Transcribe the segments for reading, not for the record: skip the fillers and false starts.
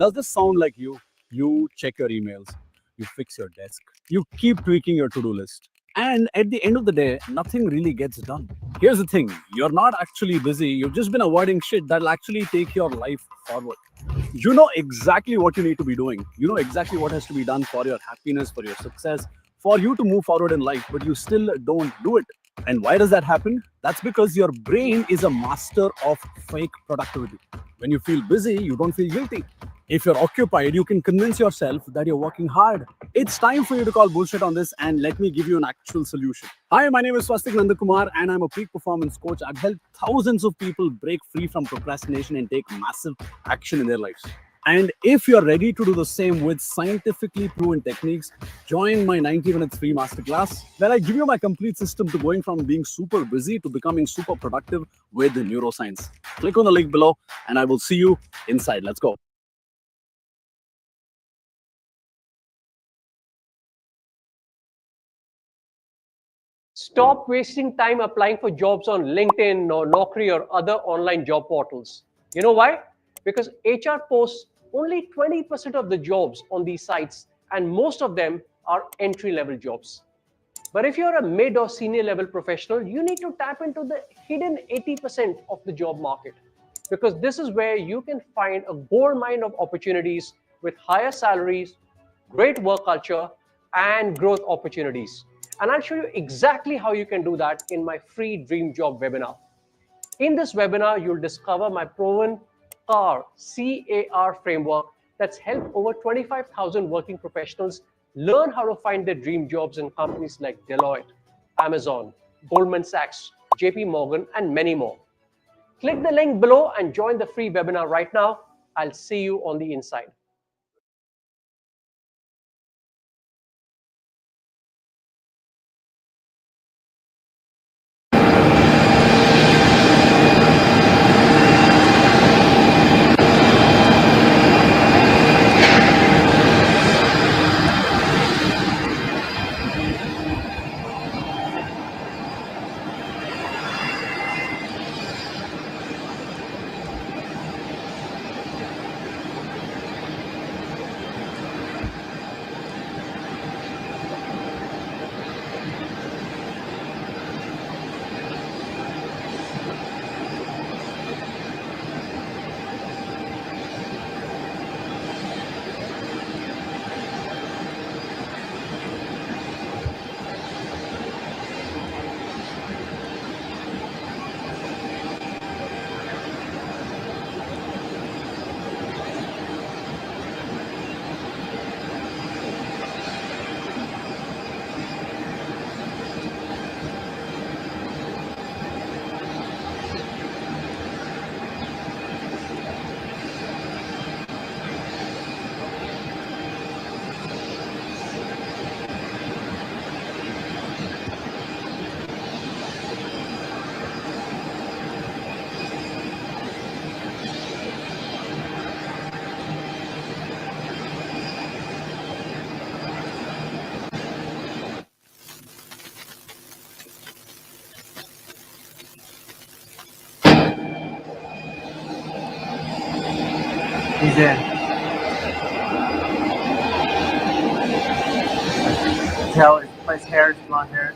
Does this sound like you? You check your emails, you fix your desk, you keep tweaking your to do list. And at the end of the day, nothing really gets done. Here's the thing, you're not actually busy, you've just been avoiding shit that'll actually take your life forward. You know exactly what you need to be doing, you know exactly what has to be done for your happiness, for your success, for you to move forward in life, but you still don't do it. And why does that happen? That's because your brain is a master of fake productivity. When you feel busy, you don't feel guilty. If you're occupied, you can convince yourself that you're working hard. It's time for you to call bullshit on this and let me give you an actual solution. Hi, my name is Swastik Nandakumar and I'm a peak performance coach. I've helped thousands of people break free from procrastination and take massive action in their lives. And if you're ready to do the same with scientifically proven techniques, join my 90 minutes free masterclass where I give you my complete system to going from being super busy to becoming super productive with neuroscience. Click on the link below and I will see you inside. Let's go. Stop wasting time applying for jobs on LinkedIn or Naukri or other online job portals. You know why? Because HR posts only 20% of the jobs on these sites, and most of them are entry-level jobs. But if you're a mid or senior level professional, you need to tap into the hidden 80% of the job market, because this is where you can find a gold mine of opportunities with higher salaries, great work culture, and growth opportunities. And I'll show you exactly how you can do that in my free Dream Job webinar. In this webinar, you'll discover my proven CAR framework that's helped over 25,000 working professionals learn how to find their dream jobs in companies like Deloitte, Amazon, Goldman Sachs, JP Morgan, and many more. Click the link below and join the free webinar right now. I'll see you on the inside. He's in. Tell his hair is blonde hair.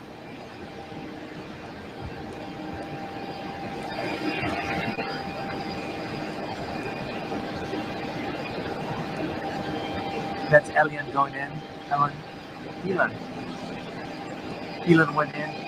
That's Elian going in. Elon went in.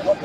That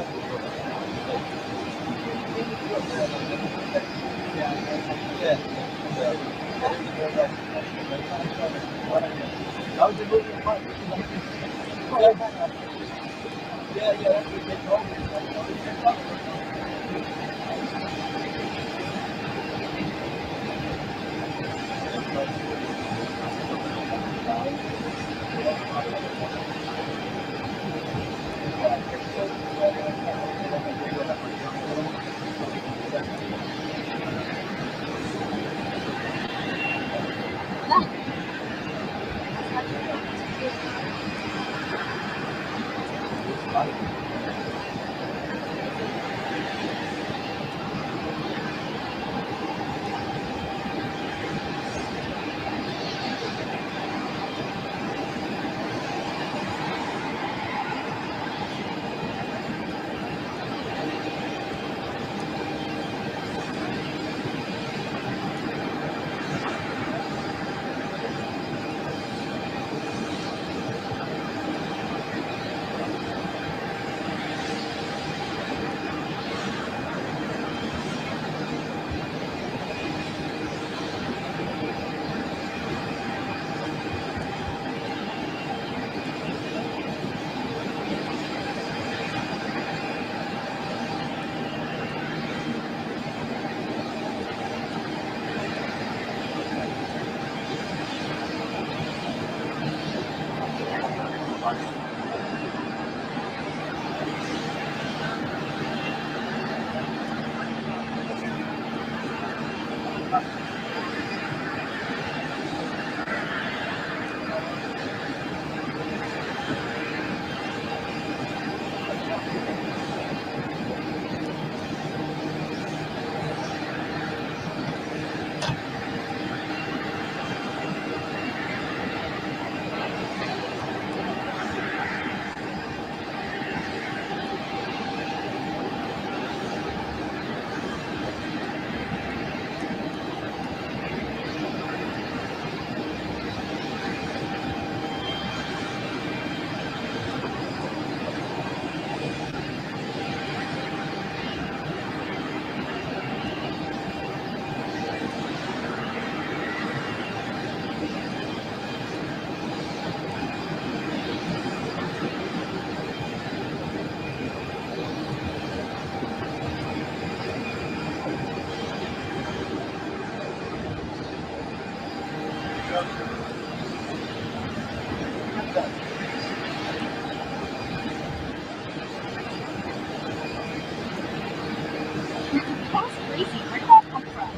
was crazy. Where did that come from?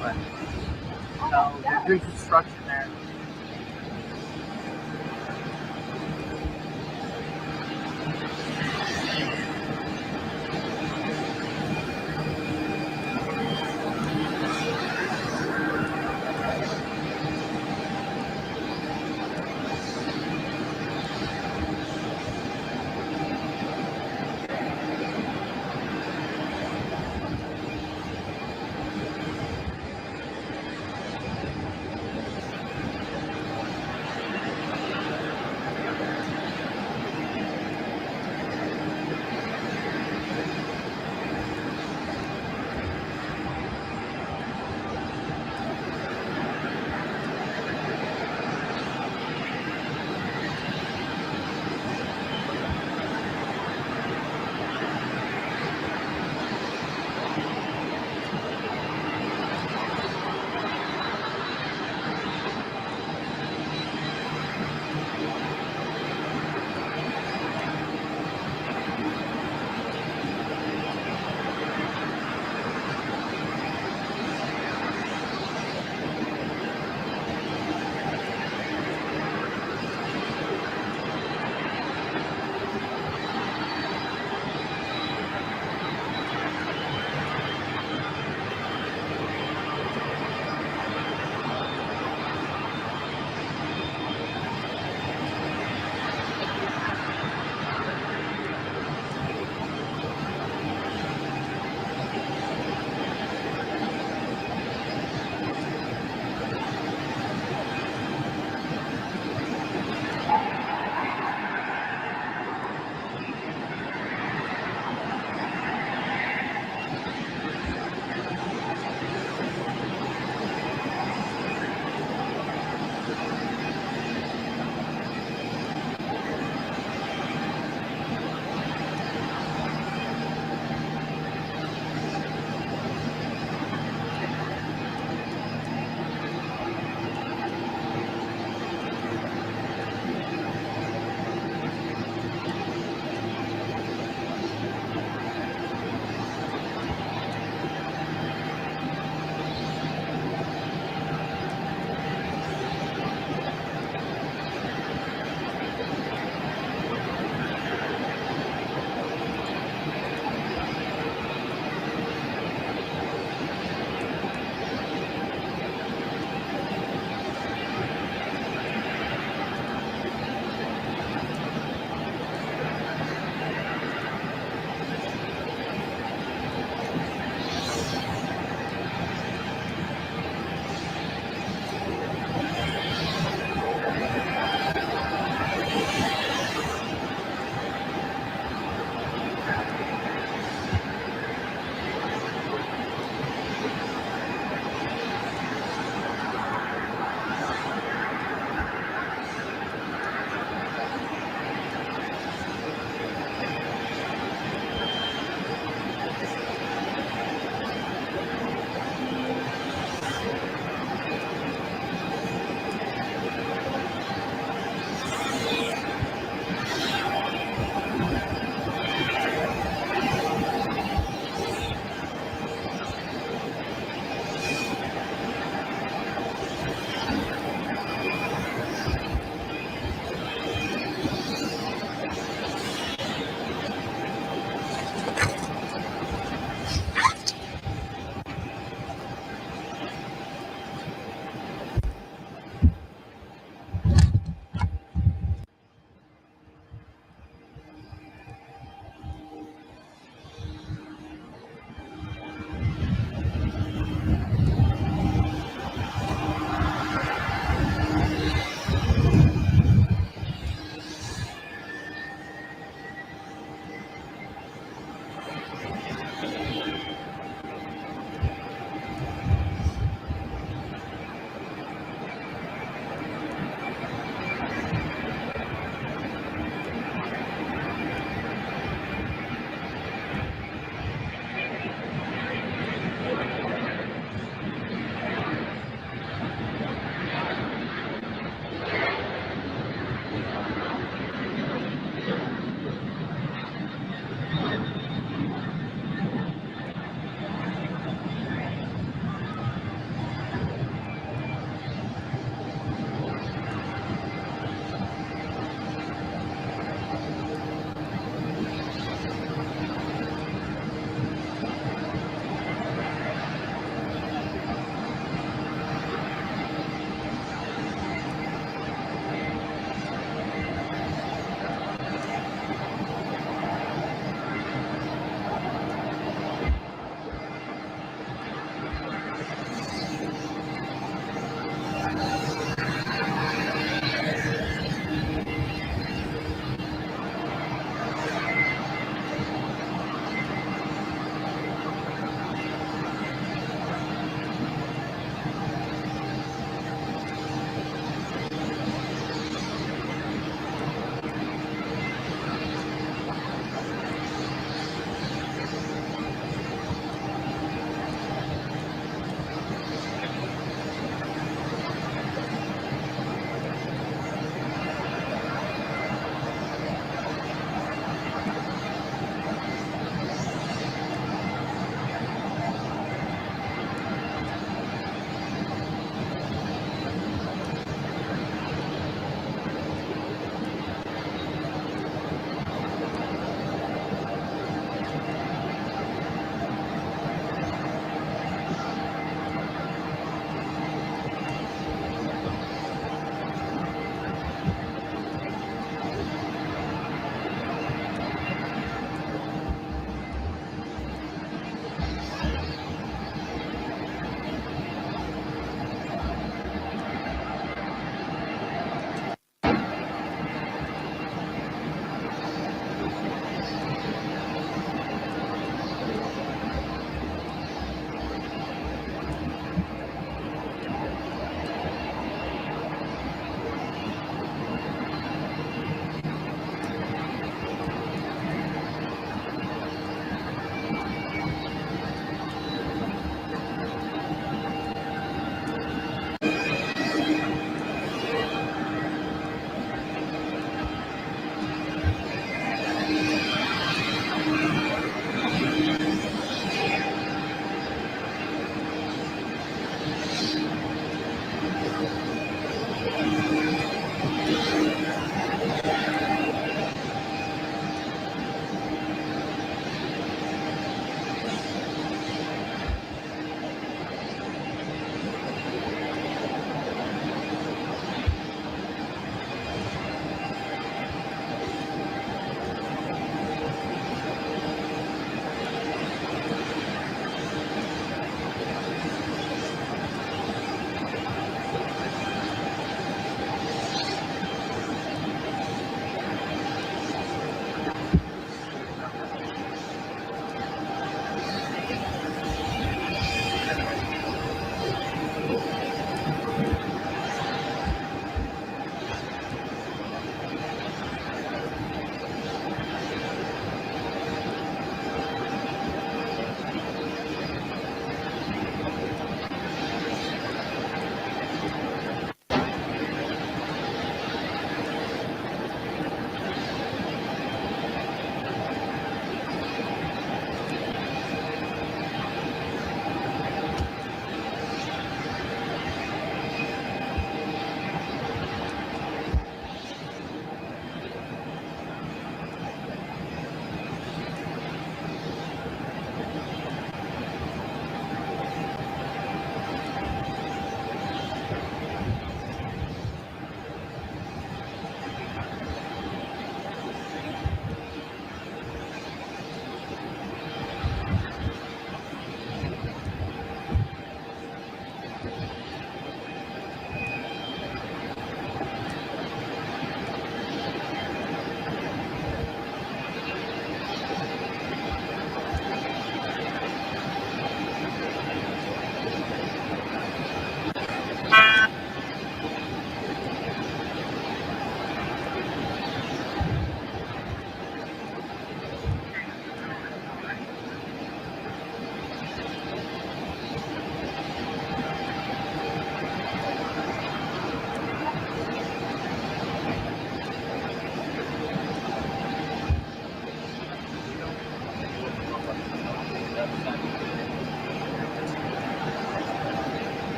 But Oh no, my they're god. doing construction there.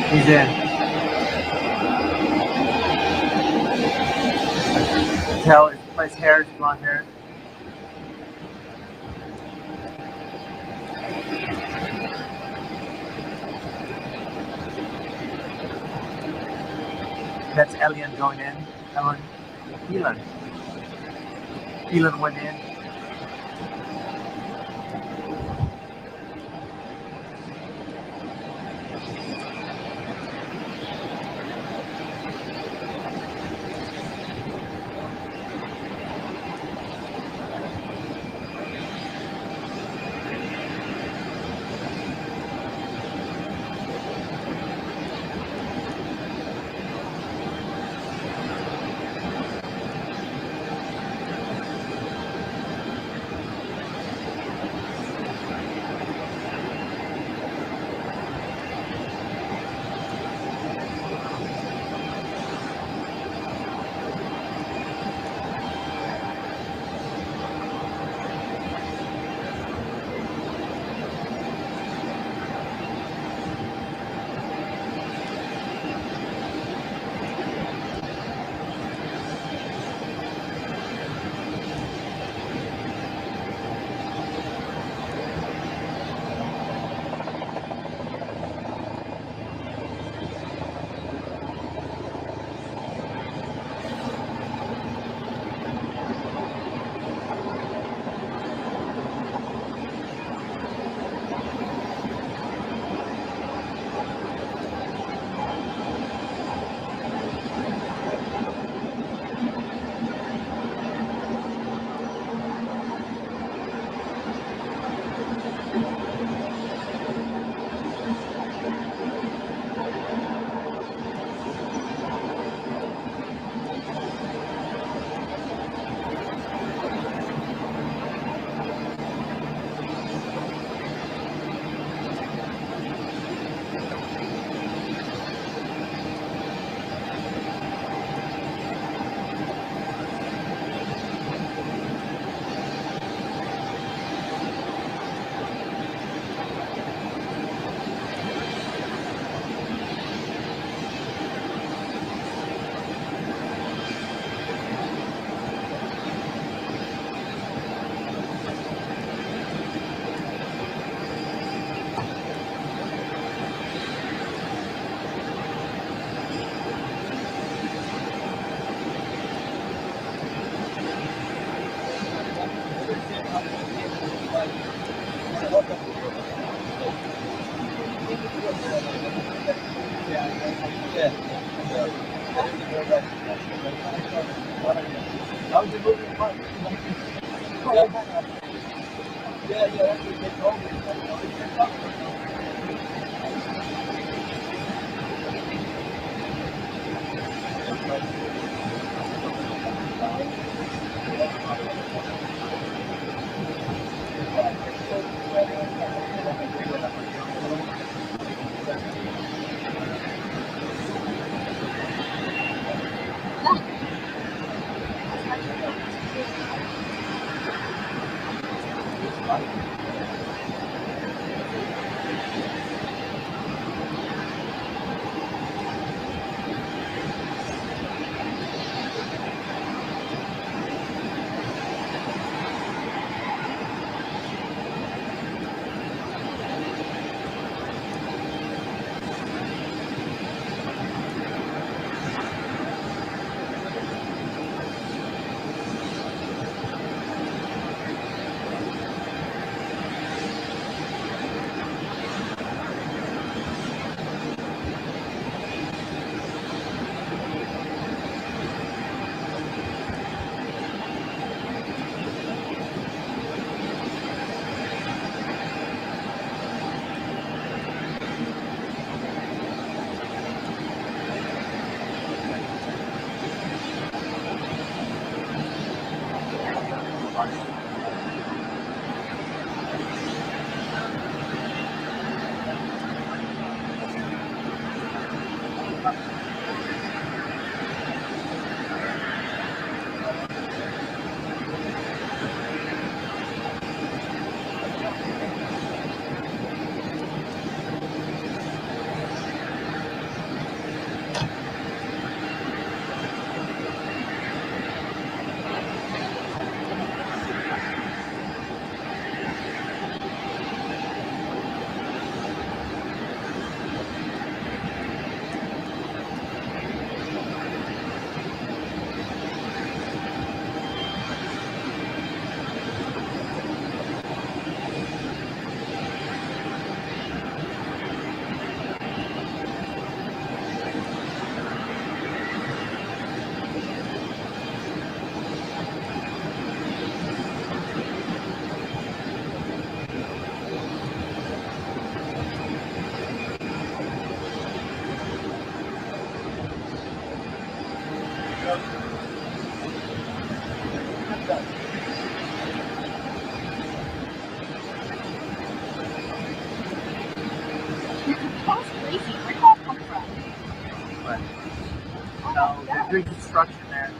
He's in. Tell his hair is blonde hair. That's Elian going in. Elon. Elon went in. Where's that come from? But Oh no, my they're God. doing construction there.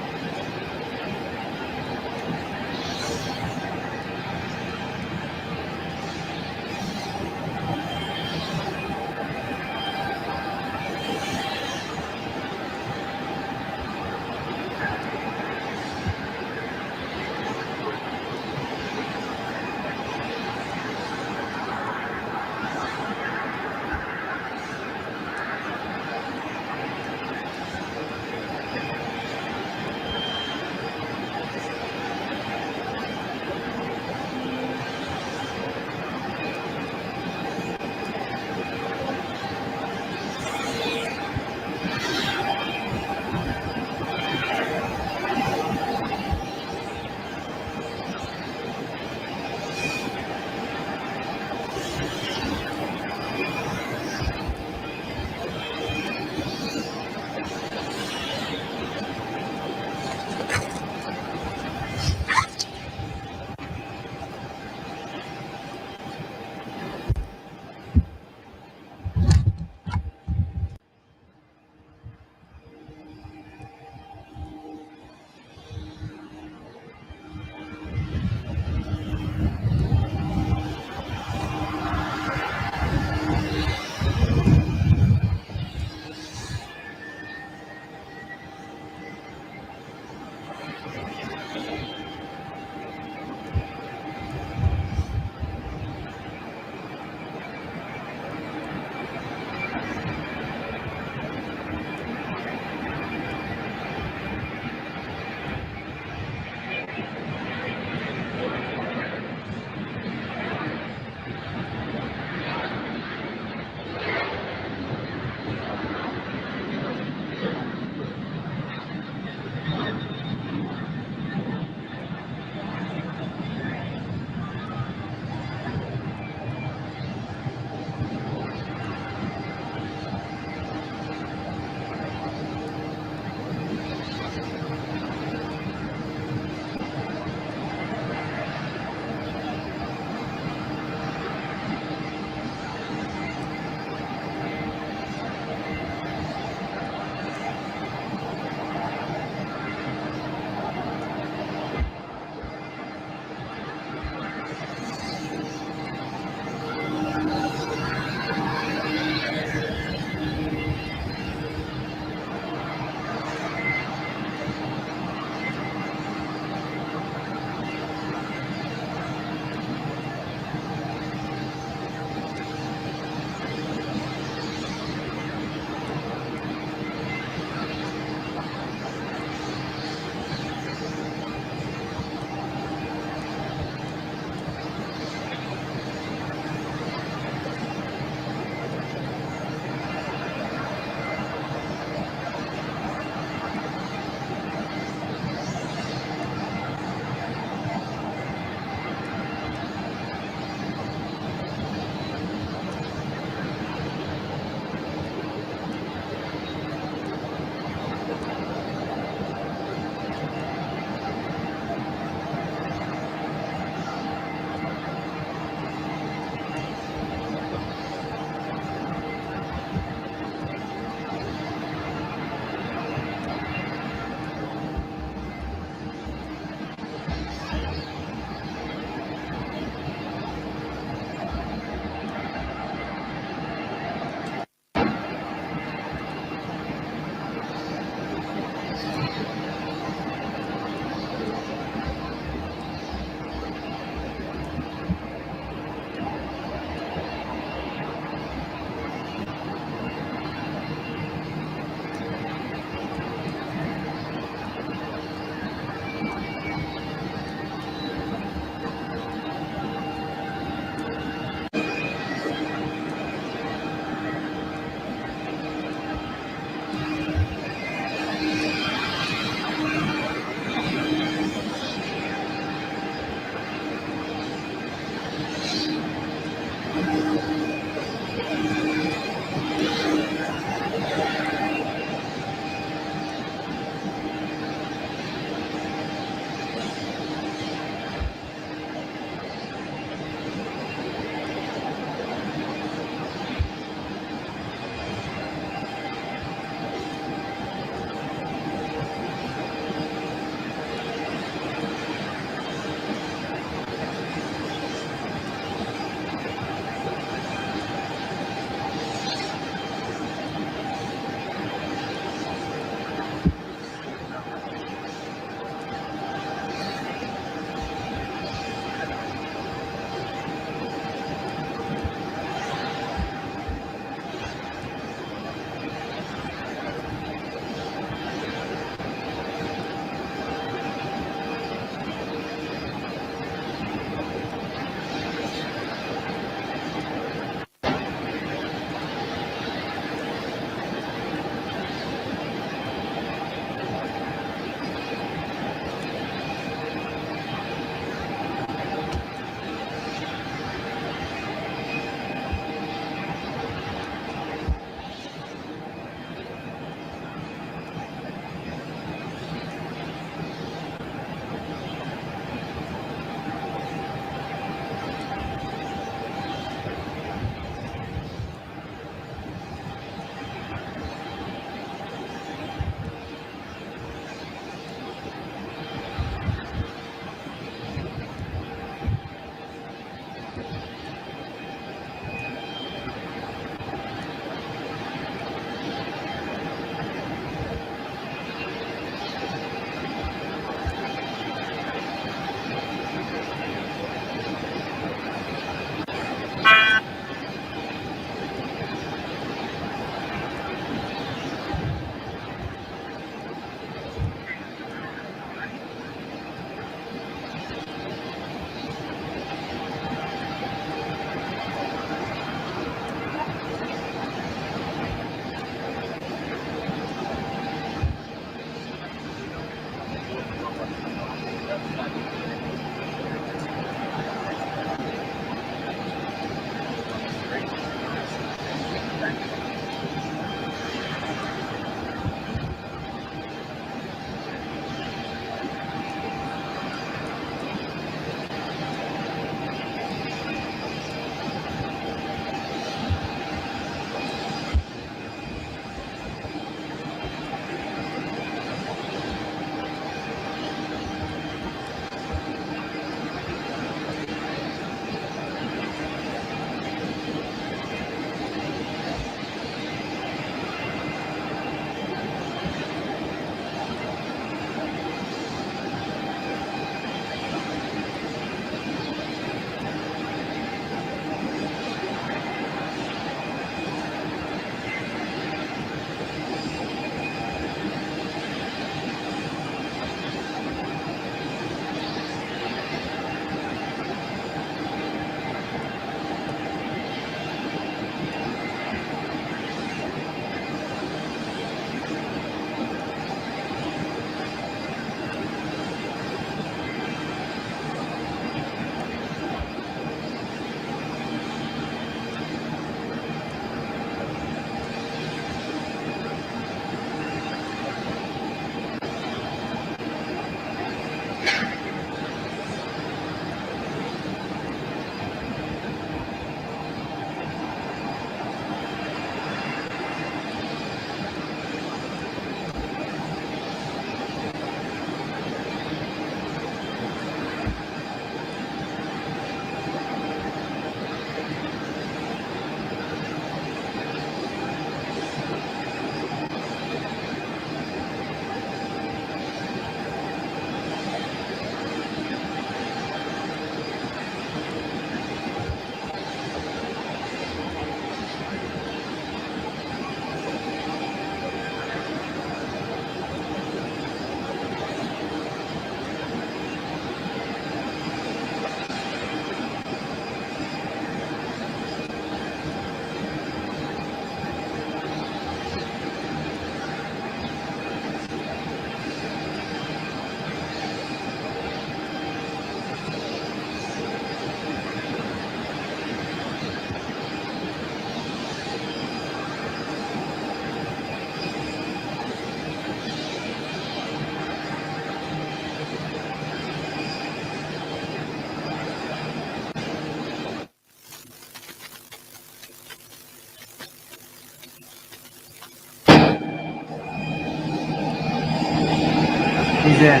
He's in.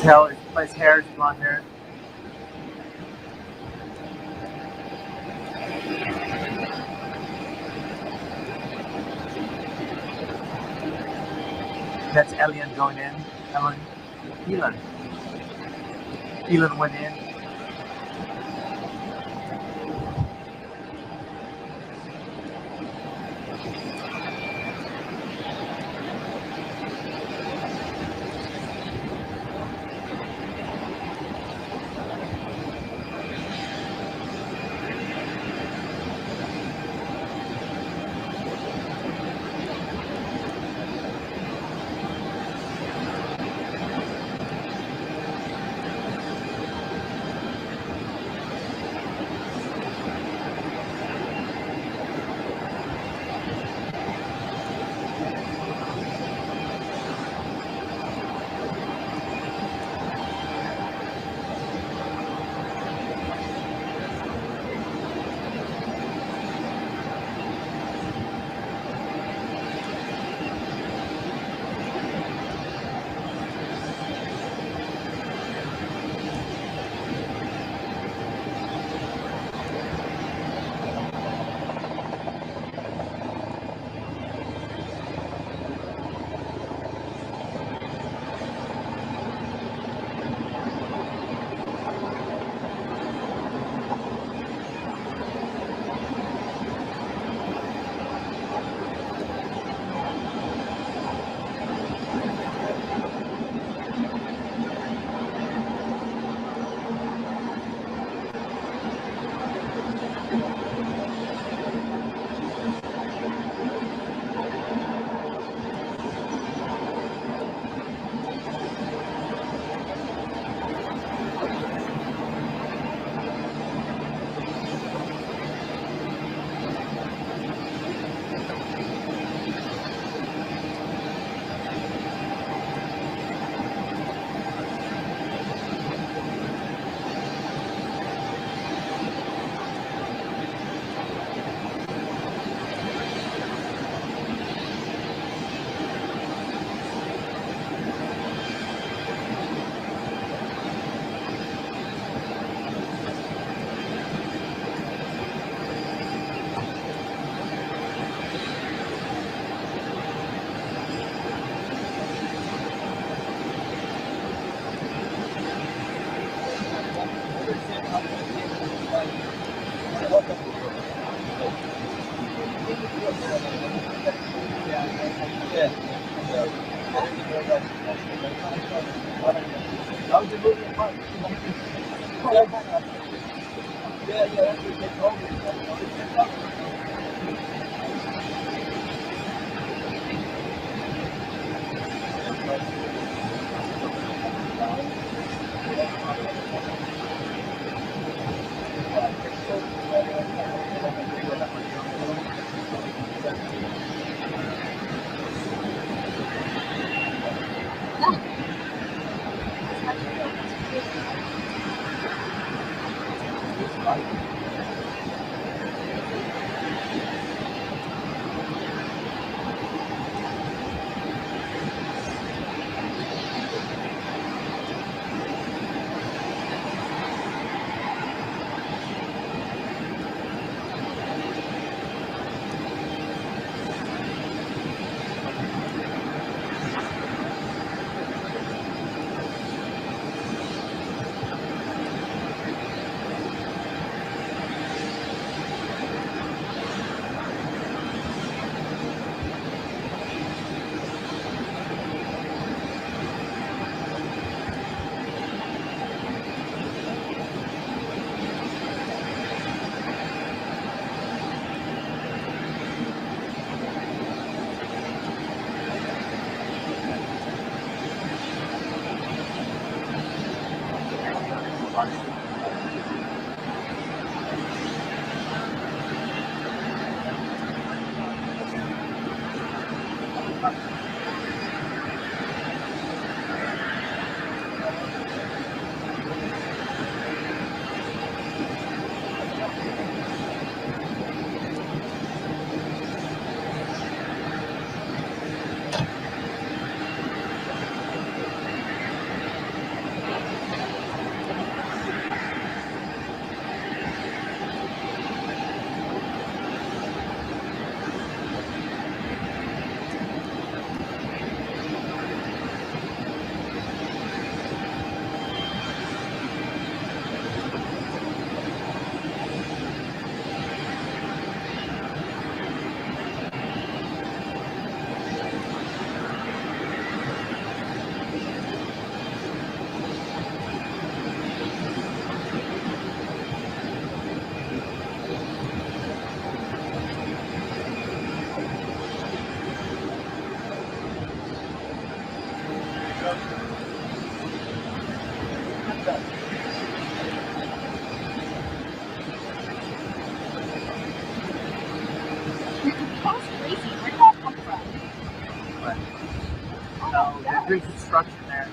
Tell his hair is blonde hair. That's Elian going in. Elon. Elon went in. That was crazy. Where did that come from? But Oh, no, my there's God. great construction there.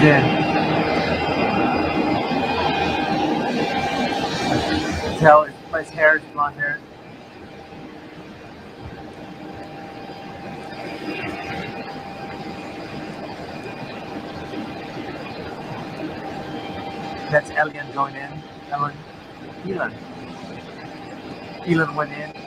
Yeah. Tell his hair is blonde hair. That's Elian going in. Elon. Elon went in.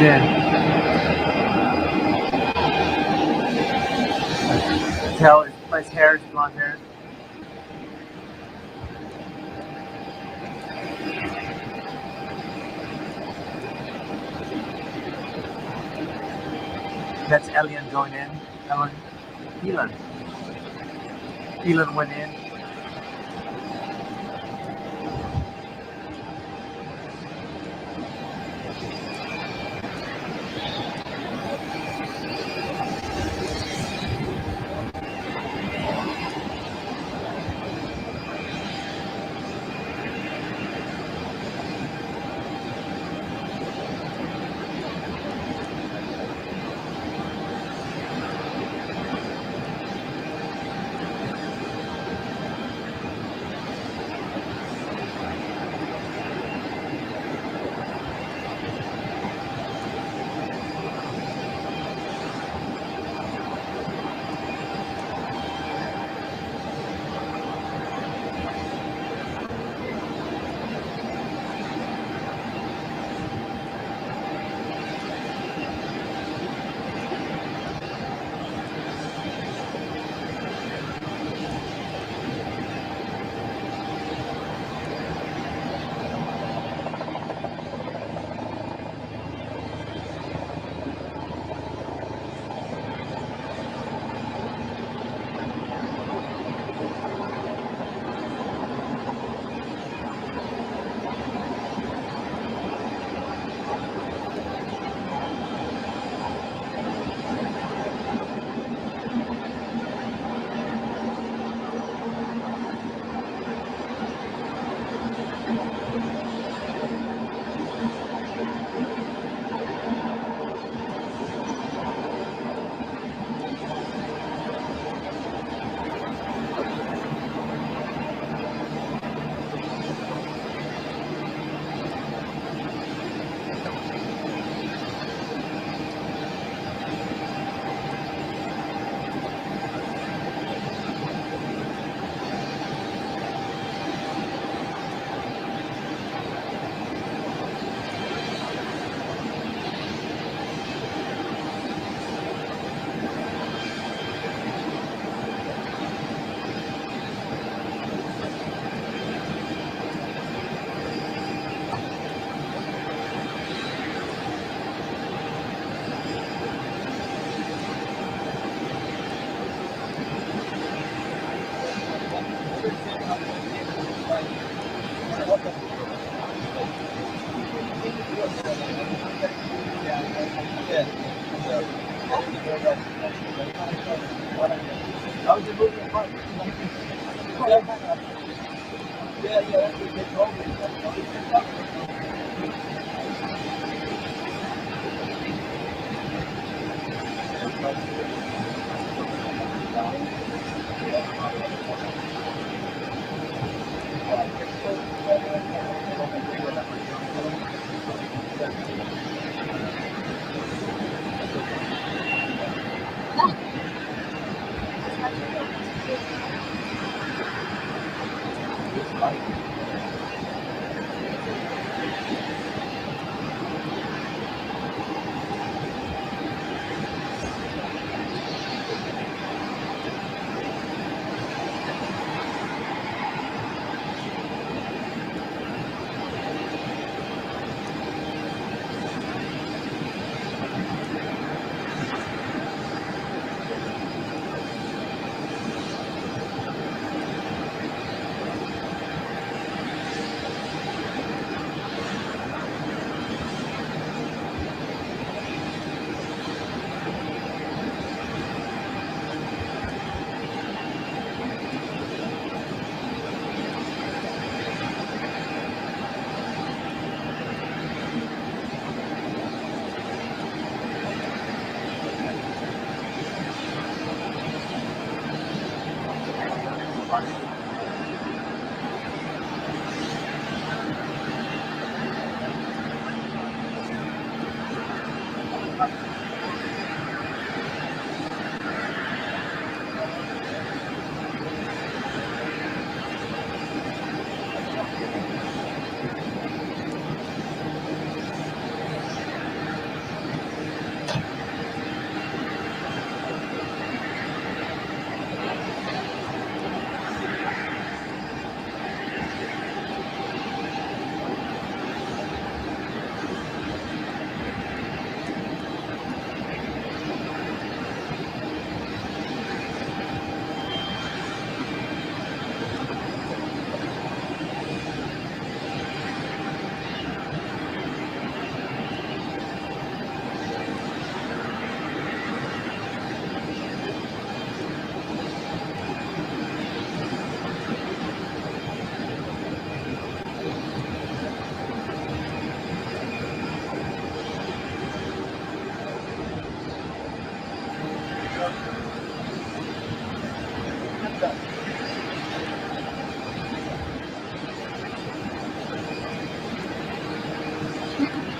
Then tell his place hairs, blonde hair. That's Alien going in. Ellen. Elon. Elon went in.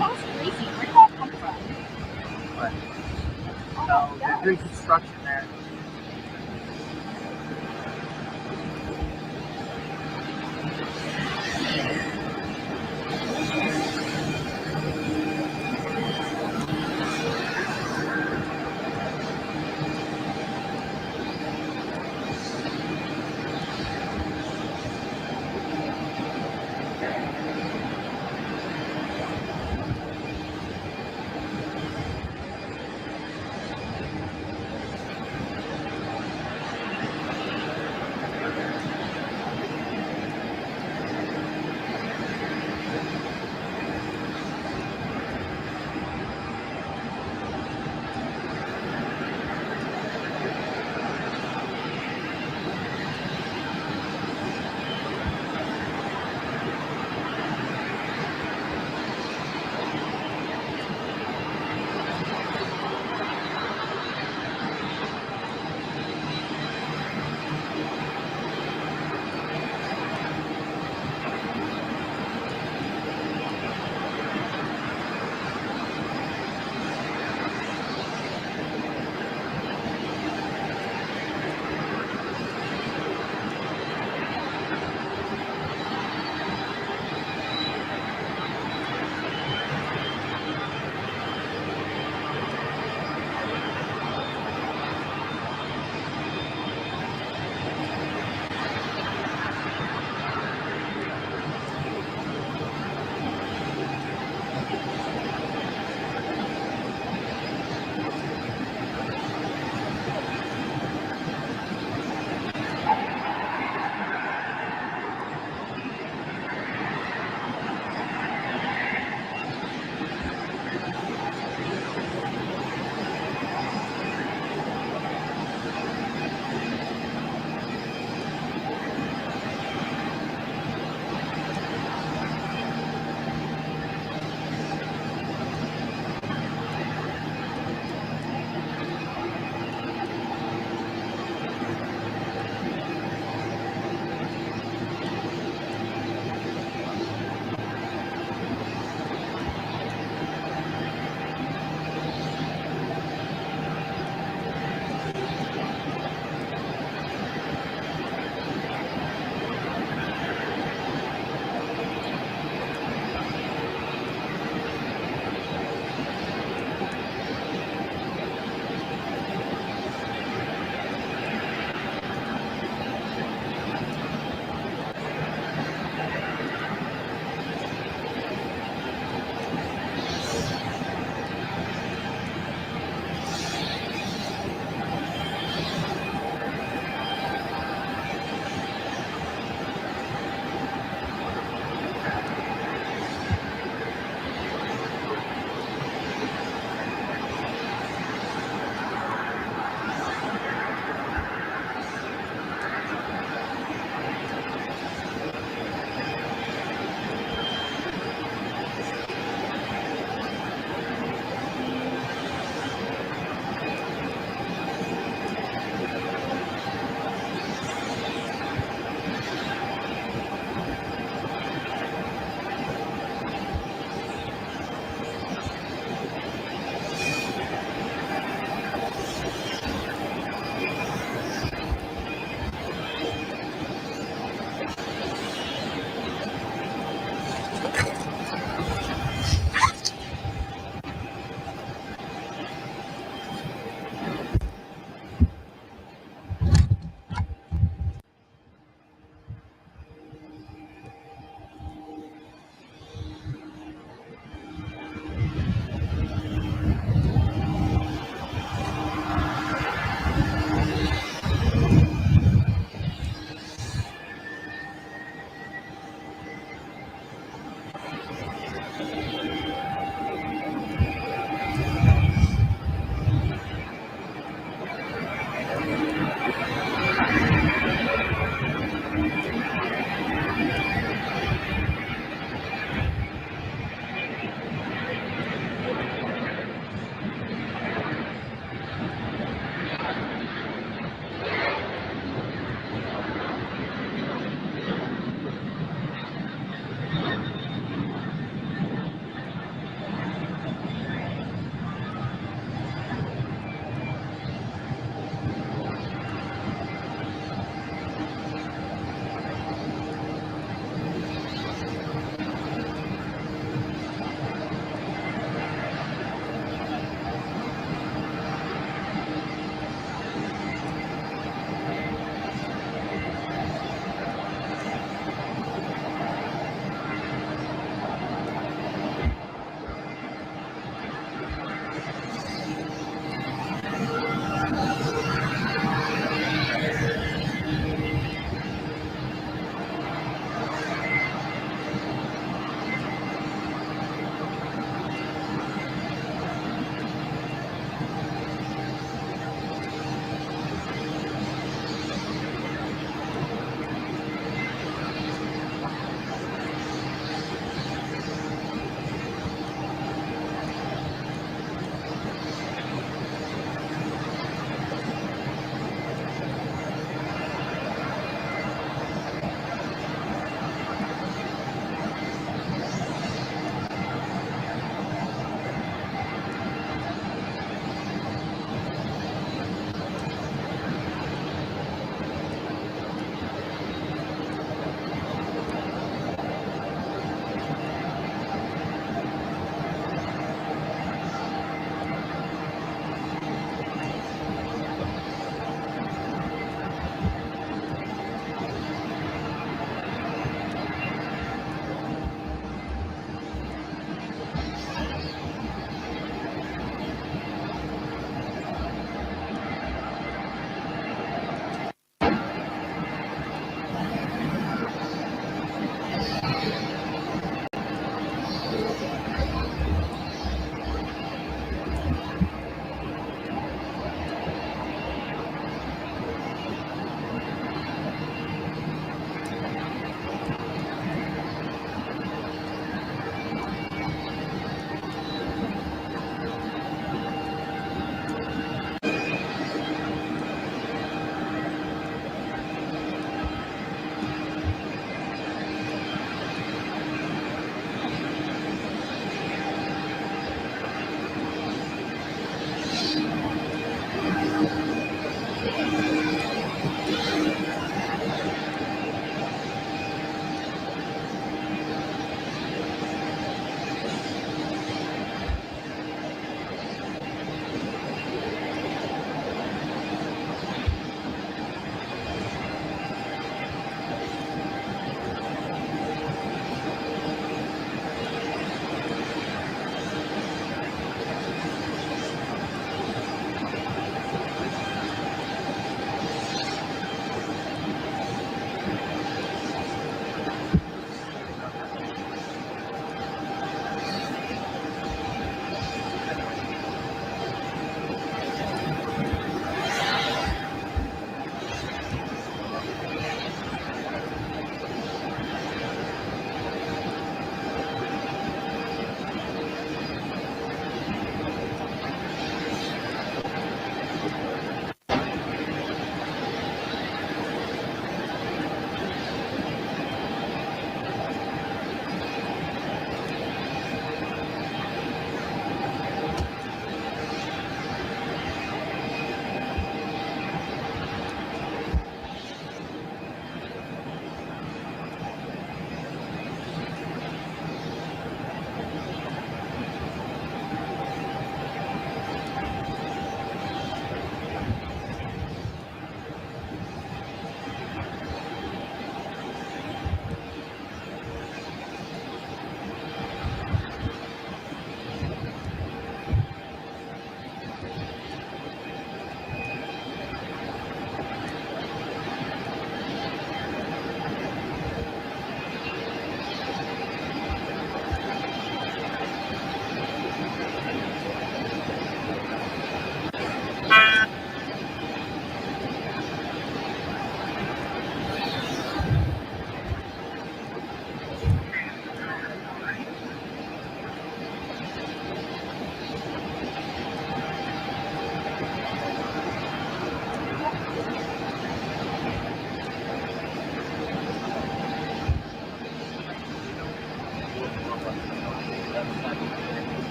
That's crazy. Where did that come from? But Oh no, my they're God. doing construction there.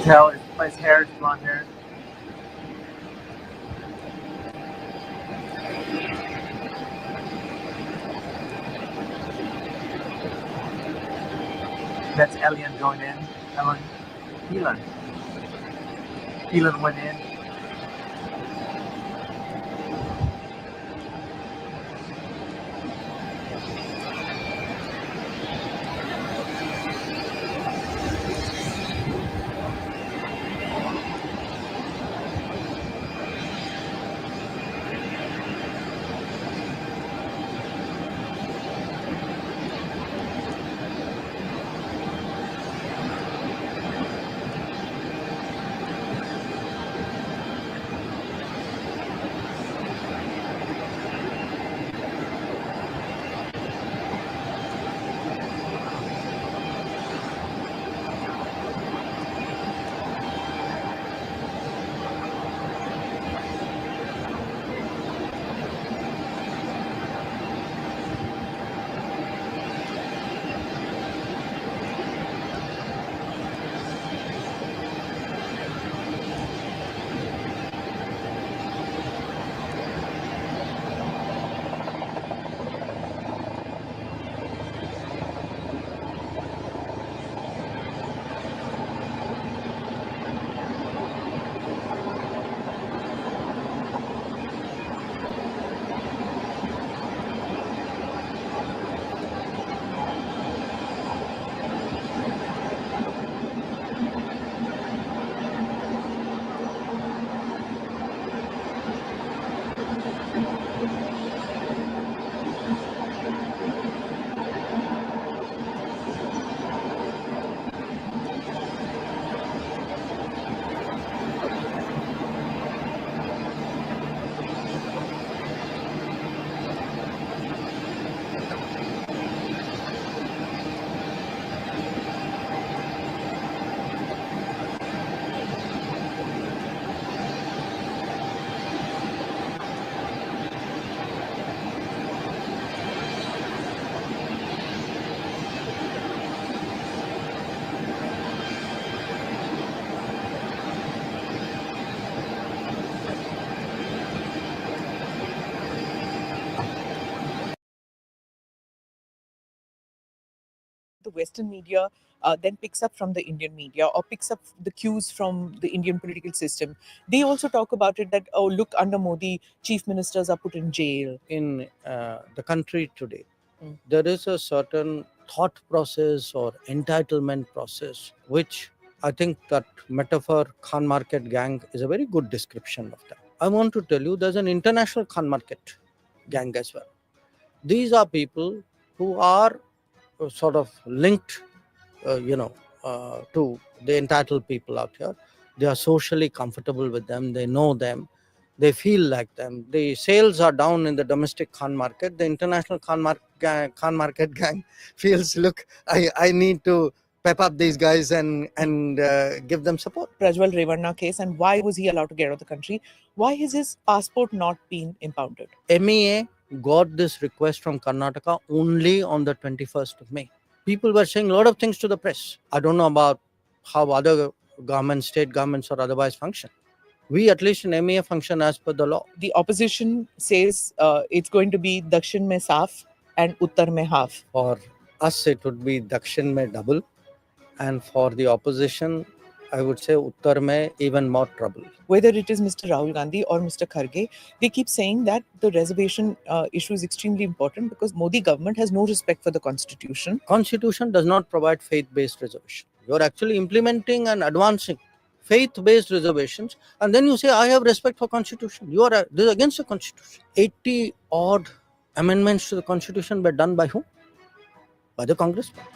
tell his hair is blonde hair. That's alien going in. Ellen. Elon. Elon went in. The Western media then picks up from the Indian media or picks up the cues from the Indian political system. They also talk about it that, oh, look, under Modi, chief ministers are put in jail. In the country today, there is a certain thought process or entitlement process, which I think that metaphor Khan Market gang is a very good description of that. I want to tell you there's an international Khan Market gang as well. These are people who are sort of linked, to the entitled people out here. They are socially comfortable with them. They know them. They feel like them. The sales are down in the domestic Khan market. The international Khan market gang feels, look, I need to pep up these guys and give them support. Prajwal Revanna case, and why was he allowed to get out of the country? Why has his passport not been impounded? MEA got this request from Karnataka only on the 21st of May. People were saying a lot of things to the press. I don't know about how other governments, state governments or otherwise function. We, at least in MEA, function as per the law. The opposition says it's going to be Dakshin mein saaf and Uttar mein half. For us, it would be Dakshin mein double. And for the opposition, I would say Uttar mein even more trouble. Whether it is Mr. Rahul Gandhi or Mr. Kharge, they keep saying that the reservation issue is extremely important because Modi government has no respect for the constitution. Constitution does not provide faith-based reservation. You're actually implementing and advancing faith-based reservations, and then you say, I have respect for constitution. You are this is against the constitution. 80 odd amendments to the constitution were done by whom? By the Congress party.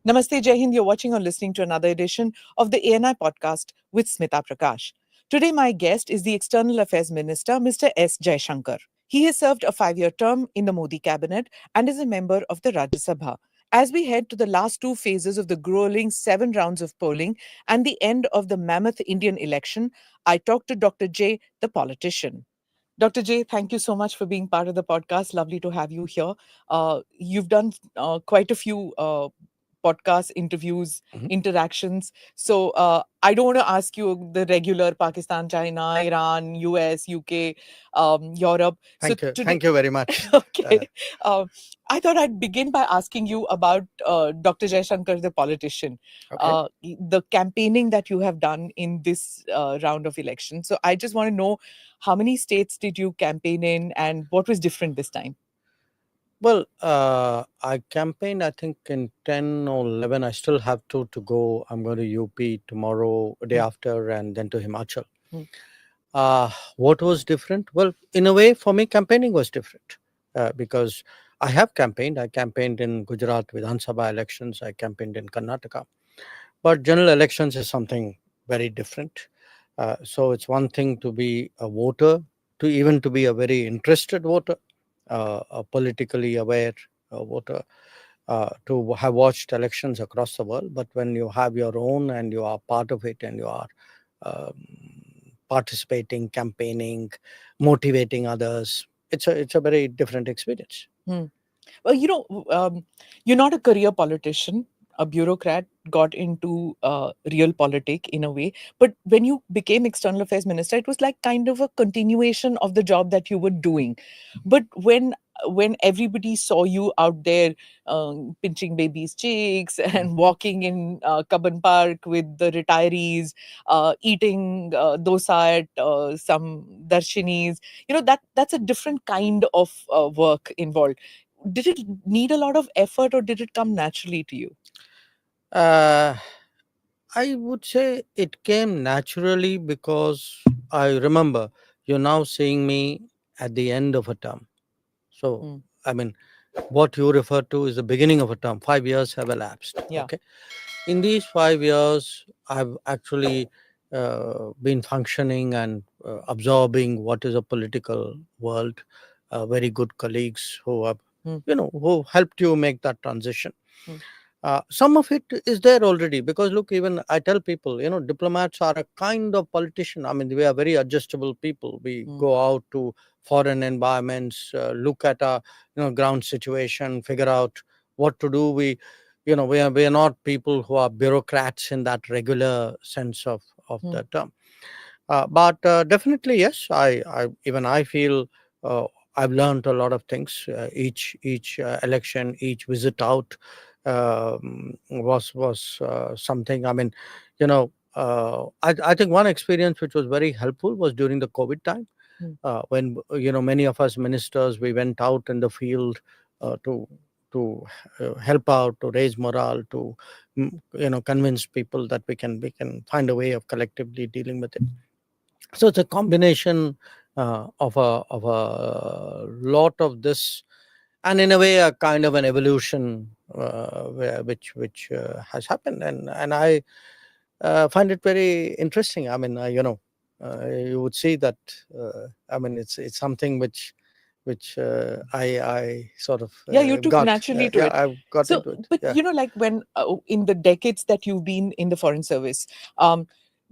Namaste, Jai Hind. You're watching or listening to another edition of the ANI podcast with Smita Prakash. Today, my guest is the External Affairs Minister, Mr. S. Jaishankar. He has served a 5-year term in the Modi cabinet and is a member of the Rajya Sabha. As we head to the last 2 phases of the grueling 7 rounds of polling and the end of the mammoth Indian election, I talked to Dr. J, the politician. Dr. J, thank you so much for being part of the podcast. Lovely to have you here. You've done quite a few podcasts, interviews, Mhm. interactions. So I don't want to ask you the regular Pakistan, China, Iran, US, UK, Europe. So Thank you. today, Thank you very much. okay, I thought I'd begin by asking you about Dr. Jaishankar, the politician, Okay. the campaigning that you have done in this round of election. So I just want to know, how many states did you campaign in, and what was different this time? Well, I campaigned, I think, in 10 or 11. I still have two to go. I'm going to UP tomorrow, day after, and then to Himachal. Hmm. What was different? Well, in a way, for me, campaigning was different because I have campaigned. I campaigned in Gujarat Vidhan Sabha elections. I campaigned in Karnataka. But general elections is something very different. So it's one thing to be a voter, to be a very interested voter, a politically aware voter, to have watched elections across the world. But when you have your own and you are part of it and you are participating, campaigning, motivating others, it's a very different experience. Hmm. Well, you're not a career politician. A bureaucrat got into real politic in a way. But when you became external affairs minister, it was like kind of a continuation of the job that you were doing. But when everybody saw you out there pinching babies' cheeks and walking in Kaban Park with the retirees, eating dosa at some darshinis, that's a different kind of work involved. Did it need a lot of effort, or did it come naturally to you? Uh, I would say it came naturally because I remember you're now seeing me at the end of a term. So, Mm. I mean, what you refer to is the beginning of a term. 5 years have elapsed. Yeah. Okay. In these 5 years, I've actually been functioning and absorbing what is a political world. Very good colleagues who have, Mm. who helped you make that transition. Mm. Some of it is there already because look, even I tell people, diplomats are a kind of politician. I mean, we are very adjustable people. We Mm. go out to foreign environments, look at a ground situation, figure out what to do. We are not people who are bureaucrats in that regular sense of Mm. the term. But definitely, yes, I feel I've learned a lot of things. Each election, each visit out was something. I mean, I think one experience which was very helpful was during the COVID time, Mm. when many of us ministers, we went out in the field to help out, to raise morale, to convince people that we can find a way of collectively dealing with it. So it's a combination of a lot of this, and in a way, a kind of an evolution which has happened, and I find it very interesting. I mean, you would see that. I mean, it's something which I sort of Yeah, you took got. naturally to Yeah, it. I've got So, into it. but Yeah. like when in the decades that you've been in the foreign service,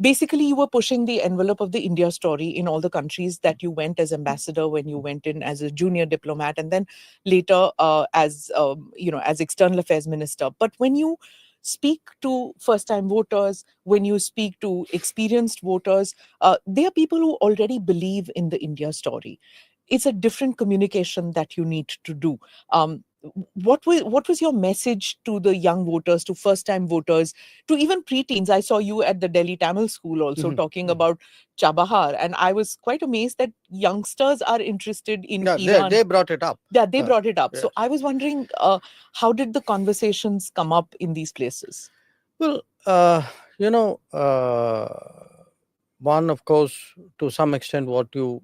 basically you were pushing the envelope of the India story in all the countries that you went as ambassador, when you went in as a junior diplomat, and then later as as external affairs minister. But when you speak to first time voters, when you speak to experienced voters, they are people who already believe in the India story. It's a different communication that you need to do. What was your message to the young voters, to first time voters, to even preteens? I saw you at the Delhi Tamil School also Mhm, talking mhm. about Chabahar, and I was quite amazed that youngsters are interested in Yeah, they Iran. they brought it up. Yeah, they brought it up. Yes. So I was wondering, how did the conversations come up in these places? Well, one, of course, to some extent, what you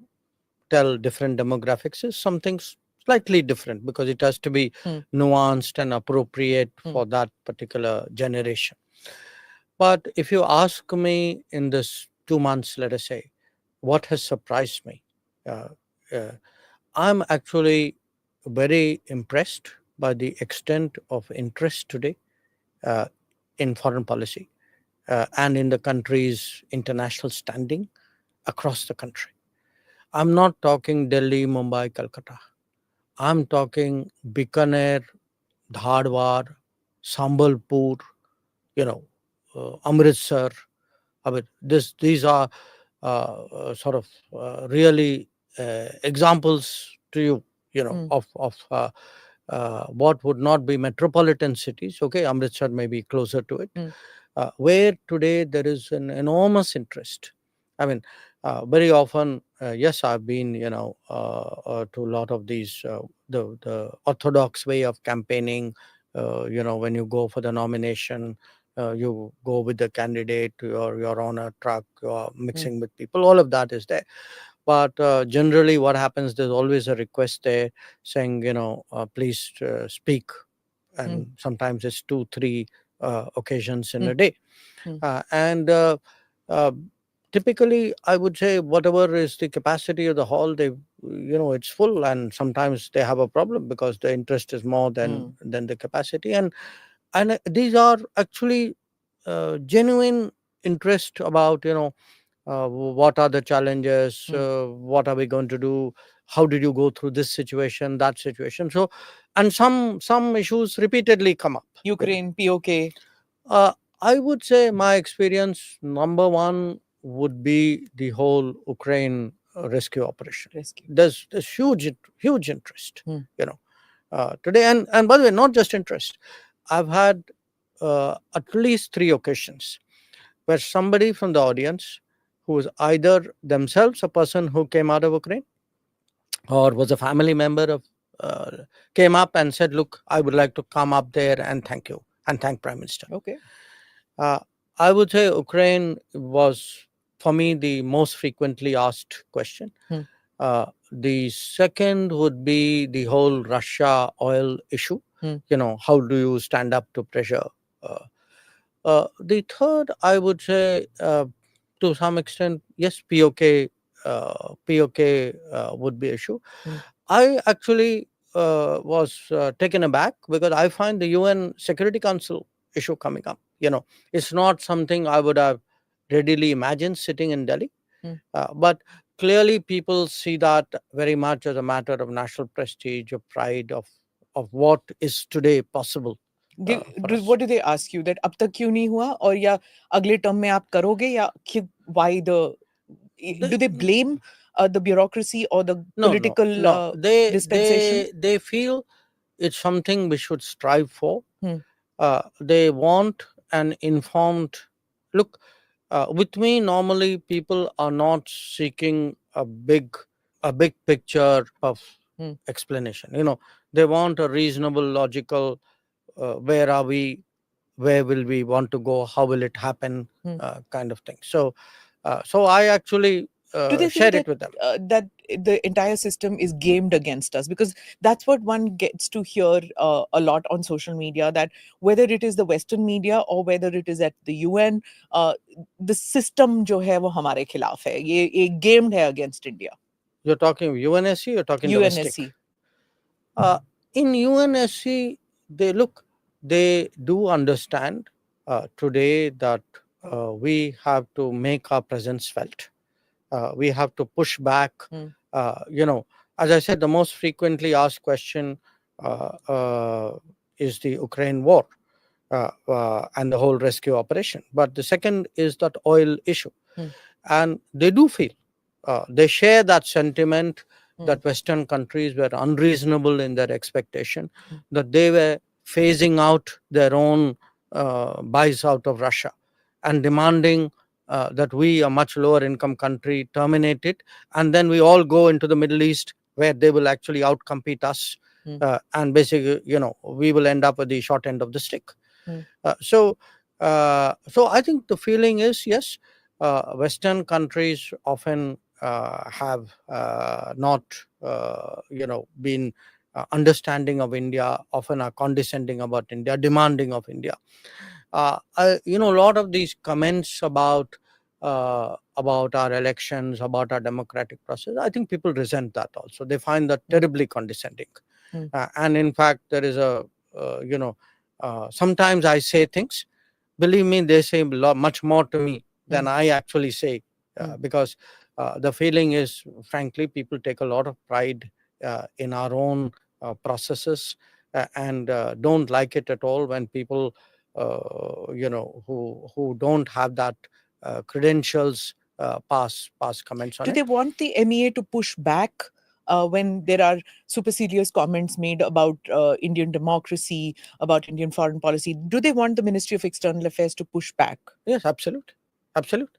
tell different demographics is something slightly different because it has to be Hmm. nuanced and appropriate Hmm. for that particular generation. But if you ask me in this 2 months, let us say, what has surprised me, uh, uh, I'm actually very impressed by the extent of interest today uh, in foreign policy and in the country's international standing across the country. I'm not talking Delhi, Mumbai, Calcutta. I'm talking Bikaner, Dharwar, Sambalpur, Amritsar. I mean, these are sort of really examples to you, of what would not be metropolitan cities. Okay, Amritsar may be closer to it, where today there is an enormous interest. I mean, very often, yes, I've been, to a lot of these, the orthodox way of campaigning. When you go for the nomination, you go with the candidate, you're on a truck, you're mixing with people. All of that is there. But generally, what happens? There's always a request there saying, please speak, and sometimes it's 2, 3 occasions in a day. And typically, I would say whatever is the capacity of the hall, it's full, and sometimes they have a problem because the interest is more than the capacity. And these are actually genuine interest about, what are the challenges, what are we going to do, how did you go through this situation, that situation. So, and some issues repeatedly come up. Ukraine, POK. I would say my experience number one would be the whole Ukraine rescue operation. There's huge interest, today. And by the way, not just interest. I've had at least 3 occasions where somebody from the audience, who was either themselves a person who came out of Ukraine or was a family member of, came up and said, look, I would like to come up there and thank you and thank Prime Minister. Okay. I would say Ukraine was, for me, the most frequently asked question. The second would be the whole Russia oil issue. How do you stand up to pressure? The third, I would say, to some extent, yes, POK would be issue. I actually was taken aback because I find the UN Security Council issue coming up. It's not something I would have readily imagined sitting in Delhi. But clearly people see that very much as a matter of national prestige, of pride, of what is today possible. What do they ask you, that ab tak kyun nahi hua, or ya agle term mein aap karoge, ya why do they blame the bureaucracy or the political dispensation? They feel it's something we should strive for. They want an informed look. With me, normally people are not seeking a big picture of explanation. They want a reasonable, logical, where are we, where will we want to go, how will it happen, kind of thing. So I actually do they share think it with them. that the entire system is gamed against us? Because that's what one gets to hear a lot on social media, that whether it is the Western media or whether it is at the UN, the system jo hai wo hamare khilaf hai, ye gamed hai against India. You're talking UNSC, you're talking UNSC. domestic? In UNSC, they do understand today that we have to make our presence felt. We have to push back. As I said, the most frequently asked question is the Ukraine war and the whole rescue operation. But the second is that oil issue. And they do feel, they share that sentiment that Western countries were unreasonable in their expectation, that they were phasing out their own buys out of Russia and demanding that we, a much lower income country, terminate it. And then we all go into the Middle East where they will actually outcompete us. And basically, we will end up with the short end of the stick. So I think the feeling is, yes, Western countries often have not, been understanding of India, often are condescending about India, demanding of India. A lot of these comments about our elections, about our democratic process, I think people resent that also. They find that terribly condescending. And in fact, there is sometimes I say things, believe me, they say much more to me than I actually say, because The feeling is, frankly, people take a lot of pride in our own processes and don't like it at all when people, who don't have that credentials pass comments on Do it. they want the MEA to push back when there are supercilious comments made about Indian democracy, about Indian foreign policy? Do they want the Ministry of External Affairs to push back? Yes, absolutely, absolutely.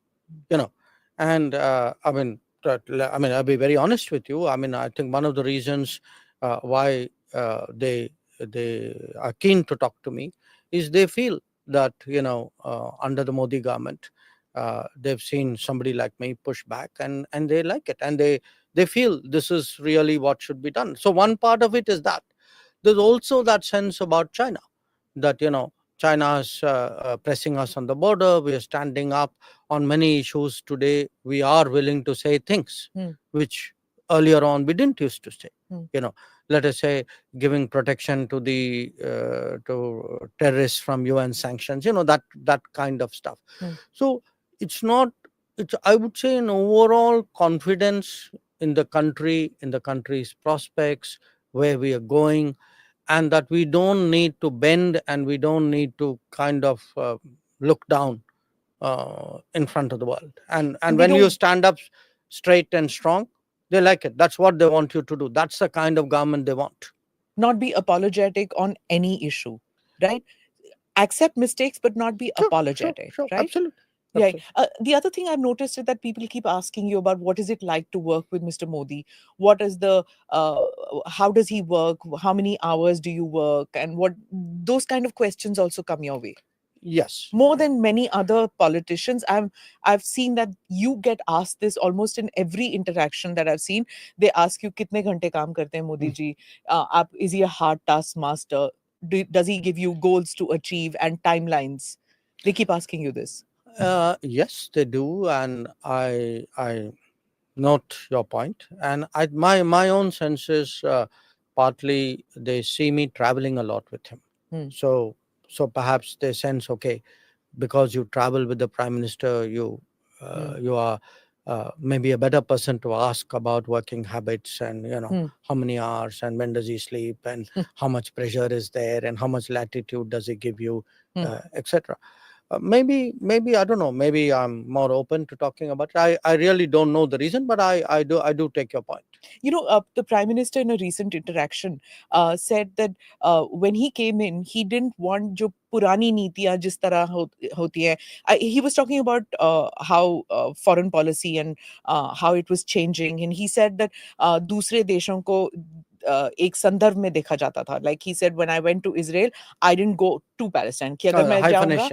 And I'll be very honest with you. I mean, I think one of the reasons why they are keen to talk to me is they feel that under the Modi government, they've seen somebody like me push back, and they like it, and they feel this is really what should be done. So one part of it is that there's also that sense about China, that China is pressing us on the border. We are standing up on many issues today. We are willing to say things which earlier on we didn't used to say. Let us say giving protection to the to terrorists from UN sanctions. That kind of stuff. So it's not. It's, I would say, an overall confidence in the country, in the country's prospects, where we are going, and that we don't need to bend and we don't need to kind of look down in front of the world. And when you stand up straight and strong, they like it. That's what they want you to do. That's the kind of government they want. Not be apologetic on any issue, right? Accept mistakes, but not be apologetic, Sure, right? absolutely. Yeah. The other thing I've noticed is that people keep asking you about what is it like to work with Mr. Modi? What is the, how does he work? How many hours do you work? And what, those kind of questions also come your way. Yes. More than many other politicians, I've seen that you get asked this almost in every interaction that I've seen. They ask you, "Kitne ghante kaam karte hain Modi ji? Is he a hard task master? Does he give you goals to achieve and timelines?" They keep asking you this. Yes, they do, and I note your point, and my own sense is partly they see me traveling a lot with him. So perhaps they sense, okay, because you travel with the prime minister, you are maybe a better person to ask about working habits, and how many hours and when does he sleep, and how much pressure is there, and how much latitude does he give you, etc. Maybe I don't know. Maybe I'm more open to talking about it. I really don't know the reason, but I do take your point. The Prime Minister in a recent interaction said that when he came in, he didn't want jo purani nitiyan jis tarah hoti hai. He was talking about how foreign policy and how it was changing, and he said that दूसरे देशों को एक संदर्भ में देखा जाता था. Like he said, when I went to Israel, I didn't go to Palestine. कि अगर मैं जाऊंगा,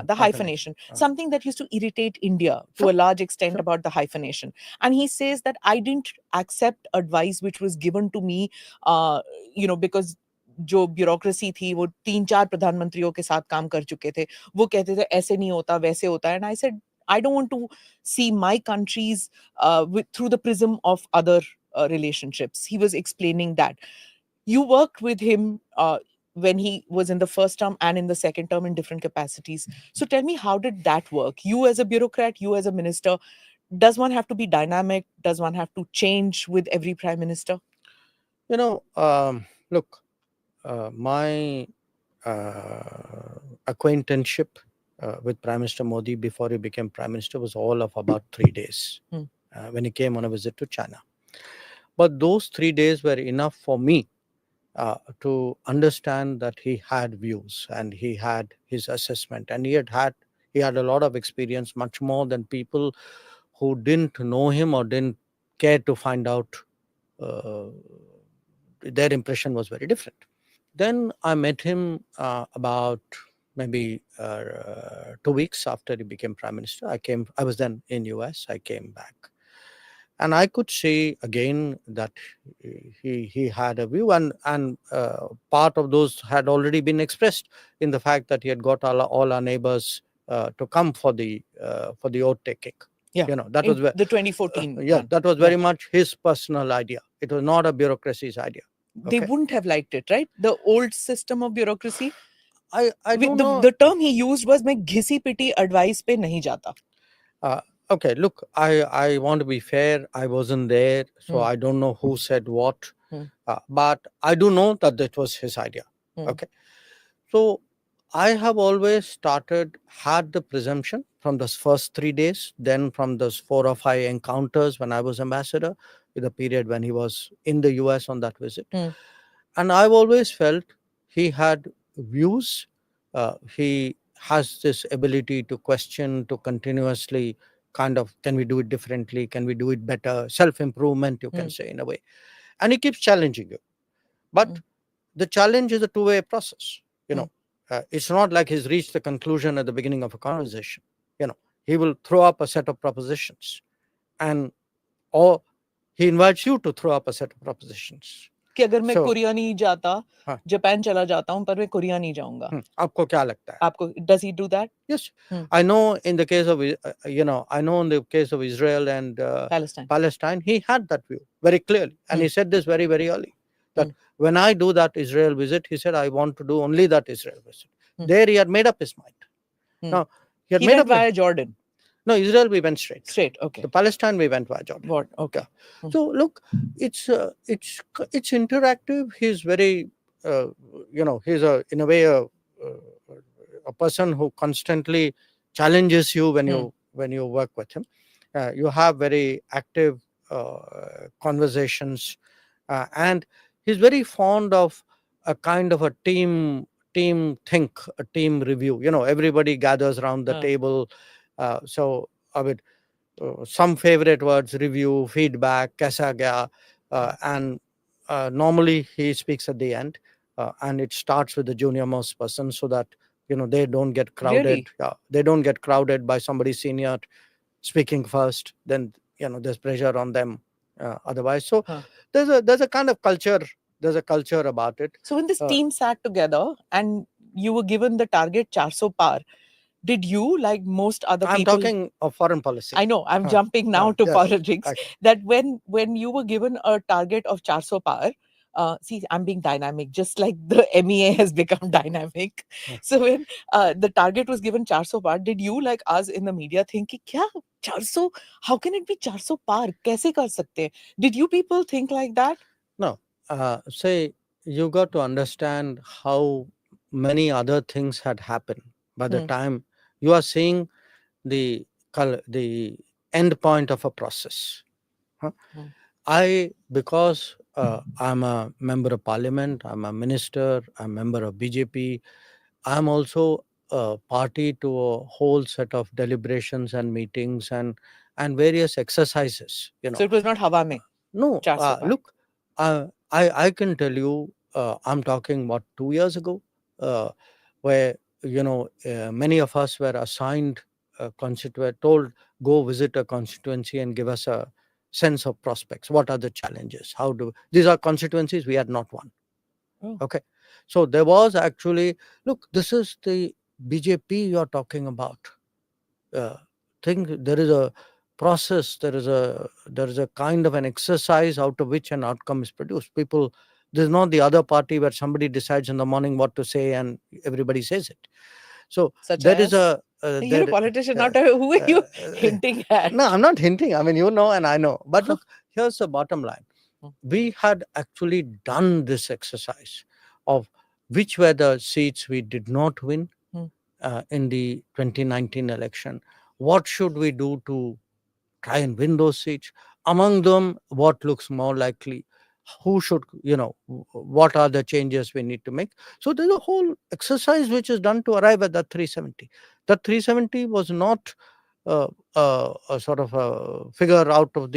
the hyphenation. Something that used to irritate India to a large extent about the hyphenation. And he says that I didn't accept advice which was given to me, because जो bureaucracy थी वो 3-4 प्रधानमंत्रियों के साथ काम कर चुके थे. वो कहते थे ऐसे नहीं होता, वैसे होता है. And I said, I don't want to see my countries through the prism of other relationships. He was explaining that. You worked with him when he was in the first term and in the second term in different capacities. So tell me, how did that work? You as a bureaucrat, you as a minister, does one have to be dynamic? Does one have to change with every prime minister? Look, my acquaintanceship with Prime Minister Modi before he became Prime Minister was all of about 3 days when he came on a visit to China. But those 3 days were enough for me to understand that he had views and he had his assessment, and he had a lot of experience, much more than people who didn't know him or didn't care to find out. Their impression was very different. Then I met him about maybe 2 weeks after he became Prime Minister. I was then in US. I came back, and I could see again that he had a view, and part of those had already been expressed in the fact that he had got all our neighbors to come for the oath taking. Yeah, that was the 2014. That was very much his personal idea. It was not a bureaucracy's idea. They wouldn't have liked it, right? The old system of bureaucracy. I don't know. The term he used was, "मैं घिसी पिटी advice पे नहीं जाता." Okay, look, I want to be fair. I wasn't there, so I don't know who said what, but I do know that it was his idea. Okay, so I have always had the presumption from those first 3 days, then from those 4 or 5 encounters when I was ambassador, with the period when he was in the US on that visit. And I've always felt he had views. He has this ability to question, to continuously kind of, can we do it differently? Can we do it better? Self improvement, you can say, in a way. And he keeps challenging you. But the challenge is a two-way process. It's not like he's reached the conclusion at the beginning of a conversation. He will throw up a set of propositions, and or he invites you to throw up a set of propositions. कि अगर मैं So, Korea नहीं जाता, हाँ. Japan चला जाता हूं, पर मैं कोरिया नहीं जाऊंगा. आपको क्या लगता है? आपको, does he do that? Yes, I know in the case of I know in the case of Israel and Palestine, he had that view very clearly, and he said this very, very early, that when I do that Israel visit, he said, I want to do only that Israel visit. There he had made up his mind. Now he had made went up via Jordan. No, Israel we went straight. Okay. The Palestine we went via Jordan. Okay. So look, it's interactive. He's very he's in a way a person who constantly challenges you when you work with him. You have very active conversations, and he's very fond of a kind of a team think, a team review. Everybody gathers around the table. So I mean, some favorite words: review, feedback, kaisa gaya, and normally he speaks at the end, and it starts with the junior most person, so that they don't get crowded. Really? They don't get crowded by somebody senior speaking first. Then there's pressure on them otherwise. So there's a kind of culture. There's a culture about it. So when this team sat together and you were given the target 400 par, did you, like most other I'm people... talking of foreign policy. I know, I'm jumping now to yes, politics. okay. That when you were given a target of 400 par, see, I'm being dynamic, just like the MEA has become dynamic. So when the target was given 400 par, did you, like us in the media, think, ki, kya 400? How can it be 400 par? Kaise kar sakte hain? Did you people think like that? No. Say, you got to understand how many other things had happened by the time you are seeing the end point of a process. Because I'm a member of parliament, I'm a minister, I'm a member of BJP, I'm also party to a whole set of deliberations and meetings and various exercises. So it was not hawa mein? No, 400 par. look, I can tell you, I'm talking what 2 years ago, where many of us were assigned told, go visit a constituency and give us a sense of prospects. What are the challenges? These are constituencies we had not won. Okay, so there was actually, look, this is the BJP you're talking about. Think there is a process, there is a kind of an exercise out of which an outcome is produced. There's not the other party where somebody decides in the morning what to say and everybody says it. So there is a you're a politician, not who are you hinting at? No, I'm not hinting. I mean, you know and I know. But look, here's the bottom line. We had actually done this exercise of which were the seats we did not win in the 2019 election. What should we do to try and win those seats? Among them, what looks more likely? Who should, what are the changes we need to make? So there's a whole exercise which is done to arrive at that 370. That 370 was not a sort of a figure out of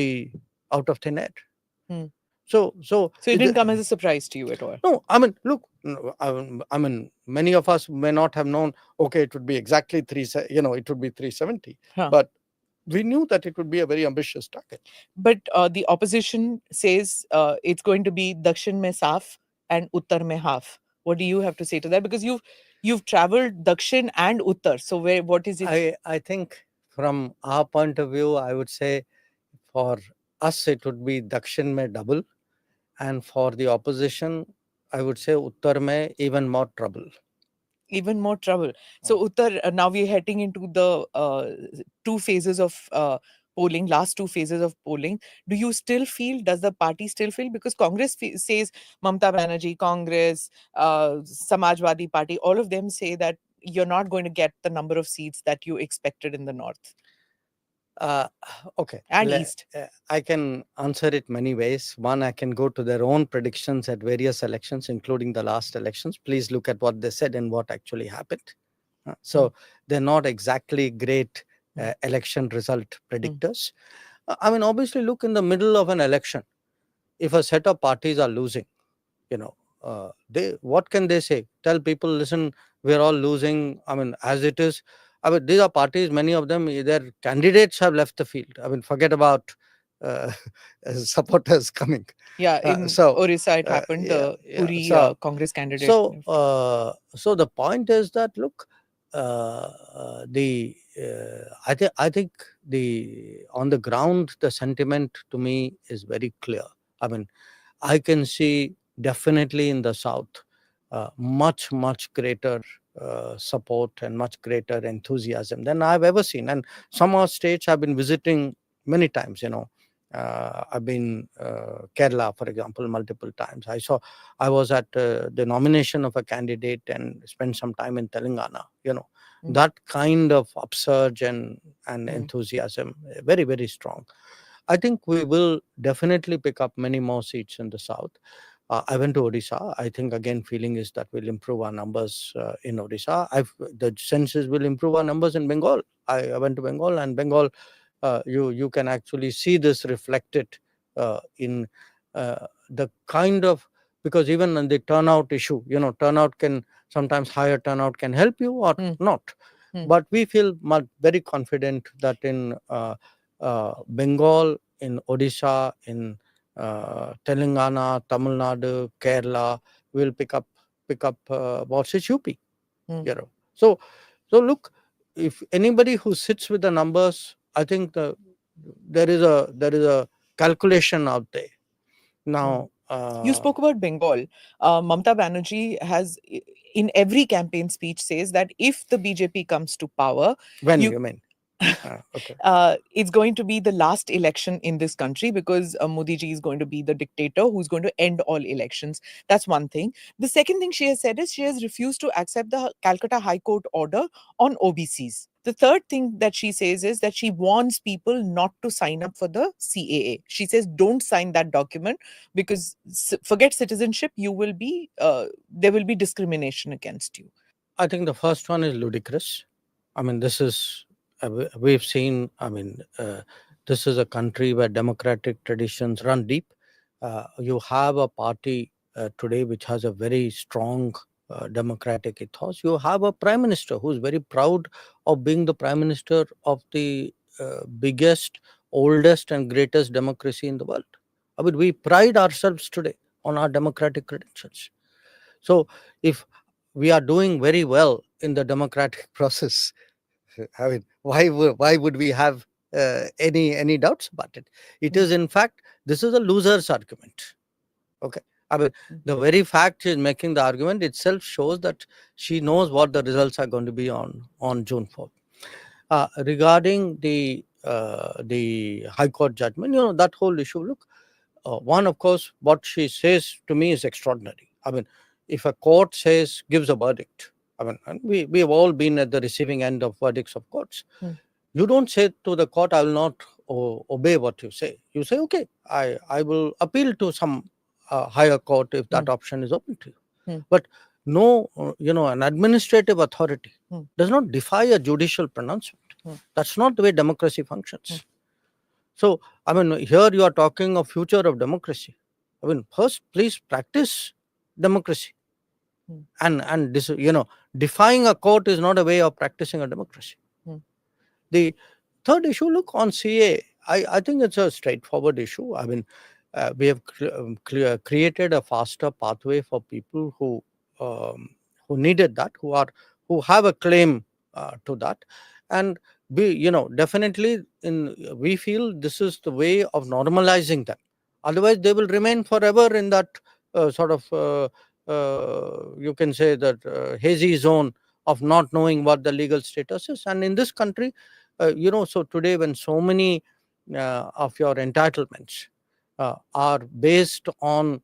thin air. So it didn't come as a surprise to you at all? No, I mean, look, I mean, many of us may not have known, okay, it would be exactly it would be 370. But we knew that it would be a very ambitious target. But the opposition says it's going to be Dakshin mein saaf and Uttar mein half. What do you have to say to that? Because you've traveled Dakshin and Uttar. So what is it? I think from our point of view, I would say for us, it would be Dakshin mein double. And for the opposition, I would say Uttar mein even more trouble. even more trouble. So, Uttar, now we're heading into the two phases of polling, last two phases of polling. Do you still feel, does the party still feel, because Congress says, Mamata Banerjee, Congress, Samajwadi Party, all of them say that you're not going to get the number of seats that you expected in the north Uh, okay. and east? I can answer it many ways. One, I can go to their own predictions at various elections, including the last elections. Please look at what they said and what actually happened. So they're not exactly great election result predictors. I mean, obviously, look, in the middle of an election, if a set of parties are losing, they, what can they say? Tell people, listen, we're all losing. I mean, as it is, I mean, these are parties, many of them, their candidates have left the field. I mean, forget about uh, supporters coming. Yeah, in So Orissa it happened, yeah, the yeah. Puri So Congress candidate. so the point is that, look, I think the on the ground the sentiment to me is very clear. I mean, I can see definitely in the south much greater support and much greater enthusiasm than I've ever seen. And some of our states I've been visiting many times. I've been Kerala, for example, multiple times. I was at the nomination of a candidate and spent some time in Telangana. That kind of upsurge and enthusiasm, very, very strong. I think we will definitely pick up many more seats in the south. I went to Odisha. I think, again, feeling is that we'll improve our numbers in Odisha. The sense is we'll improve our numbers in Bengal. I went to Bengal, and Bengal, you can actually see this reflected in the kind of, because even on the turnout issue, turnout can sometimes, higher turnout can help you or not. But we feel very confident that in Bengal, in Odisha, in Telangana, Tamil Nadu, Kerala, will pick up versus UP. So look, if anybody who sits with the numbers, I think there is a calculation out there. Now, you spoke about Bengal. Mamata Banerjee has, in every campaign speech, says that if the BJP comes to power, when you mean? Okay. It's going to be the last election in this country, because Modi ji is going to be the dictator who's going to end all elections. That's one thing. The second thing she has said is she has refused to accept the Calcutta High Court order on OBCs. The third thing that she says is that she warns people not to sign up for the CAA. She says, don't sign that document, because forget citizenship, you will be there will be discrimination against you. I think the first one is ludicrous. I mean, this is, we've seen, I mean, this is a country where democratic traditions run deep. You have a party today which has a very strong democratic ethos. You have a prime minister who's very proud of being the prime minister of the biggest, oldest, and greatest democracy in the world. I mean, we pride ourselves today on our democratic credentials. So, if we are doing very well in the democratic process, I mean, why would we have any doubts about it? It is, in fact, this is a loser's argument. Okay. I mean, the very fact she is making the argument itself shows that she knows what the results are going to be on June 4th. Regarding the High Court judgment, that whole issue, look, one, of course, what she says to me is extraordinary. I mean, if a court gives a verdict, I mean, and we have all been at the receiving end of verdicts of courts. You don't say to the court, I will not obey what you say. You say, okay, I will appeal to some higher court if that option is open to you. But no, an administrative authority does not defy a judicial pronouncement. That's not the way democracy functions. So, I mean, here you are talking of future of democracy. I mean, first, please practice democracy. And this, defying a court is not a way of practicing a democracy. The third issue, look, on CA, I think it's a straightforward issue. I mean, we have created a faster pathway for people who needed that, who have a claim to that, and definitely we feel this is the way of normalizing them. Otherwise, they will remain forever in that sort of you can say that hazy zone of not knowing what the legal status is. And in this country, so today when so many of your entitlements are based on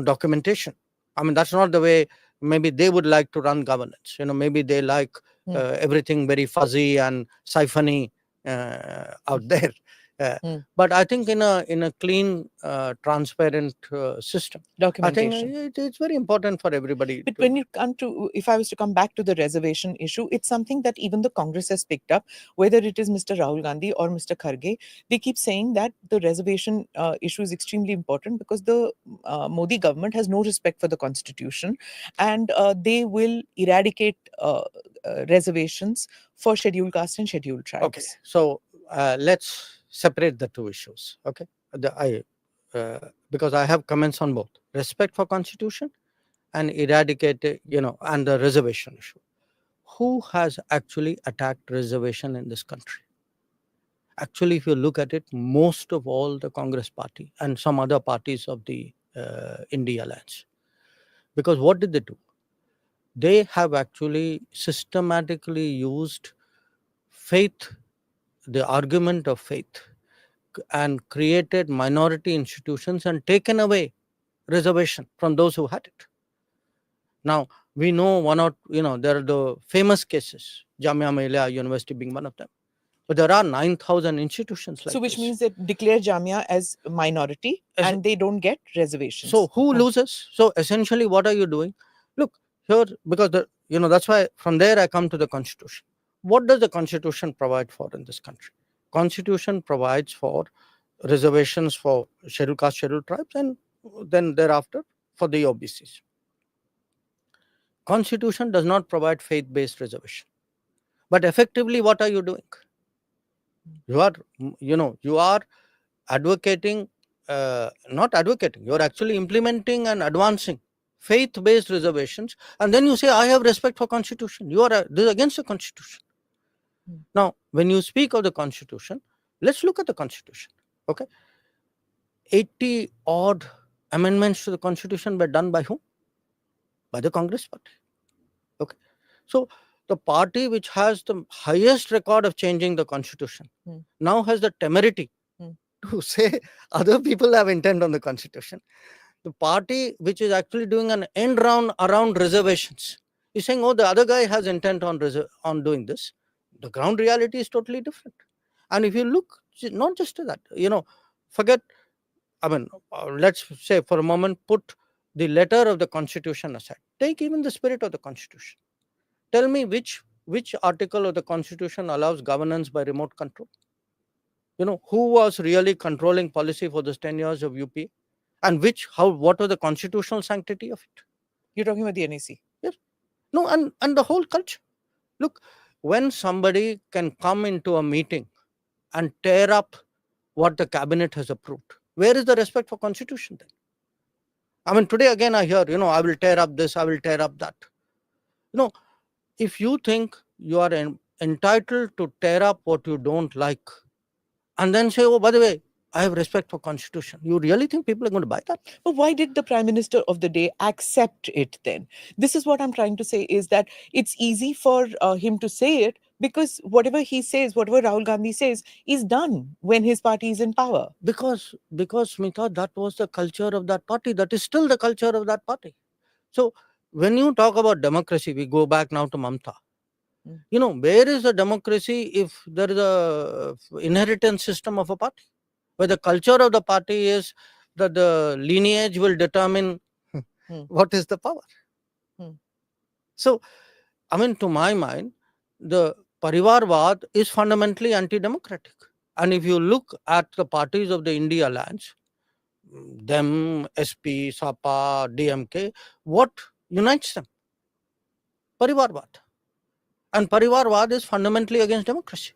documentation, I mean, that's not the way maybe they would like to run governance. Maybe they like everything very fuzzy and siphony out there. But I think in a clean, transparent system, I think Documentation. it's very important for everybody. But when you come to, if I was to come back to the reservation issue, it's something that even the Congress has picked up, whether it is Mr. Rahul Gandhi or Mr. Kharge. They keep saying that the reservation issue is extremely important because the Modi government has no respect for the constitution, and they will eradicate reservations for scheduled caste and scheduled tribes. Okay, so let's separate the two issues. Okay, because I have comments on both respect for constitution and eradicate, and the reservation issue. Who has actually attacked reservation in this country? Actually, if you look at it, most of all the Congress party and some other parties of the India alliance. Because what did they do? They have actually systematically used faith, the argument of faith, and created minority institutions and taken away reservation from those who had it. Now, we know there are the famous cases, Jamia Millia University being one of them. But there are 9,000 institutions like So which this. means they declare Jamia as a minority and they don't get reservations. So who loses? So essentially, what are you doing? Look, here, because that's why from there I come to the constitution. What does the constitution provide for in this country? Constitution provides for reservations for scheduled caste, scheduled tribes, and then thereafter for the OBCs. Constitution does not provide faith-based reservation. But effectively, what are you doing? You are advocating, not advocating, you are actually implementing and advancing faith-based reservations, and then you say, I have respect for constitution. This is against the constitution. Now, when you speak of the constitution, let's look at the constitution. Okay, 80 odd amendments to the constitution were done by whom? By the Congress party. Okay, so the party which has the highest record of changing the constitution now has the temerity to say other people have intent on the constitution. The party which is actually doing an end round around reservations is saying, oh, the other guy has intent on doing this. The ground reality is totally different. And if you look, not just to that, forget, let's say for a moment, put the letter of the constitution aside. Take even the spirit of the constitution. Tell me which article of the constitution allows governance by remote control? Who was really controlling policy for those 10 years of UPA? And what was the constitutional sanctity of it? You're talking about the NEC? Yes. No, and the whole culture. Look, when somebody can come into a meeting and tear up what the cabinet has approved, where is the respect for constitution then? Today again I hear, I will tear up this, I will tear up that. If you think you are entitled to tear up what you don't like, and then say, oh, by the way, I have respect for constitution, you really think people are going to buy that? But why did the Prime Minister of the day accept it then? This is what I'm trying to say, is that it's easy for him to say it because whatever he says, whatever Rahul Gandhi says, is done when his party is in power. Because Smita, that was the culture of that party. That is still the culture of that party. So when you talk about democracy, we go back now to Mamta. Where is the democracy if there is a inheritance system of a party, where the culture of the party is that the lineage will determine what is the power? So, to my mind, the Parivarvad is fundamentally anti-democratic. And if you look at the parties of the India alliance, them, SP, SAPA, DMK, what unites them? Parivarvad. And Parivarvad is fundamentally against democracy.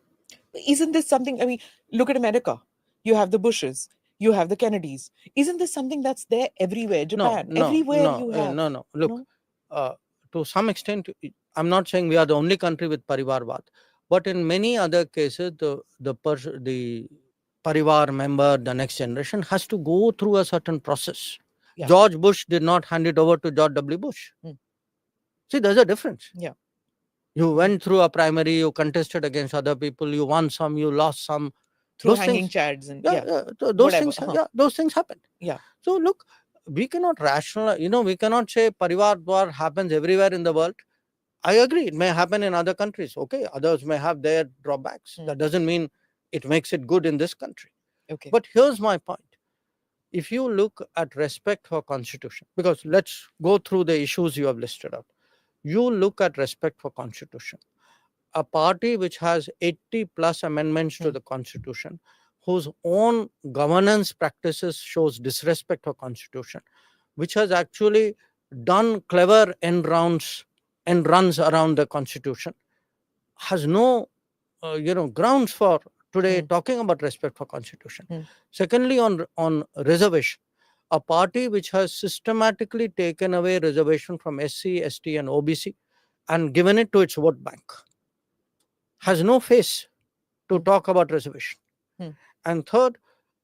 Isn't this something, look at America. You have the Bushes, you have the Kennedys. Isn't this something that's there everywhere? Japan, everywhere you have. No. Look, to some extent, I'm not saying we are the only country with Parivarvad, but in many other cases, the Parivar member, the next generation, has to go through a certain process. Yeah. George Bush did not hand it over to George W. Bush. See, there's a difference. Yeah. You went through a primary, you contested against other people, you won some, you lost some. through Those hanging things, chads and those whatever. things, those things happen. Yeah. So look, we cannot rationalize. We cannot say Parivar war happens everywhere in the world. I agree, it may happen in other countries. Okay, others may have their drawbacks. That doesn't mean it makes it good in this country. Okay. But here's my point. If you look at respect for constitution, because let's go through the issues you have listed out. You look at respect for constitution. A party which has 80 plus amendments to the constitution, whose own governance practices shows disrespect for constitution, which has actually done clever end runs around the constitution, has no grounds for today talking about respect for constitution. Secondly, on reservation, a party which has systematically taken away reservation from SC, ST and OBC and given it to its vote bank has no face to talk about reservation. And third,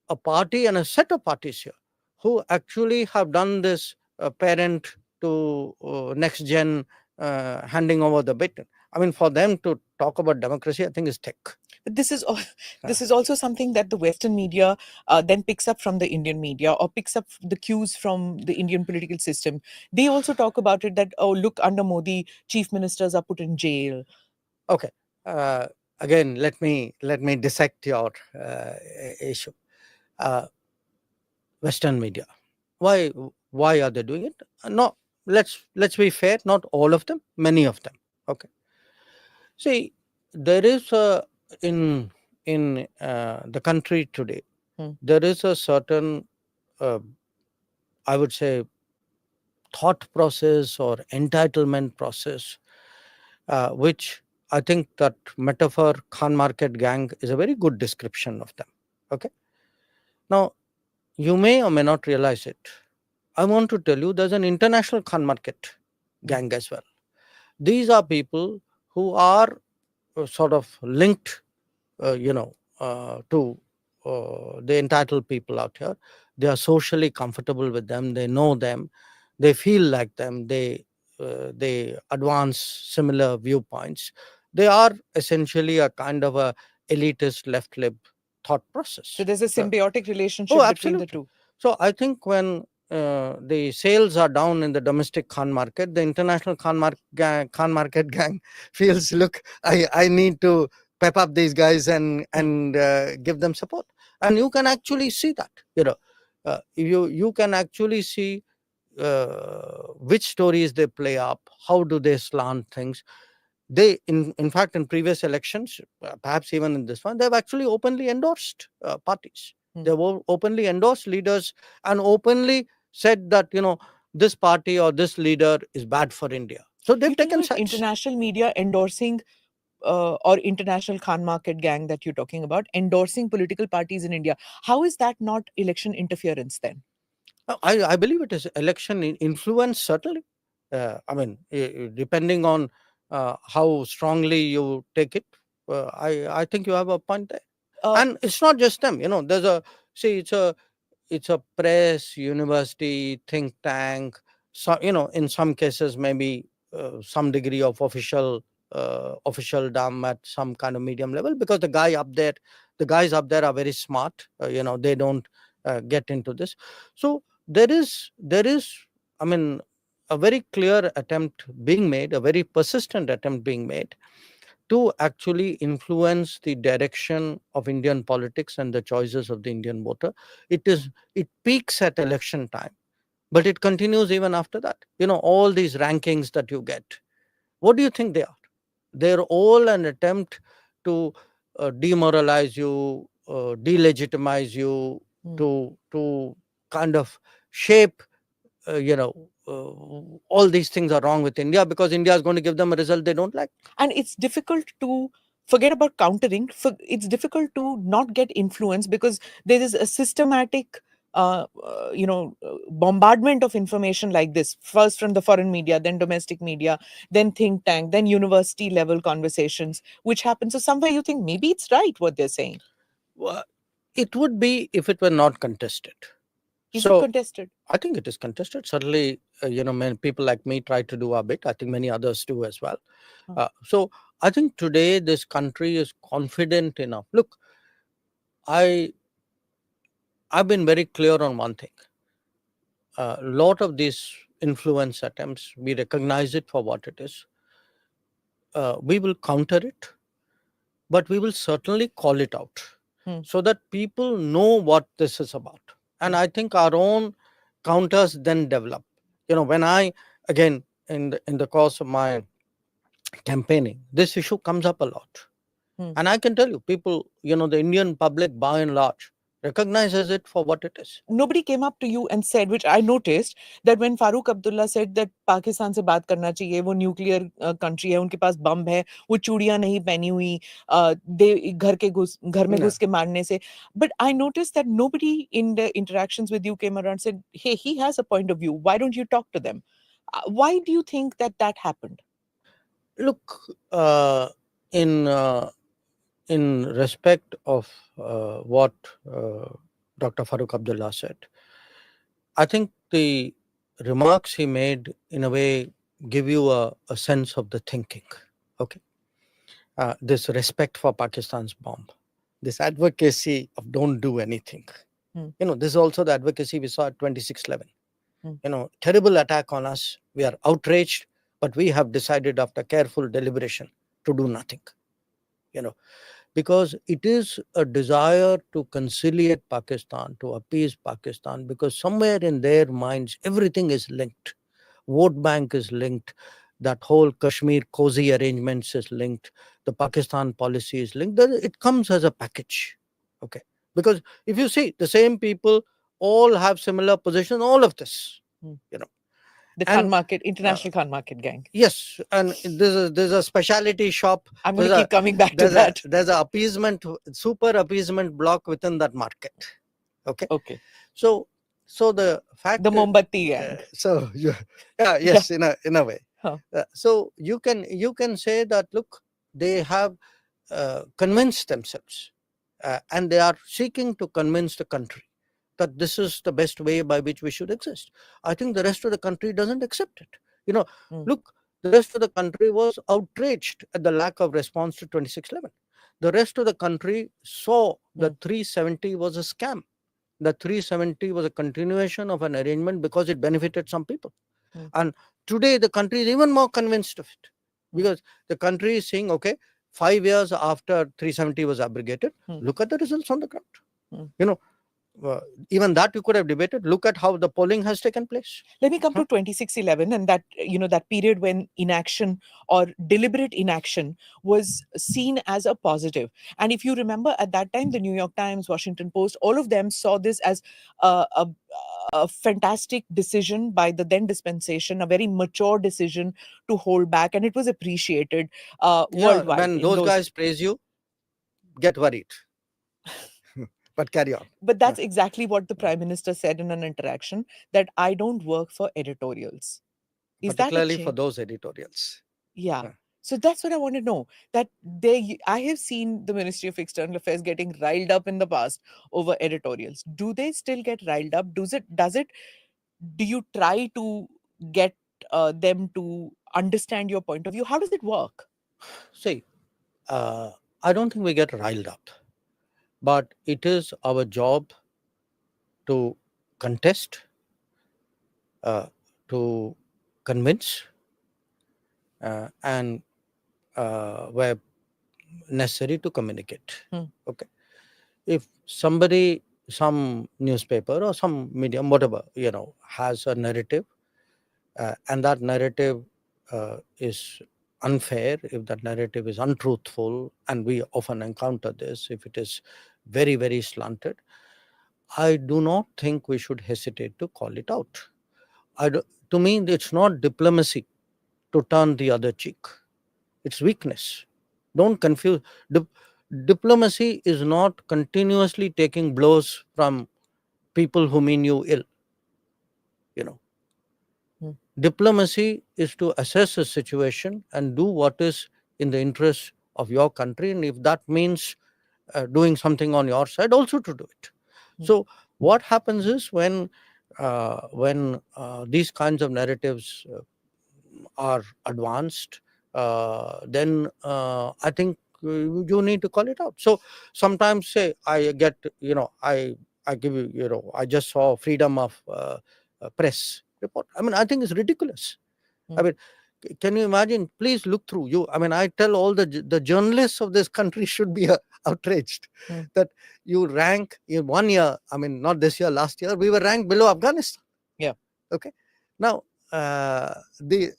a party and a set of parties here who actually have done this parent to next gen handing over the baton. I mean, for them to talk about democracy, I think is tech. But this is also something that the Western media then picks up from the Indian media, or picks up the cues from the Indian political system. They also talk about it that, oh, look, under Modi, chief ministers are put in jail. Okay. Again, let me dissect your issue. Western media, why are they doing it? No, let's be fair. Not all of them, many of them. Okay. See, there is in the country today, there is a certain, I would say, thought process or entitlement process, which I think that metaphor Khan Market Gang is a very good description of them. Okay. Now, you may or may not realize it. I want to tell you there's an international Khan Market Gang as well. These are people who are sort of linked, to the entitled people out here. They are socially comfortable with them. They know them. They feel like them. They advance similar viewpoints. They are essentially a kind of a elitist left-lib thought process. So there's a symbiotic relationship Oh, between the absolutely. two. So I think when the sales are down in the domestic Khan market, the international Khan market gang feels, look, I need to pep up these guys and give them support. And you can actually see that. You can actually see which stories they play up, how do they slant things. They, in fact, in previous elections, perhaps even in this one, they've actually openly endorsed parties. They've openly endorsed leaders and openly said that, this party or this leader is bad for India. So they've taken sides. International media endorsing or international Khan Market Gang that you're talking about, endorsing political parties in India. How is that not election interference then? I believe it is election influence, certainly. I mean, depending on how strongly you take it, I think you have a point there. And it's not just them, there's it's a press, university, think tank, so, in some cases, maybe some degree of officialdom at some kind of medium level, because the guys up there are very smart. They don't get into this. So there is, I mean, a very clear attempt being made, a very persistent attempt being made to actually influence the direction of Indian politics and the choices of the Indian voter. It peaks at election time, but it continues even after that. All these rankings that you get, what do you think they are? They're all an attempt to demoralize you, delegitimize you, to kind of shape, all these things are wrong with India because India is going to give them a result they don't like. And it's difficult to forget about countering. It's difficult to not get influence because there is a systematic bombardment of information like this, first from the foreign media, then domestic media, then think tank, then university level conversations, which happen. So somewhere you think maybe it's right what they're saying. Well, it would be if it were not contested. Is So, it contested? I think it is contested. Certainly, many people like me try to do our bit. I think many others do as well. So, I think today this country is confident enough. Look, I've been very clear on one thing. A lot of these influence attempts, we recognize it for what it is. We will counter it, but we will certainly call it out so that people know what this is about. And I think our own counters then develop. When I, again, in the course of my campaigning, this issue comes up a lot. And I can tell you, people, the Indian public by and large recognizes it for what it is. Nobody came up to you and said, which I noticed, that when Farooq Abdullah said that Pakistan se baat karna chahiye, wo nuclear country hai, unke paas bomb hai, wo chudiyan nahi pehni hui, ghar mein ghus ke marne se. But I noticed that nobody in the interactions with you came around and said, hey, he has a point of view. Why don't you talk to them? Why do you think that happened? Look, in respect of what Dr. Farooq Abdullah said, I think the remarks he made in a way give you a sense of the thinking. Okay, this respect for Pakistan's bomb, this advocacy of don't do anything. This is also the advocacy we saw at 26/11. Terrible attack on us. We are outraged, but we have decided after careful deliberation to do nothing. Because it is a desire to conciliate Pakistan, to appease Pakistan, because somewhere in their minds, everything is linked. Vote bank is linked. That whole Kashmir cozy arrangements is linked. The Pakistan policy is linked. It comes as a package. Okay. Because if you see, the same people all have similar position, all of this. The Khan Market, International Khan Market gang. Yes, and there's a specialty shop. I'm going to keep coming back to that. There's a super appeasement block within that market. Okay. Okay. So the fact the Mombatti gang. Yes, in a way. Huh. So you can say that, look, they have convinced themselves, and they are seeking to convince the country that this is the best way by which we should exist. I think the rest of the country doesn't accept it. Look, the rest of the country was outraged at the lack of response to 26/11. The rest of the country saw that 370 was a scam. The 370 was a continuation of an arrangement because it benefited some people. And today the country is even more convinced of it, because the country is saying, okay, 5 years after 370 was abrogated, look at the results on the ground. Even that you could have debated. Look at how the polling has taken place. Let me come to 26/11 and that, that period when inaction or deliberate inaction was seen as a positive. And if you remember, at that time, the New York Times, Washington Post, all of them saw this as a fantastic decision by the then dispensation, a very mature decision to hold back, and it was appreciated worldwide. When those guys praise you, get worried. But carry on. But that's exactly what the Prime Minister said in an interaction, that I don't work for editorials. Is particularly that for those editorials. Yeah. So that's what I want to know. That I have seen the Ministry of External Affairs getting riled up in the past over editorials. Do they still get riled up? Do you try to get them to understand your point of view? How does it work? See, I don't think we get riled up. But it is our job to contest, to convince, and where necessary to communicate. Okay. If somebody, some newspaper or some medium, whatever, has a narrative, and that narrative is unfair, if that narrative is untruthful, and we often encounter this, if it is very, very slanted, I do not think we should hesitate to call it out. To me, it's not diplomacy to turn the other cheek. It's weakness. Don't confuse. Diplomacy is not continuously taking blows from people who mean you ill. Diplomacy is to assess a situation and do what is in the interest of your country, and if that means doing something on your side, also to do it. So What happens is when these kinds of narratives are advanced, then I think you need to call it out. So sometimes, say, I get, I give you, I just saw freedom of press report. I mean, I think it's ridiculous. I mean, can you imagine? Please look through. I tell all the journalists of this country should be outraged that you rank in 1 year. I mean, not this year, last year we were ranked below Afghanistan. Yeah. Okay. Now, I mean,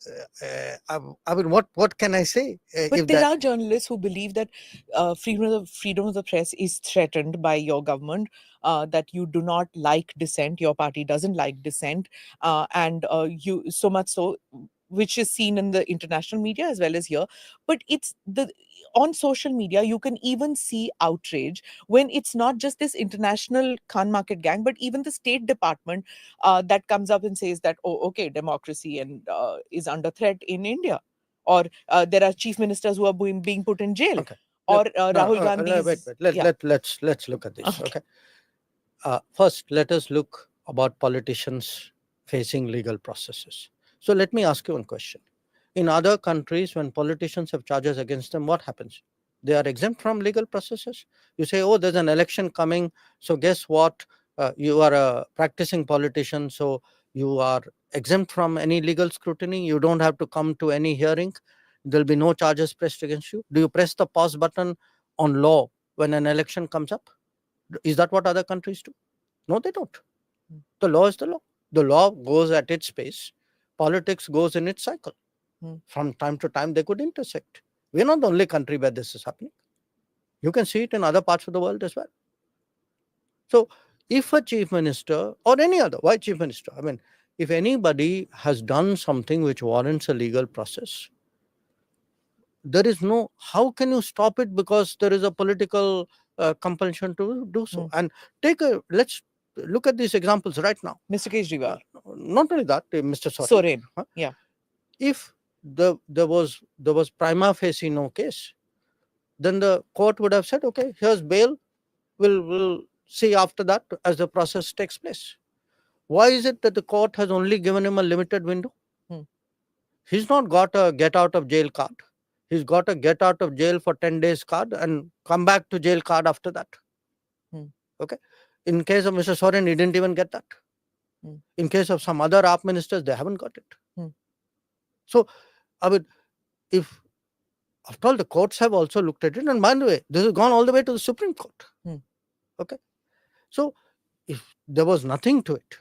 what can I say? But there are journalists who believe that freedom of the press is threatened by your government, that you do not like dissent, your party doesn't like dissent, and you so much so, which is seen in the international media as well as here. But it's the on social media you can even see outrage when it's not just this international Khan market gang, but even the State Department that comes up and says that, oh, okay, democracy and is under threat in India, or there are chief ministers who are being put in jail, Okay. or No, Rahul Gandhi's. wait. Let's look at this. Okay. First, let us look about politicians facing legal processes. So let me ask you one question. In other countries, when politicians have charges against them, what happens? They are exempt from legal processes. You say, oh, there's an election coming, so guess what? You are a practicing politician, so you are exempt from any legal scrutiny. You don't have to come to any hearing. There'll be no charges pressed against you. Do you press the pause button on law when an election comes up? Is that what other countries do? No, they don't. The law is the law. The law goes at its pace. Politics goes in its cycle. From time to time, they could intersect. We're not the only country where this is happening. You can see it in other parts of the world as well. So, if a chief minister or any other, why chief minister? I mean, if anybody has done something which warrants a legal process, there is no, how can you stop it because there is a political compulsion to do so? And let's look at these examples right now. Mr. Kejriwal. Not only that, Mr. Soren. Yeah. If there was prima facie no case, then the court would have said, okay, here's bail. We'll see after that as the process takes place. Why is it that the court has only given him a limited window? He's not got a get out of jail card. He's got a get out of jail for 10 days card and come back to jail card after that. Okay. In case of Mr. Soren, he didn't even get that. In case of some other AAP ministers, they haven't got it. So, I mean, if after all the courts have also looked at it, and by the way, this has gone all the way to the Supreme Court. Okay. So, if there was nothing to it,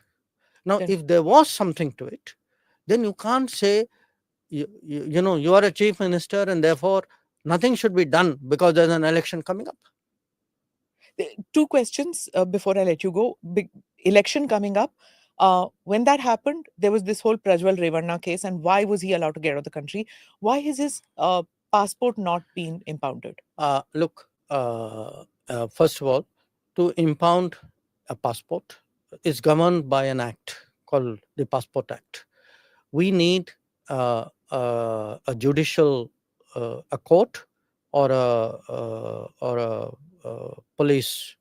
now if there was something to it, then you can't say, you are a chief minister and therefore nothing should be done because there's an election coming up. Two questions before I let you go. Big election coming up. When that happened, there was this whole Prajwal Revanna case, and why was he allowed to get out of the country? Why has his passport not been impounded? Look, first of all, to impound a passport is governed by an act called the Passport Act. We need a judicial, a court or a police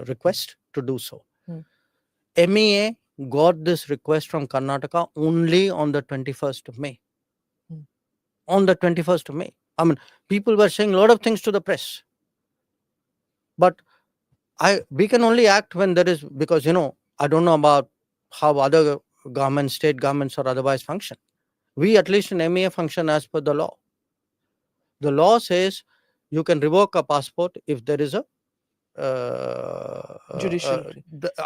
request to do so. MEA got this request from Karnataka only on the 21st of May. On the 21st of May. I mean, people were saying a lot of things to the press. But we can only act when there is, because, I don't know about how other governments, state governments or otherwise function. We, at least in MEA, function as per the law. The law says you can revoke a passport if there is a judicial,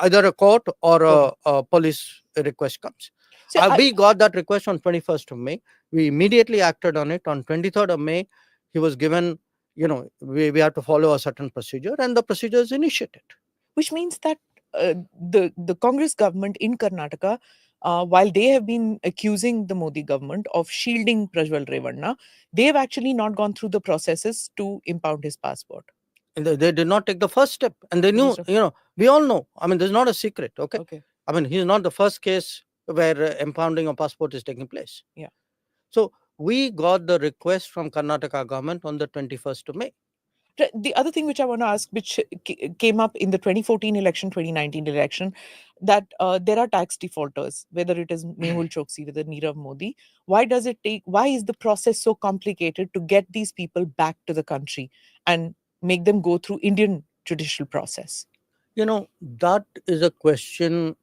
either a court or a police request comes. So we got that request on 21st of May. We immediately acted on it. On 23rd of May, he was given, we have to follow a certain procedure, and the procedure is initiated. Which means that the Congress government in Karnataka, while they have been accusing the Modi government of shielding Prajwal Revanna, they have actually not gone through the processes to impound his passport. And they did not take the first step. And they knew, we all know. I mean, there's not a secret. Okay. I mean, he's not the first case where impounding a passport is taking place. Yeah. So we got the request from Karnataka government on the 21st of May. The other thing which I want to ask, which came up in the 2014 election, 2019 election, that there are tax defaulters, whether it is Mehul Choksi, whether Nirav Modi. Why does it take? Why is the process so complicated to get these people back to the country and make them go through Indian judicial process? That is a question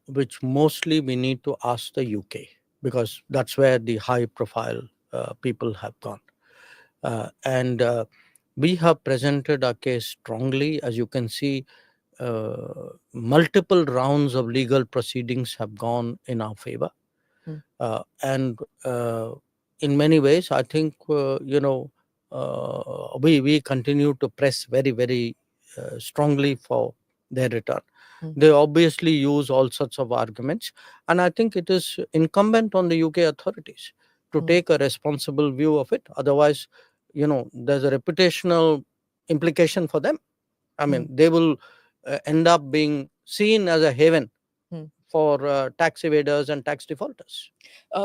which mostly we need to ask the UK, because that's where the high profile people have gone. And we have presented our case strongly. As you can see, multiple rounds of legal proceedings have gone in our favor. And in many ways, I think, we continue to press very, very strongly for their return. They obviously use all sorts of arguments. And I think it is incumbent on the UK authorities to take a responsible view of it. Otherwise, there's a reputational implication for them. I mean, they will end up being seen as a haven for tax evaders and tax defaulters.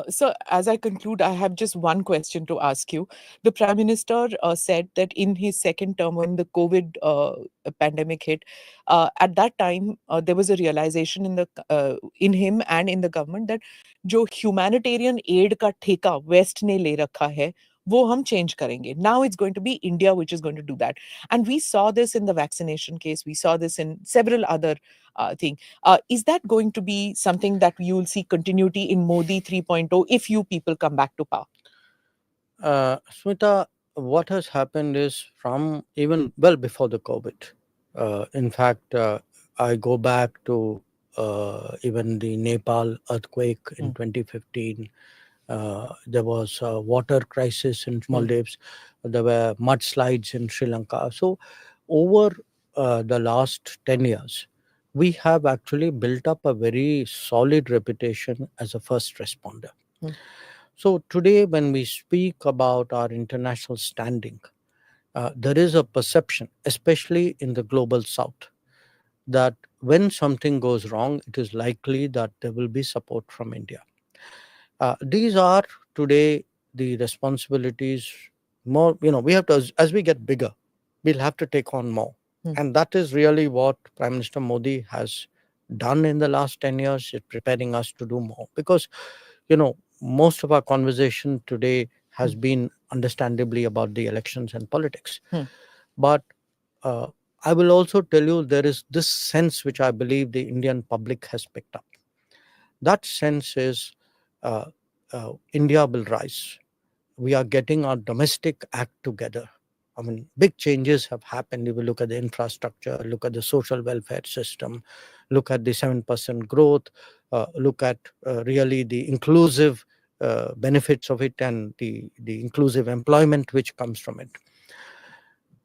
So, as I conclude, I have just one question to ask you. The Prime Minister said that in his second term, when the COVID pandemic hit, at that time there was a realization in him and in the government that जो humanitarian aid का ठेका West ने ले रखा है, वो हम change करेंगे. Now it's going to be India which is going to do that. And we saw this in the vaccination case. We saw this in several other things. Is that going to be something that you will see continuity in Modi 3.0 if you people come back to power? Smita, what has happened is from even well before the COVID. In fact, I go back to even the Nepal earthquake in 2015. There was a water crisis in Maldives. There were mudslides in Sri Lanka. So over the last 10 years, we have actually built up a very solid reputation as a first responder. So today, when we speak about our international standing, there is a perception, especially in the global south, that when something goes wrong, it is likely that there will be support from India. These are today the responsibilities. More, we have to, as we get bigger, we'll have to take on more. And that is really what Prime Minister Modi has done in the last 10 years, is preparing us to do more. Because, most of our conversation today has been understandably about the elections and politics. But I will also tell you, there is this sense which I believe the Indian public has picked up. That sense is India will rise. We are getting our domestic act together. I mean, big changes have happened. If you look at the infrastructure, look at the social welfare system, look at the 7% growth, look at really the inclusive benefits of it and the inclusive employment which comes from it.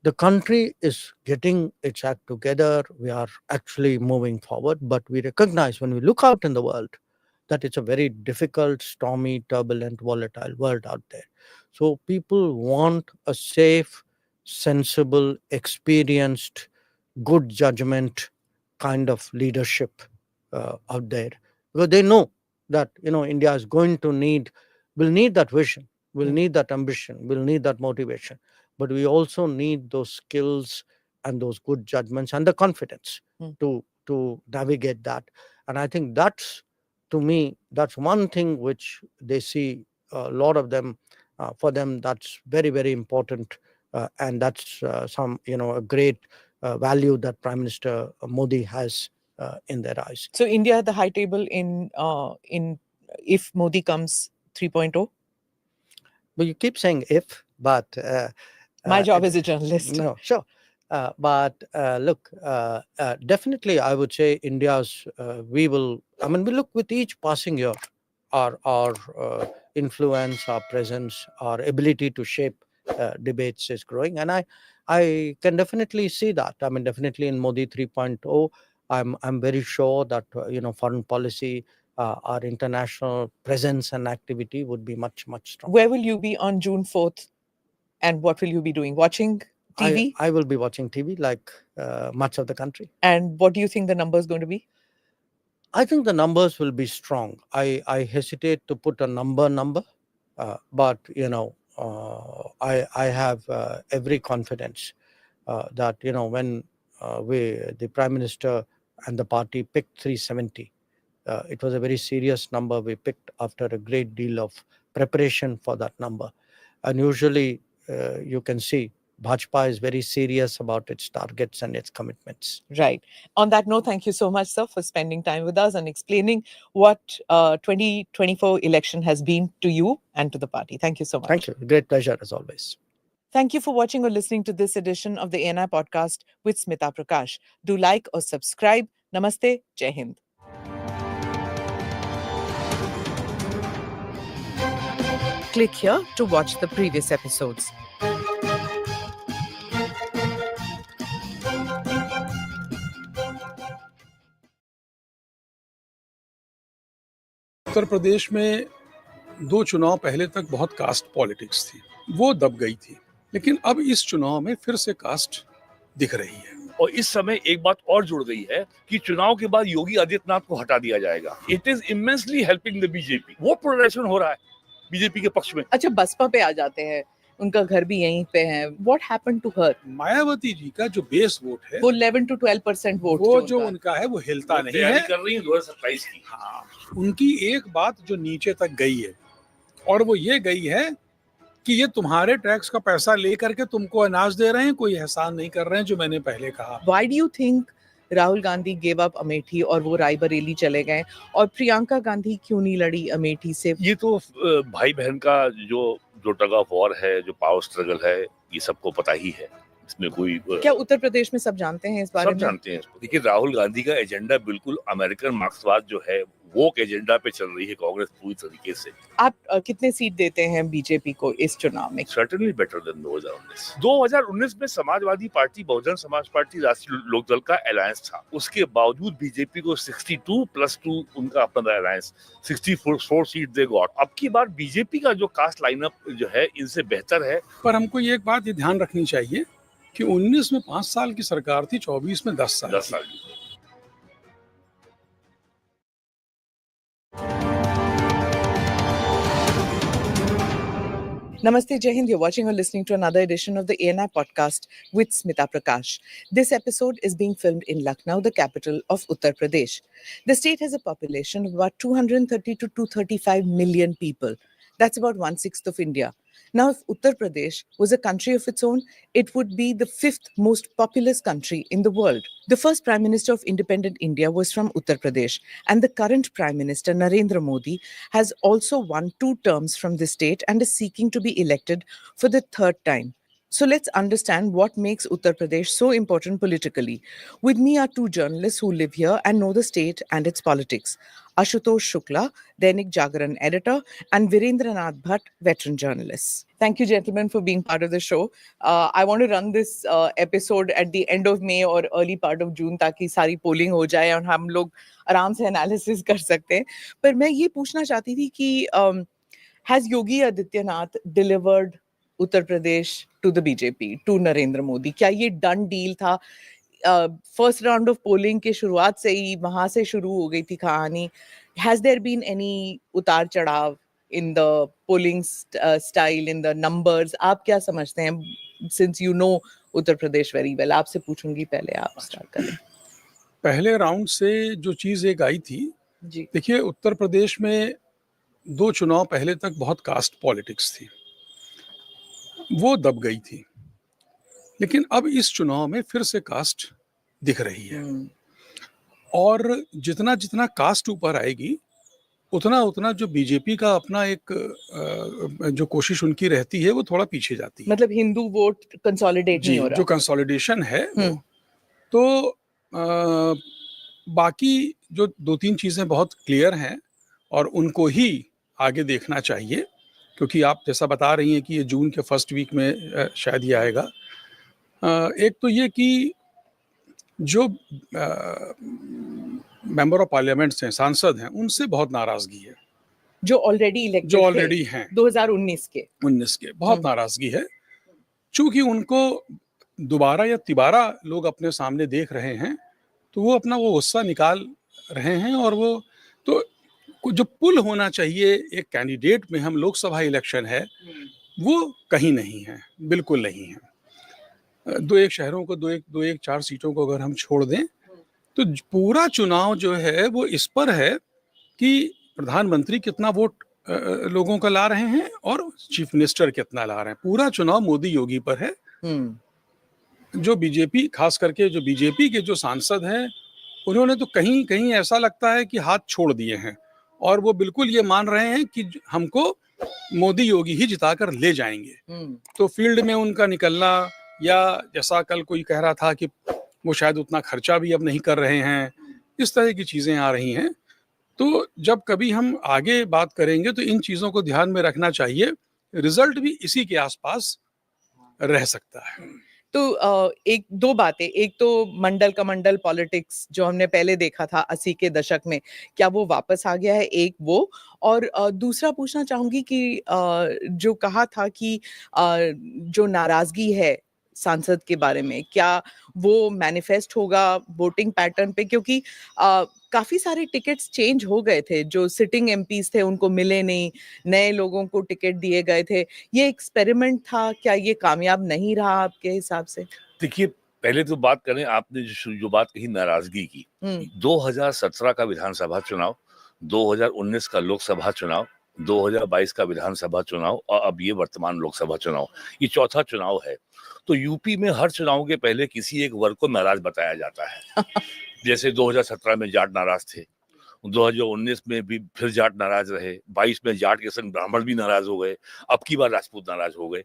The country is getting its act together. We are actually moving forward, but we recognize when we look out in the world that it's a very difficult, stormy, turbulent, volatile world out there. So people want a safe, sensible, experienced, good judgment kind of leadership out there, because they know that India is will need that vision, will need that ambition, will need that motivation, but we also need those skills and those good judgments and the confidence to navigate that. And I think that's, to me, that's one thing which they see, a lot of them, for them, that's very, very important. And that's a great value that Prime Minister Modi has in their eyes. So India at the high table in if Modi comes 3.0? But you keep saying if, but my job as a journalist. No, sure. But look, definitely I would say India's, we look with each passing year, our influence, our presence, our ability to shape debates is growing. And I can definitely see that. I mean, definitely in Modi 3.0, I'm very sure that, foreign policy, our international presence and activity would be much, much stronger. Where will you be on June 4th? And what will you be doing? Watching TV? I will be watching TV like much of the country. And what do you think the number is going to be? I think the numbers will be strong. I hesitate to put a number, but I have every confidence that when the Prime Minister and the party picked 370, it was a very serious number we picked after a great deal of preparation for that number. And usually you can see Bhajpa is very serious about its targets and its commitments. Right. On that note, thank you so much, sir, for spending time with us and explaining what 2024 election has been to you and to the party. Thank you so much. Thank you. Great pleasure as always. Thank you for watching or listening to this edition of the ANI podcast with Smita Prakash. Do like or subscribe. Namaste. Jai Hind. Click here to watch the previous episodes. उत्तर प्रदेश में 2 चुनाव पहले तक बहुत caste politics थी, वो दब गई थी, लेकिन अब इस चुनाव में फिर से कास्ट दिख रही है। और इस समय एक बात और जुड़ गई है कि चुनाव के बाद योगी आदित्यनाथ को हटा दिया जाएगा। It is immensely helping the BJP. वो पोलराइजेशन हो रहा है बीजेपी के पक्ष में। अच्छा, बसपा पे आ जाते हैं, उनका घर भी यहीं पे है। What happened to her? Mayawati ji का जो बेस वोट है, वो 11 to 12% वोट वो जो उनका है वो हिलता नहीं है। कर रही है 2027 की। हाँ, उनकी एक बात जो नीचे तक गई है, और वो ये गई है कि ये तुम्हारे टैक्स का पैसा लेकर के तुमको अनाज दे रहे हैं, कोई एहसान नहीं कर रहे हैं, जो मैंने पहले कहा। Why do you think Rahul Gandhi gave up Amethi और वो रायबरेली चले गए, और प्रियंका गांधी क्यों नहीं लड़ी अमेठी से? ये तो भाई बहन का जो टग ऑफ वॉर है, जो पावर स्ट्रगल है, ये सबको पता ही है। इसमें कोई क्या उत्तर प्रदेश में सब जानते हैं इस बारे में? सब जानते हैं इसको। देखिए, राहुल गांधी का एजेंडा बिल्कुल अमेरिकन मार्क्सवाद जो है वो एजेंडा पे चल रही है कांग्रेस पूरी तरीके से। आप कितने सीट देते हैं बीजेपी को इस चुनाव में? Certainly better than 2019। 2019 में समाजवादी पार्टी, बहुजन समाज पार्टी, राष्ट्रीय लोकदल का अलायंस था। उसके बावजूद बीजेपी को 62+2 उनका अपना अलायंस 64 सीट दे गॉट। अब की बार बीजेपी का जो कास्ट लाइनअप जो है इनसे बेहतर है। पर हमको ये एक बात ये ध्यान रखनी चाहिए कि 19 में 5 साल की सरकार थी, 24 में 10 साल। Namaste, Jai Hind. You're watching or listening to another edition of the ANI podcast with Smita Prakash. This episode is being filmed in Lucknow, the capital of Uttar Pradesh. The state has a population of about 230 to 235 million people. That's about 1/6 of India. Now, if Uttar Pradesh was a country of its own, it would be the 5th most populous country in the world. The first Prime Minister of independent India was from Uttar Pradesh, and the current Prime Minister, Narendra Modi, has also won 2 terms from the state and is seeking to be elected for the 3rd time. So let's understand what makes Uttar Pradesh so important politically. With me are 2 journalists who live here and know the state and its politics. Ashutosh Shukla, Dainik Jagaran editor, and Virendranath Bhatt, veteran journalist. Thank you, gentlemen, for being part of the show. I want to run this episode at the end of May or early part of June ताकि सारी polling हो जाए और हम लोग आराम से analysis कर सकते हैं. पर मैं ये पूछना चाहती थी कि has Yogi Adityanath delivered Uttar Pradesh to the BJP, to Narendra Modi? क्या ये done deal था? First round of polling के शुरुआत से ही वहाँ से शुरू हो गई थी कहानी. Has there been any उतार चढ़ाव in the polling style, in the numbers? आप क्या समझते हैं? Since you know Uttar Pradesh very well, आपसे पूछूंगी, पहले आप स्टार्ट करें. पहले राउंड से जो चीज एक आई थी, जी, देखिए, उत्तर प्रदेश में 2 चुनाव पहले तक बहुत कास्ट पॉलिटिक्स थी, वो दब गई थी, लेकिन अब इस चुनाव में फिर से कास्ट दिख रही है। और जितना जितना कास्ट ऊपर आएगी, उतना उतना जो बीजेपी का अपना एक जो कोशिश उनकी रहती है, वो थोड़ा पीछे जाती है। मतलब हिंदू वोट कंसोलिडेट नहीं हो रहा, जो कंसोलिडेशन है तो बाकी जो 2-3 चीजें बहुत क्लियर हैं और उनको ही आगे देखना चाहिए, क्योंकि आप जैसा बता रही हैं कि ये जून के फर्स्ट वीक में शायद ये आएगा। एक तो ये कि जो मेंबर ऑफ पार्लियामेंट हैं, सांसद हैं, उनसे बहुत नाराजगी है, जो ऑलरेडी हैं 2019 के बहुत नाराजगी है, चूंकि उनको दोबारा या तिबारा लोग अपने सामने देख रहे हैं, तो वो अपना वो गुस्सा निकाल रहे हैं। और वो तो जो पुल होना चाहिए एक कैंडिडेट में, हम लोकसभा इलेक्शन है, वो कहीं नहीं है, बिल्कुल नहीं है। दो एक शहरों को, दो एक 4 सीटों को अगर हम छोड़ दें, तो पूरा चुनाव जो है वो इस पर है कि प्रधानमंत्री कितना वोट लोगों का ला रहे हैं और चीफ मिनिस्टर कितना ला रहे हैं। पूरा चुनाव मोदी योगी पर है। जो बीजेपी, खास करके जो बीजेपी के जो सांसद हैं, उन्होंने तो कहीं कहीं ऐसा लगता है कि हाथ छोड़ दिए हैं और वो बिल्कुल ये मान रहे हैं कि हमको मोदी योगी ही जिताकर ले जाएंगे। तो फील्ड में उनका निकलना, या जैसा कल कोई कह रहा था कि वो शायद उतना खर्चा भी अब नहीं कर रहे हैं, इस तरह की चीजें आ रही हैं। तो जब कभी हम आगे बात करेंगे तो इन चीजों को ध्यान में रखना चाहिए। रिजल्ट भी इसी के आसपास रह सकता है। तो एक दो बातें, एक तो मंडल का मंडल पॉलिटिक्स जो हमने पहले देखा था 80 के दशक में, क्या वो वापस आ गया है? एक वो, और दूसरा पूछना चाहूंगी कि जो कहा था कि जो नाराजगी है सांसद के बारे में, क्या वो मैनिफेस्ट होगा वोटिंग पैटर्न पे? क्योंकि काफी सारे टिकट्स चेंज हो गए थे, जो सिटिंग एमपीज थे उनको मिले नहीं, नए लोगों को टिकट दिए गए थे। ये एक्सपेरिमेंट था, क्या ये कामयाब नहीं रहा आपके हिसाब से? देखिए, पहले तो बात करें, आपने जो बात कही नाराजगी की, 2017 का विधानसभा चुनाव, 2019 का लोकसभा चुनाव, 2022 का विधानसभा चुनाव और अब ये वर्तमान लोकसभा चुनाव, ये चौथा चुनाव है। तो यूपी में हर चुनाव के पहले किसी एक वर्ग को नाराज बताया जाता है। जैसे 2017 में जाट नाराज थे, 2019 में भी फिर जाट नाराज रहे, 22 में जाट के संग ब्राह्मण भी नाराज हो गए, अब की बार राजपूत नाराज हो गए।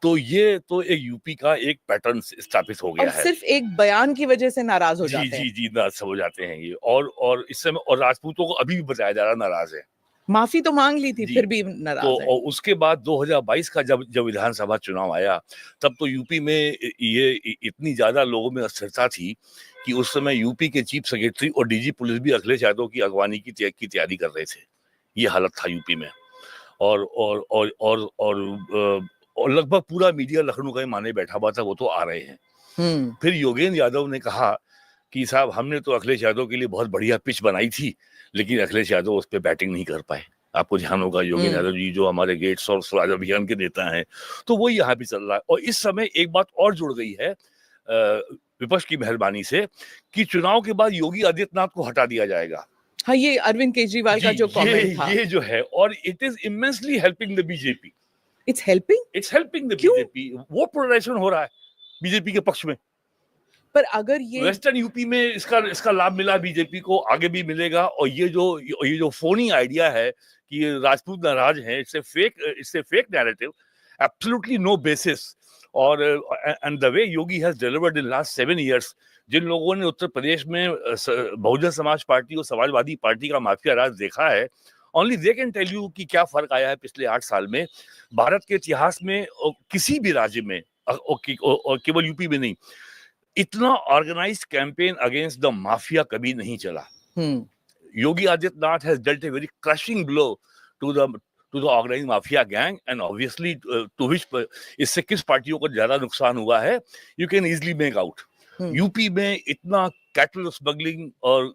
तो ये तो एक यूपी का एक पैटर्न स्थापित हो गया और है। सिर्फ एक बयान की वजह से नाराज हो जी जाते हैं। जी जी, नाराज हो जाते हैं ये। और इस समय और राजपूतों को अभी भी बताया जा रहा नाराज है। माफी तो मांग ली थी, जी। फिर भी तो नाराज है। और उसके बाद 2022 का जब विधानसभा चुनाव आया, तब तो यूपी में ये इतनी ज्यादा लोगों में अस्थिरता थी कि उस समय यूपी के चीफ सेक्रेटरी और डीजी पुलिस भी अखिलेश यादव की अगवानी की तैयारी कर रहे थे। ये हालत था यूपी में। और लगभग पूरा मीडिया लखनऊ का ही माने बैठा हुआ था, वो तो आ रहे हैं। फिर योगेंद्र यादव ने कहा कि साहब, हमने तो अखिलेश यादव के लिए बहुत बढ़िया पिच बनाई थी, लेकिन अखिलेश यादव उस पर बैटिंग नहीं कर पाए। आपको ध्यान होगा, योगेंद्र यादव जी जो हमारे गेट्स और स्वराज अभियान के नेता हैं, तो वो यहाँ भी चल रहा है। और इस समय एक बात और जुड़ गई है विपक्ष की मेहरबानी से, कि चुनाव के बाद योगी आदित्यनाथ को हटा दिया जाएगा। हाँ, ये अरविंद केजरीवाल का जो कमेंट था, ये जो है, और it is immensely helping the BJP. It's helping the BJP. वो पोलराइजेशन हो रहा है बीजेपी के पक्ष में। पर अगर ये वेस्टर्न यूपी में इसका लाभ मिला बीजेपी को, आगे भी मिलेगा। और ये जो फोनी आइडिया है कि राजपूत नाराज हैं, it's a fake narrative, absolutely no basis. और and the way Yogi has delivered in last 7 years, जिन लोगों ने उत्तर प्रदेश में बहुजन समाज पार्टी और समाजवादी पार्टी का माफिया राज देखा है, only they can tell you कि क्या फर्क आया है पिछले 8 साल में। भारत के इतिहास में किसी भी राज्य में, और केवल यूपी में नहीं, इतना organised campaign against the mafia कभी नहीं चला। Yogi Adityanath has dealt a very crushing blow to the organised mafia gang, and obviously to which इससे किस पार्टियों को ज्यादा नुकसान हुआ है, you can easily make out. UP में इतना कैटल स्मगलिंग और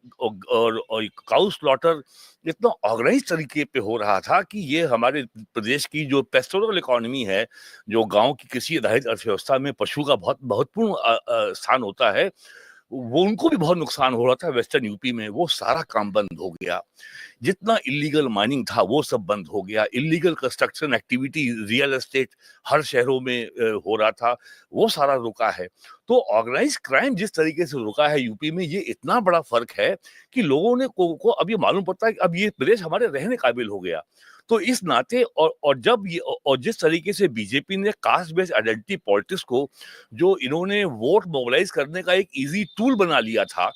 काउ स्लॉटर इतना ऑर्गेनाइज तरीके पे हो रहा था कि ये हमारे प्रदेश की जो पेस्टोरल इकोनॉमी है, जो गांव की कृषि आधारित अर्थव्यवस्था में पशु का बहुत महत्वपूर्ण स्थान होता है, वो उनको भी बहुत नुकसान हो रहा था। वेस्टर्न यूपी में वो सारा काम बंद हो गया। जितना इलीगल माइनिंग था वो सब बंद हो गया। Illegal construction activity, real estate हर शहरों में हो रहा था, वो सारा रुका है। तो ऑर्गेनाइज क्राइम जिस तरीके से रुका है यूपी में, ये इतना बड़ा फर्क है कि लोगों ने को अब ये मालूम पड़ता है कि अब ये प्रदेश हमारे रहने काबिल हो गया। तो इस नाते और जिस तरीके से बीजेपी ने कास्ट बेस्ड आइडेंटिटी पॉलिटिक्स को, जो इन्होंने वोट मोबिलाइज करने का एक इजी टूल बना लिया था,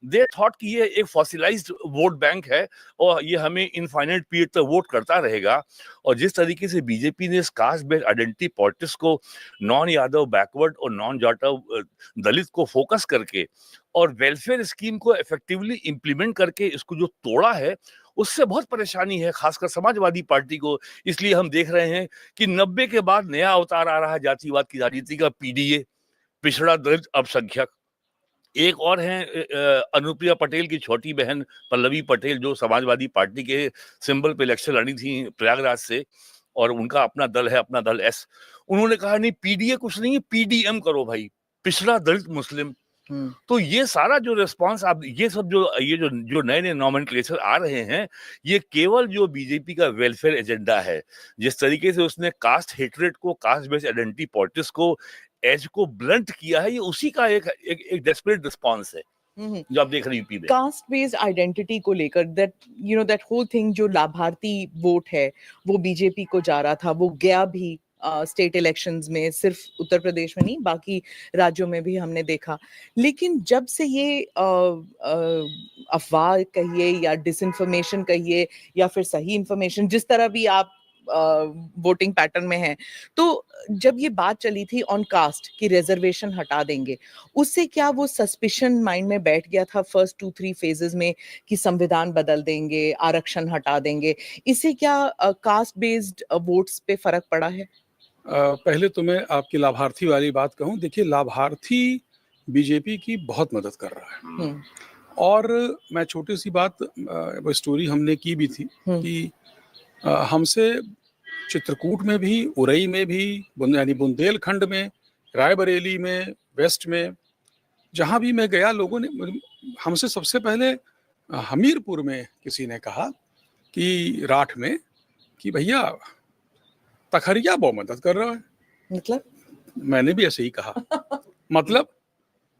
दे थॉट कि ये एक फॉसिलाइज्ड वोट बैंक है और ये हमें इनफाइनाइट पीरियड तक वोट करता रहेगा। और जिस तरीके से बीजेपी ने इस कास्ट बेस्ड आइडेंटिटी पॉलिटिक्स को नॉन यादव, बैकवर्ड और नॉन जाटव दलित को फोकस करके और वेलफेयर स्कीम को इफेक्टिवली इंप्लीमेंट करके इसको जो तोड़ा है, उससे बहुत परेशानी है खासकर समाजवादी पार्टी को। इसलिए हम देख रहे हैं कि 90 के बाद नया अवतार आ रहा है जातिवाद की राजनीति का, पीडीए, पिछड़ा दलित अल्पसंख्यक। एक और है अनुप्रिया पटेल की छोटी बहन पल्लवी पटेल, जो समाजवादी पार्टी के सिंबल पे इलेक्शन लड़ी थी प्रयागराज से, और उनका अपना दल है, अपना दल एस। उन्होंने कहा नहीं पीडीए कुछ नहीं है, पीडीएम करो भाई, पिछड़ा दलित मुस्लिम। तो ये सारा जो रिस्पांस आप ये सब जो नए नए नॉमेनक्लेचर आ रहे हैं, ये केवल जो बीजेपी का वेलफेयर एजेंडा है। जिस तरीके से उसने कास्ट हेट्रेड को, कास्ट बेस्ड आइडेंटिटी पॉलिटिक्स को, एज को ब्लंट किया है, ये उसी का एक डेस्परेट रिस्पांस है जो आप देख रहे हैं यूपी में। कास्ट बेस्ड आइडेंटिटी को लेकर दैट होल थिंग, जो लाभार्थी वोट है वो बीजेपी को जा रहा था, वो गया भी स्टेट इलेक्शंस में, सिर्फ उत्तर प्रदेश में नहीं बाकी राज्यों में भी हमने देखा। लेकिन जब से ये अफवाह कहिए या डिसइंफॉर्मेशन कहिए या फिर सही इंफॉर्मेशन, जिस तरह भी आप वोटिंग पैटर्न में है, तो जब ये बात चली थी ऑन कास्ट कि रिजर्वेशन हटा देंगे, उससे क्या वो सस्पिशन माइंड में बैठ गया था फर्स्ट 2-3 फेजेस में कि संविधान बदल देंगे, आरक्षण हटा देंगे, इससे क्या कास्ट बेस्ड वोट्स पे फर्क पड़ा है? पहले तो मैं आपकी लाभार्थी वाली बात कहूं, देखिए लाभार्थी बीजेपी की बहुत मदद कर रहा है। और मैं छोटी सी बात, वो स्टोरी हमने की भी थी कि हमसे चित्रकूट में भी, उरई में भी, यानी बुंदेलखंड में, रायबरेली में, वेस्ट में, जहाँ भी मैं गया, लोगों ने हमसे सबसे पहले हमीरपुर में किसी ने कहा कि राठ में कि भैया तखरिया बहुत मदद कर रहा है। मतलब मैंने भी ऐसे ही कहा मतलब,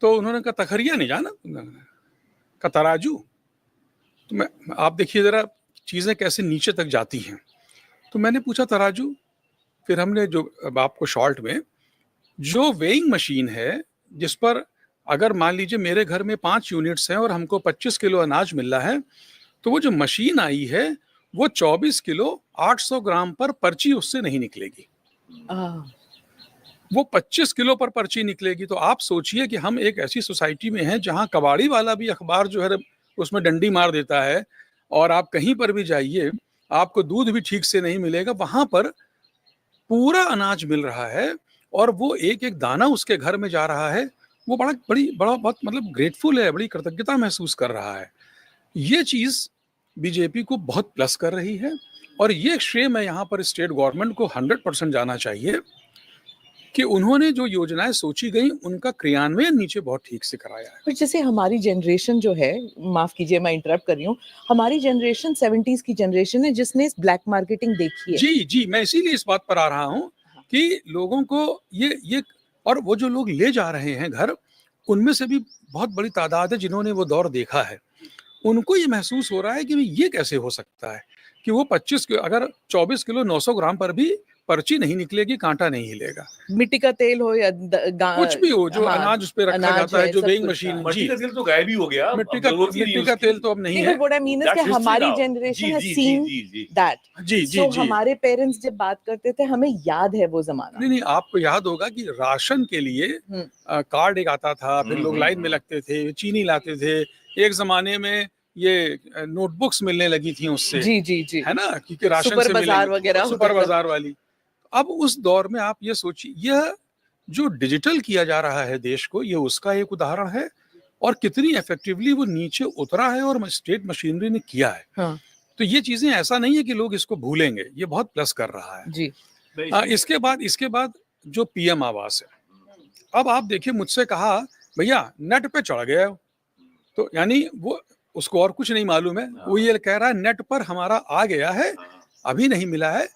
तो उन्होंने कहा तखरिया नहीं जाना, का तराजू। तो मैं, आप देखिए जरा चीजें कैसे नीचे तक जाती हैं। तो मैंने पूछा तराजू, फिर हमने जो आपको शॉर्ट में जो वेइंग मशीन है, जिस पर अगर मान लीजिए मेरे घर में 5 यूनिट्स हैं और हमको 25 किलो अनाज मिल रहा है, तो वो जो मशीन आई है वो 24 किलो 800 ग्राम पर पर्ची उससे नहीं निकलेगी, वो 25 किलो पर पर्ची निकलेगी। तो आप सोचिए कि हम एक ऐसी सोसाइटी में हैं जहां कबाड़ी वाला भी अखबार जो है उसमें डंडी मार देता है, और आप कहीं पर भी जाइए आपको दूध भी ठीक से नहीं मिलेगा। वहां पर पूरा अनाज मिल रहा है और वो एक एक दाना उसके घर में जा रहा है। वो बहुत मतलब ग्रेटफुल है, बड़ी कृतज्ञता महसूस कर रहा है। ये चीज बीजेपी को बहुत प्लस कर रही है, और ये श्रेय मैं यहाँ पर स्टेट गवर्नमेंट को 100% जाना चाहिए कि उन्होंने जो योजनाएं सोची गई उनका क्रियान्वयन नीचे बहुत ठीक से कराया है। पर जैसे हमारी जनरेशन जो है, माफ कीजिए मैं इंटरप्ट कर रही हूँ, हमारी जनरेशन 70s की जनरेशन है जिसने इस ब्लैक मार्केटिंग देखी है। जी, मैं इसीलिए इस बात पर आ रहा हूँ कि लोगों को ये और वो जो लोग ले जा रहे हैं घर, उनमें से भी बहुत बड़ी तादाद है जिन्होंने वो दौर देखा है। उनको ये महसूस हो रहा है कि ये कैसे हो सकता है कि वो 25 अगर 24 किलो 900 ग्राम पर भी पर्ची नहीं निकलेगी, कांटा नहीं हिलेगा। मिट्टी का तेल हो या कुछ भी हो, जो अनाज उस पे रखा जाता है, जो वेइंग मशीन। मिट्टी का तेल तो गायब ही हो गया, मिट्टी का तेल तो अब नहीं है। व्हाट आई मीन इज कि हमारी जनरेशन हैज सीन दैट। जी। हमारे पेरेंट्स जब बात करते थे हमें याद है वो जमाना। नहीं, आपको याद होगा कि राशन के लिए कार्ड एक आता था, फिर लोग लाइन में लगते थे, चीनी लाते थे। एक जमाने में ये नोटबुक्स मिलने लगी थी उससे, जी है ना, क्योंकि राशन सुपर से बाजार वगैरह, सुपर बाजार वाली। अब उस दौर में आप ये सोचिए, यह जो डिजिटल किया जा रहा है देश को, ये उसका एक उदाहरण है, और कितनी इफेक्टिवली वो नीचे उतरा है और स्टेट मशीनरी ने किया है। तो ये चीजें ऐसा नहीं है कि लोग इसको भूलेंगे, ये बहुत प्लस कर रहा है जी। इसके बाद जो पीएम आवास है, अब आप देखिए, मुझसे कहा भैया नेट पे चढ़ गया हो, तो यानी वो उसको और कुछ नहीं मालूम है, वो ये कह रहा है नेट पर हमारा आ गया है, अभी नहीं मिला है,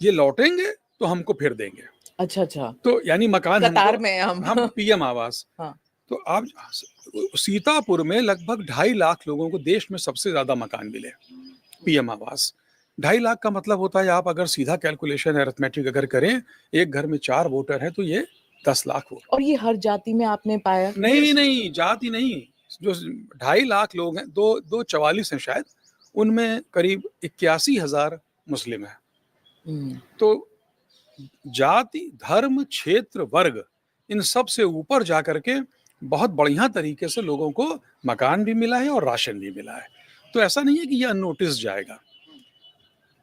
ये लौटेंगे तो हमको फिर देंगे। अच्छा। तो यानी मकान कतार में हम पीएम आवास। तो आप सीतापुर में लगभग 2.5 लाख लोगों को देश में सबसे ज्यादा मकान मिले पीएम आवास। 2.5 लाख का मतलब होता है, आप अगर सीधा कैलकुलेशन अरिथमेटिक अगर करें, एक घर में 4 वोटर है तो ये 10 लाख हो। और ये हर जाति में आपने पाया? नहीं, जाति नहीं, जो 2.5 लाख लोग हैं, 244 हैं शायद, उनमें करीब 81,000 मुस्लिम हैं। तो जाति, धर्म, क्षेत्र, वर्ग, इन सब से ऊपर जाकर के बहुत बढ़िया तरीके से लोगों को मकान भी मिला है और राशन भी मिला है। तो ऐसा नहीं है कि ये अननोटिस जाएगा।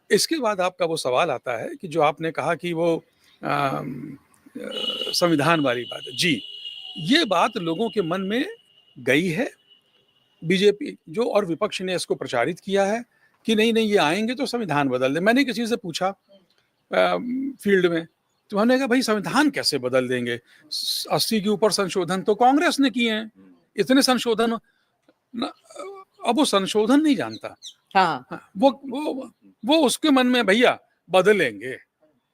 इसके बाद आपका वो सवाल आता है कि जो आपने कहा कि वो संविधान वाली बात है। जी, ये बात लोगों के मन में गई है। बीजेपी जो और विपक्ष ने इसको प्रचारित किया है कि नहीं ये आएंगे तो संविधान बदल दे। मैंने किसी से पूछा फील्ड में। तो हमने कहा भाई संविधान कैसे बदल देंगे, 80 के ऊपर संशोधन तो कांग्रेस ने किए हैं, इतने संशोधन न, अब वो संशोधन नहीं जानता। हाँ, वो उसके मन में भैया बदलेंगे,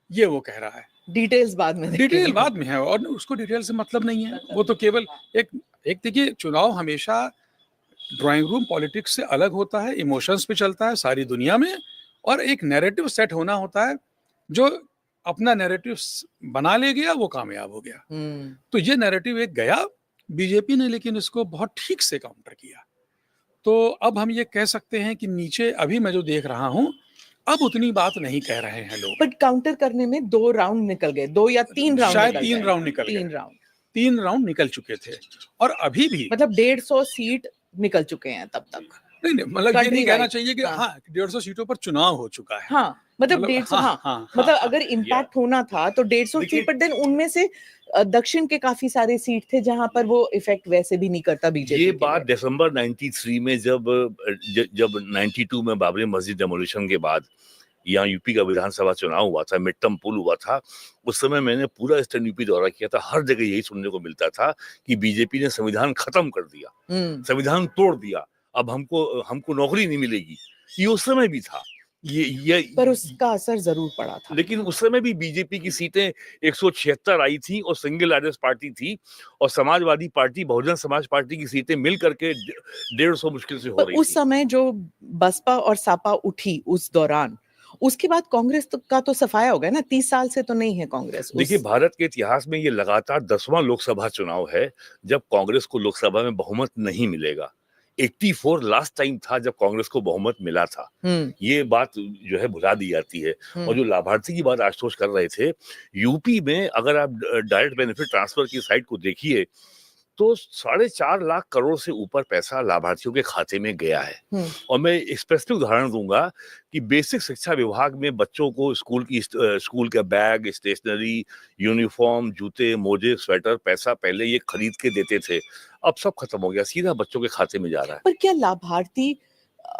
ये वो कह रहा है। डिटेल्स बाद में डिटेल बाद में है और उसको डिटेल से मतलब नहीं है। वो तो केवल एक देखिए, चुनाव हमेशा ड्राइंग रूम पॉलिटिक्स से अलग होता है, इमोशंस पे चलता है सारी दुनिया में, और एक नैरेटिव सेट होना होता है। जो अपना नैरेटिव बना ले गया वो कामयाब हो गया। तो ये नैरेटिव एक गया बीजेपी ने, लेकिन इसको बहुत ठीक से काउंटर किया। तो अब हम ये कह सकते हैं कि नीचे अभी मैं जो देख रहा हूं, अब उतनी बात नहीं कह रहे हैं लोग। बट काउंटर करने में 2 राउंड निकल गए, 2 या 3 राउंड, शायद 3 राउंड निकल गए, 3 राउंड निकल चुके थे, और अभी भी मतलब 150 सीट निकल चुके हैं तब तक। नहीं, मतलब ये नहीं कहना चाहिए कि हाँ 150 सीटों पर चुनाव हो चुका है। हाँ, मतलब 150, हाँ, मतलब अगर इम्पैक्ट होना था तो 150 सीट, पर देन उनमें से दक्षिण के काफी सारे सीट थे जहां पर वो इफेक्ट वैसे भी नहीं करता बीजेपी। ये बात दिसंबर 93 में जब 92 में बाबरी मस्जिद डेमोलिशन के बाद यहाँ यूपी का विधानसभा चुनाव हुआ था, मिड टर्म पोल हुआ था, उस समय मैंने पूरा ईस्टर्न यूपी दौरा किया था। हर जगह यही सुनने को मिलता था कि बीजेपी ने संविधान खत्म कर दिया, संविधान तोड़ दिया, अब हमको नौकरी नहीं मिलेगी। ये उस समय भी था, ये पर उसका असर जरूर पड़ा था। लेकिन उस समय भी बीजेपी की सीटें 176 आई थी और सिंगल लार्जेस्ट पार्टी थी, और समाजवादी पार्टी, बहुजन समाज पार्टी की सीटें मिल करके 150 मुश्किल से हो रही थी। उस समय जो बसपा और सपा उठी उस दौरान, उसके बाद कांग्रेस का तो सफाया हो गया ना। 30 साल से तो नहीं है कांग्रेस। देखिए, भारत के इतिहास में ये लगातार 10वां लोकसभा चुनाव है जब कांग्रेस को लोकसभा में बहुमत नहीं मिलेगा। 84 लास्ट टाइम था जब कांग्रेस को बहुमत मिला था। ये बात जो है भुला दी जाती है। और जो लाभार्थी की बात आशुतोष कर रहे थे, यूपी में अगर आप डायरेक्ट बेनिफिट ट्रांसफर की साइट को देखिए तो 4.5 लाख करोड़ से ऊपर पैसा लाभार्थियों के खाते में गया है। और मैं एक स्पेसिफिक उदाहरण दूंगा कि बेसिक शिक्षा विभाग में बच्चों को स्कूल का बैग, स्टेशनरी, यूनिफॉर्म, जूते, मोजे, स्वेटर, पैसा पहले ये खरीद के देते थे, अब सब खत्म हो गया, सीधा बच्चों के खाते में जा रहा है। पर क्या लाभार्थी,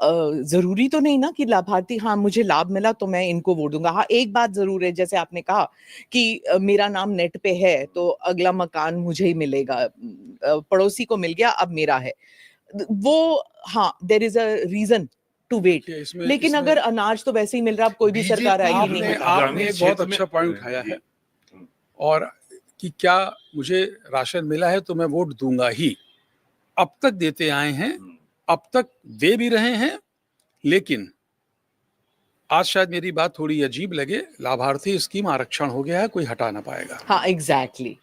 जरूरी तो नहीं ना कि लाभार्थी, हाँ मुझे लाभ मिला तो मैं इनको वोट दूंगा। हाँ, एक बात जरूर है, जैसे आपने कहा कि मेरा नाम नेट पे है तो अगला मकान मुझे ही मिलेगा, पड़ोसी को मिल गया अब मेरा है, वो हाँ there is a reason to wait. लेकिन अगर अनाज तो वैसे ही मिल रहा, अब कोई भी सरकार आएगी नहीं। आपने एक बहुत अच्छा पॉइंट उठाया है, और कि क्या मुझे राशन मिला है तो मैं वोट दूंगा ही। अब तक देते आए हैं, अब तक दे भी रहे हैं, लेकिन आज शायद मेरी बात थोड़ी अजीब लगे, लाभार्थी स्कीम आरक्षण हो गया है, कोई हटा ना पाएगा। हाँ, एग्जैक्टली।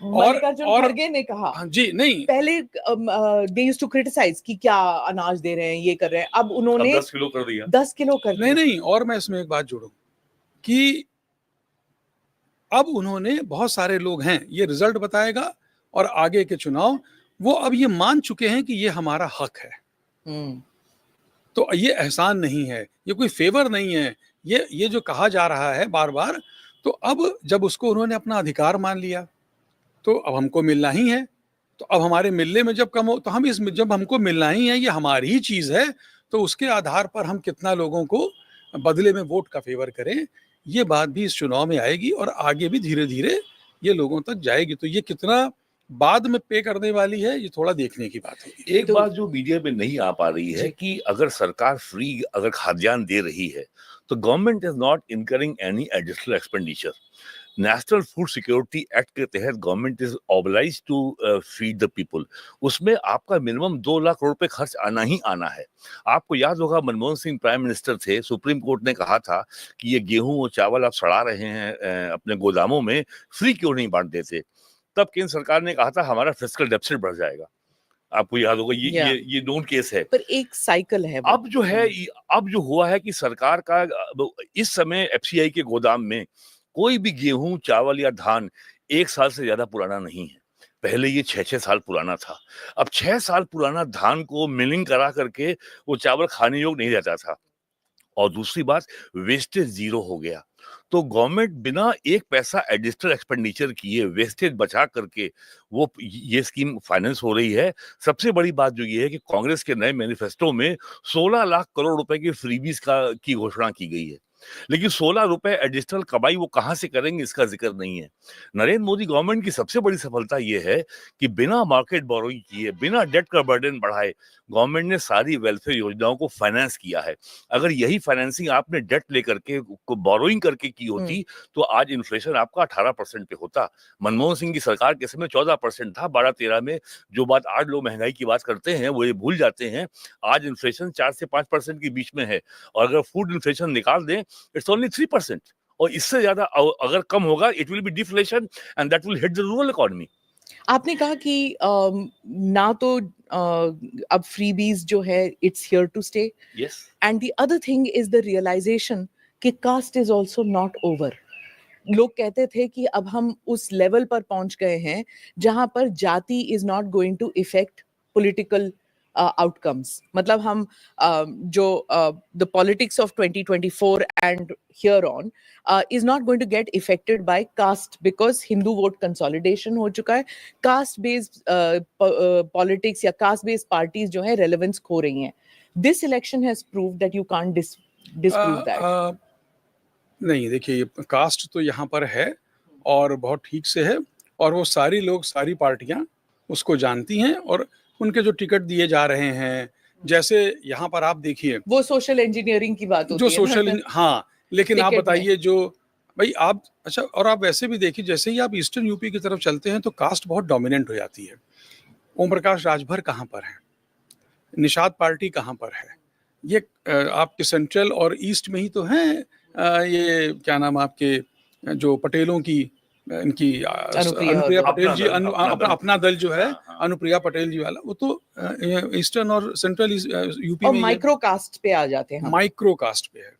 और खड़गे ने कहा, हाँ, जी नहीं, पहले दे यूज्ड टू क्रिटिसाइज कि क्या अनाज दे रहे हैं, ये कर रहे हैं, अब उन्होंने 10 किलो कर दिया। 10 किलो कर दिया। नहीं, और मैं इसमें एक बात जोड़ूं कि अब उन्होंने, बहुत सारे लोग हैं, ये रिजल्ट बताएगा और आगे के चुनाव, वो अब ये मान चुके हैं कि ये हमारा हक है। तो ये एहसान नहीं है, ये कोई फेवर नहीं है, ये जो कहा जा रहा है बार बार, तो अब जब उसको उन्होंने अपना अधिकार मान लिया तो अब हमको मिलना ही है। तो अब हमारे मिलने में जब कम हो तो हम जब हमको मिलना ही है, ये हमारी ही चीज है, तो उसके आधार पर हम कितना लोगों को बदले में वोट का फेवर करें, ये बात भी इस चुनाव में आएगी और आगे भी धीरे धीरे ये लोगों तक जाएगी। तो ये कितना बाद में पे करने वाली है, ये थोड़ा देखने की बात होगी। एक बात जो मीडिया में नहीं आ पा रही है कि अगर सरकार फ्री अगर खाद्यान्न दे रही है तो government is not incurring any additional expenditure. National food security act के तहत government is obliged to feed the people. उसमें आपका मिनिमम 2 लाख करोड़ रुपए खर्च आना ही आना है। आपको याद होगा, मनमोहन सिंह प्राइम मिनिस्टर थे, सुप्रीम कोर्ट ने कहा था कि ये गेहूं और चावल आप सड़ा रहे हैं अपने गोदामों में, फ्री क्यों नहीं बांट देते। तब केंद्र सरकार ने कहा था हमारा फिस्कल डेफिसिट बढ़ जाएगा। आपको याद होगा, ये नोन केस है। पर एक साइकिल है। अब जो हुआ है कि सरकार का इस समय एफसीआई के गोदाम में कोई भी गेहूं, चावल या धान 1 साल से ज्यादा पुराना नहीं है। पहले ये 6-6 साल पुराना था। अब 6 साल पुराना धान को मिलिंग करा करके वो चावल खाने योग्य नहीं रहता था। और दूसरी बात, वेस्टेज जीरो हो गया। तो गवर्नमेंट बिना 1 पैसा एडिशनल एक्सपेंडिचर किए, वेस्टेज बचा करके वो ये स्कीम फाइनेंस हो रही है। सबसे बड़ी बात जो ये है कि कांग्रेस के नए मैनिफेस्टो में 16 लाख करोड़ रुपए की फ्रीबीज की घोषणा की गई है। लेकिन 16 रुपए एडिशनल कमाई वो कहाँ से करेंगे इसका जिक्र नहीं है। नरेंद्र मोदी गवर्नमेंट की सबसे बड़ी सफलता ये है कि बिना मार्केट बोरोइंग किए, बिना डेट का बर्डन बढ़ाए, गवर्नमेंट ने सारी वेलफेयर योजनाओं को फाइनेंस किया है। अगर यही फाइनेंसिंग आपने डेट लेकर के बोरोइंग करके की होती तो आज इन्फ्लेशन आपका 18% पे होता। मनमोहन सिंह की सरकार के समय 14% था, 12-13 में। जो बात आज लोग महंगाई की बात करते हैं वो ये भूल जाते हैं, आज इन्फ्लेशन 4 से 5% के बीच में है। और अगर फूड इन्फ्लेशन निकाल दें, इट्स ओनली 3%। और इससे ज्यादा अगर कम होगा, it will be deflation and that will hit the rural economy. आपने कहा कि ना तो अब फ्रीबीज जो है it's here to stay, yes, and the other thing is the realisation कि caste is also not over. लोग कहते थे कि अब हम उस लेवल पर पहुंच गए हैं जहां पर जाति is not going to effect political outcomes. मतलब हम जो the politics of 2024 and here on is not going to get affected by caste because Hindu vote consolidation हो चुका है। caste based politics या caste based parties जो है relevance खो रही हैं। This election has proved that you can't disprove that. नहीं, देखिए कास्ट तो यहाँ पर है और बहुत ठीक से है, और वो सारी लोग, सारी पार्टियां उसको जानती हैं, और उनके जो टिकट दिए जा रहे हैं, जैसे यहाँ पर आप देखिए वो सोशल इंजीनियरिंग की बात होती जो है सोशल, हाँ, लेकिन आप टिकट में। बताइए जो भाई आप, अच्छा, और आप वैसे भी देखिए, जैसे ही आप ईस्टर्न यूपी की तरफ चलते हैं तो कास्ट बहुत डोमिनेंट हो जाती है। ओम प्रकाश राजभर कहाँ पर है, निषाद पार्टी कहाँ पर है, ये आपके सेंट्रल और ईस्ट में ही तो हैं। ये क्या नाम आपके जो पटेलों की, इनकी अनुप्रिया पटेल जी, अपना दल जो है, अनुप्रिया पटेल जी वाला, वो तो ईस्टर्न और सेंट्रल यूपी और में माइक्रो कास्ट पे आ जाते हैं हम। माइक्रो कास्ट पे है।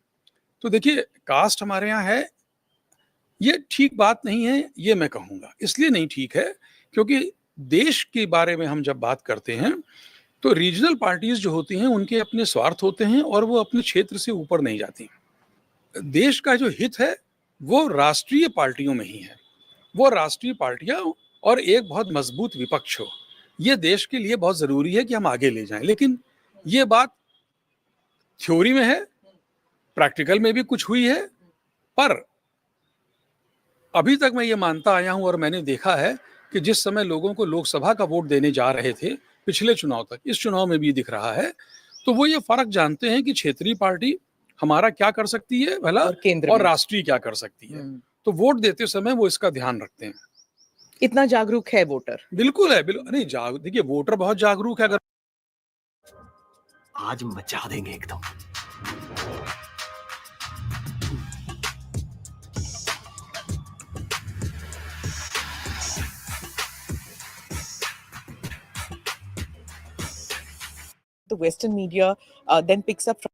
तो देखिए कास्ट हमारे यहाँ है, ये ठीक बात नहीं है, ये मैं कहूँगा। इसलिए नहीं ठीक है क्योंकि देश के बारे में हम जब बात करते हैं तो रीजनल पार्टीज जो होती हैं उनके अपने स्वार्थ होते हैं और वो अपने क्षेत्र से ऊपर नहीं जाती। देश का जो हित है वो राष्ट्रीय पार्टियों में ही है। वो राष्ट्रीय पार्टियां और एक बहुत मजबूत विपक्ष हो, ये देश के लिए बहुत जरूरी है कि हम आगे ले जाएं। लेकिन ये बात थ्योरी में है, प्रैक्टिकल में भी कुछ हुई है, पर अभी तक मैं ये मानता आया हूं और मैंने देखा है कि जिस समय लोगों को लोकसभा का वोट देने जा रहे थे पिछले चुनाव तक, इस चुनाव में भी दिख रहा है, तो वो ये फर्क जानते हैं कि क्षेत्रीय पार्टी हमारा क्या कर सकती है भला और राष्ट्रीय क्या कर सकती है। तो वोट देते समय वो इसका ध्यान रखते हैं। इतना जागरूक है वोटर? बिल्कुल है, बिल्कुल नहीं। देखिए वोटर बहुत जागरूक है। अगर आज मचा देंगे एकदम। The Western media then picks up from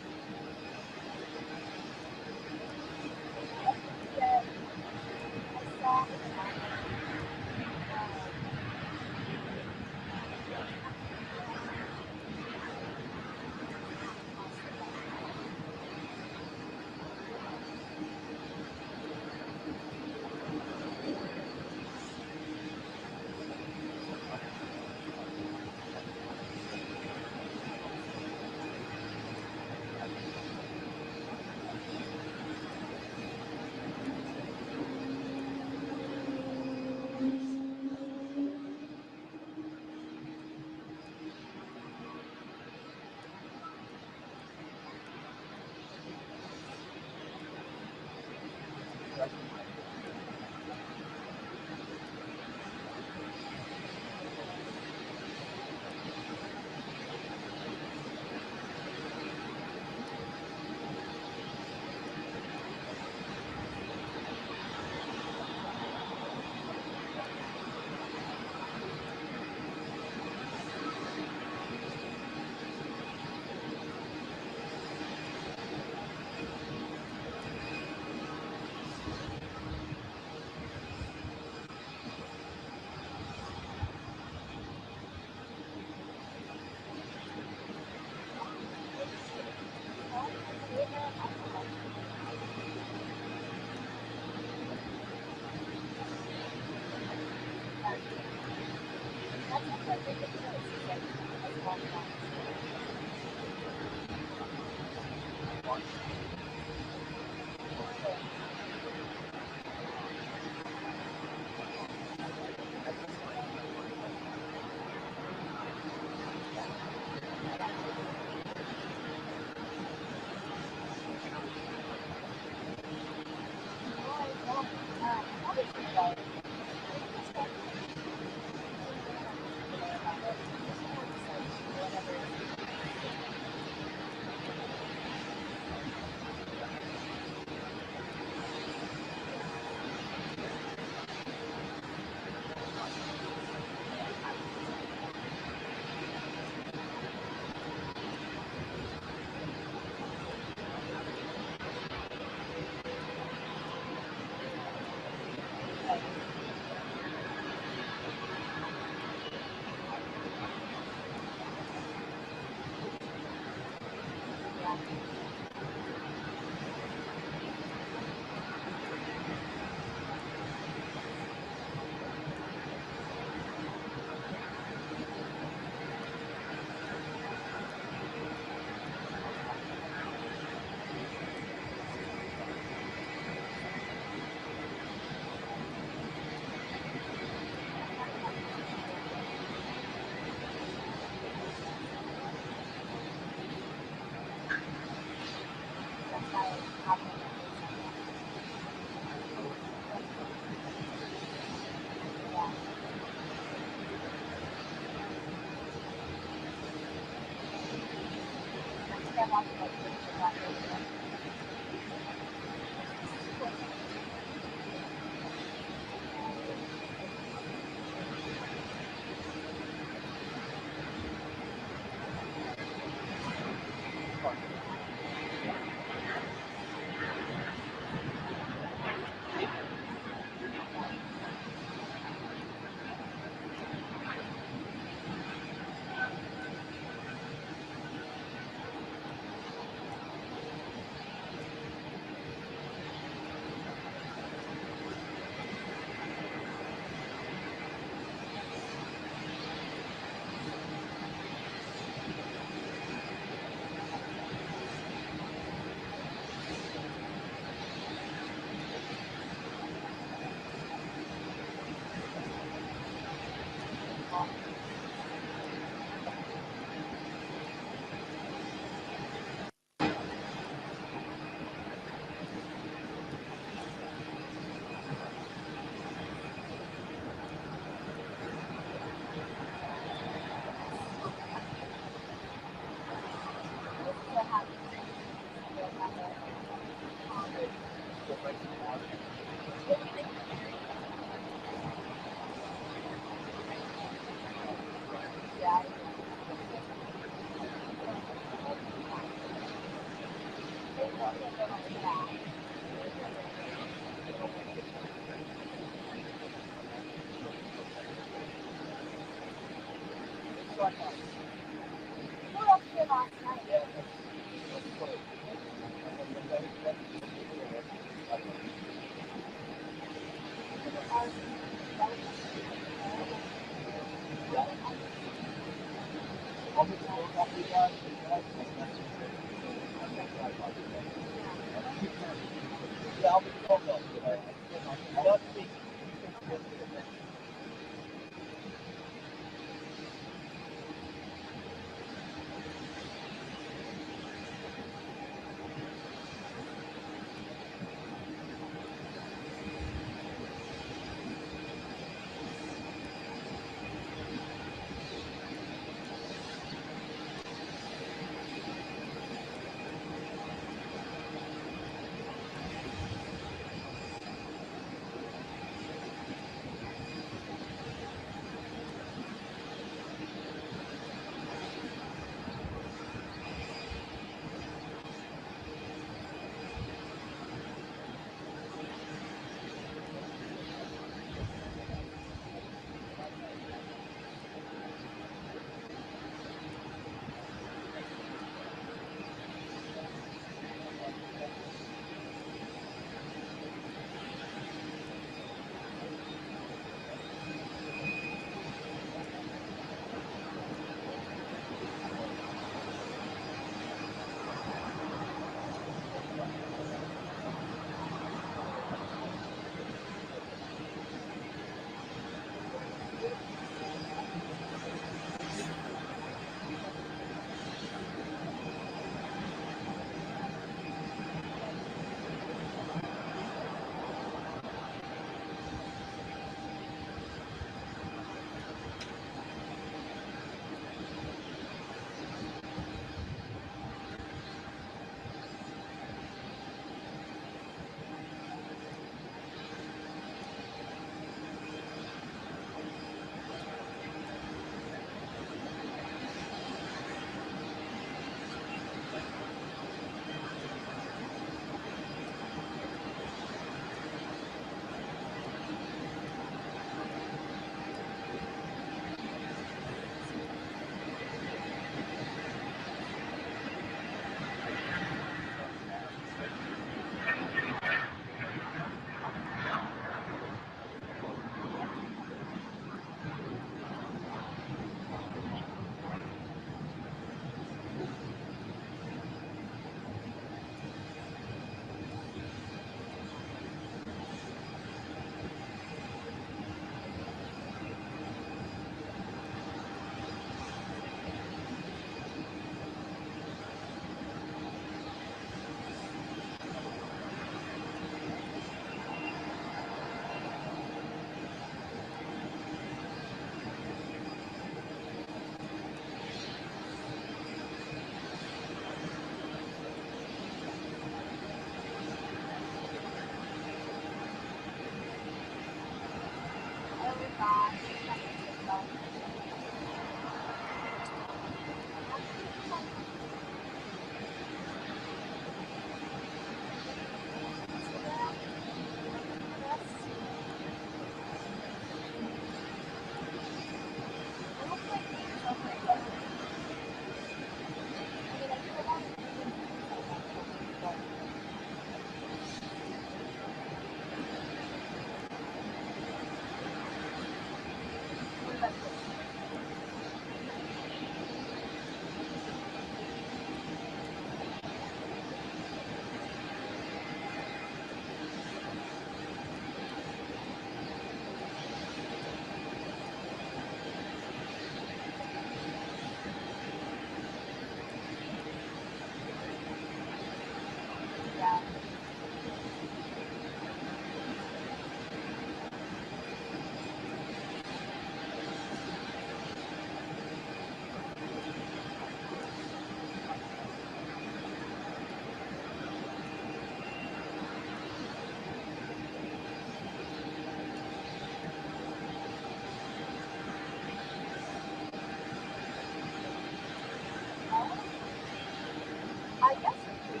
I guess if you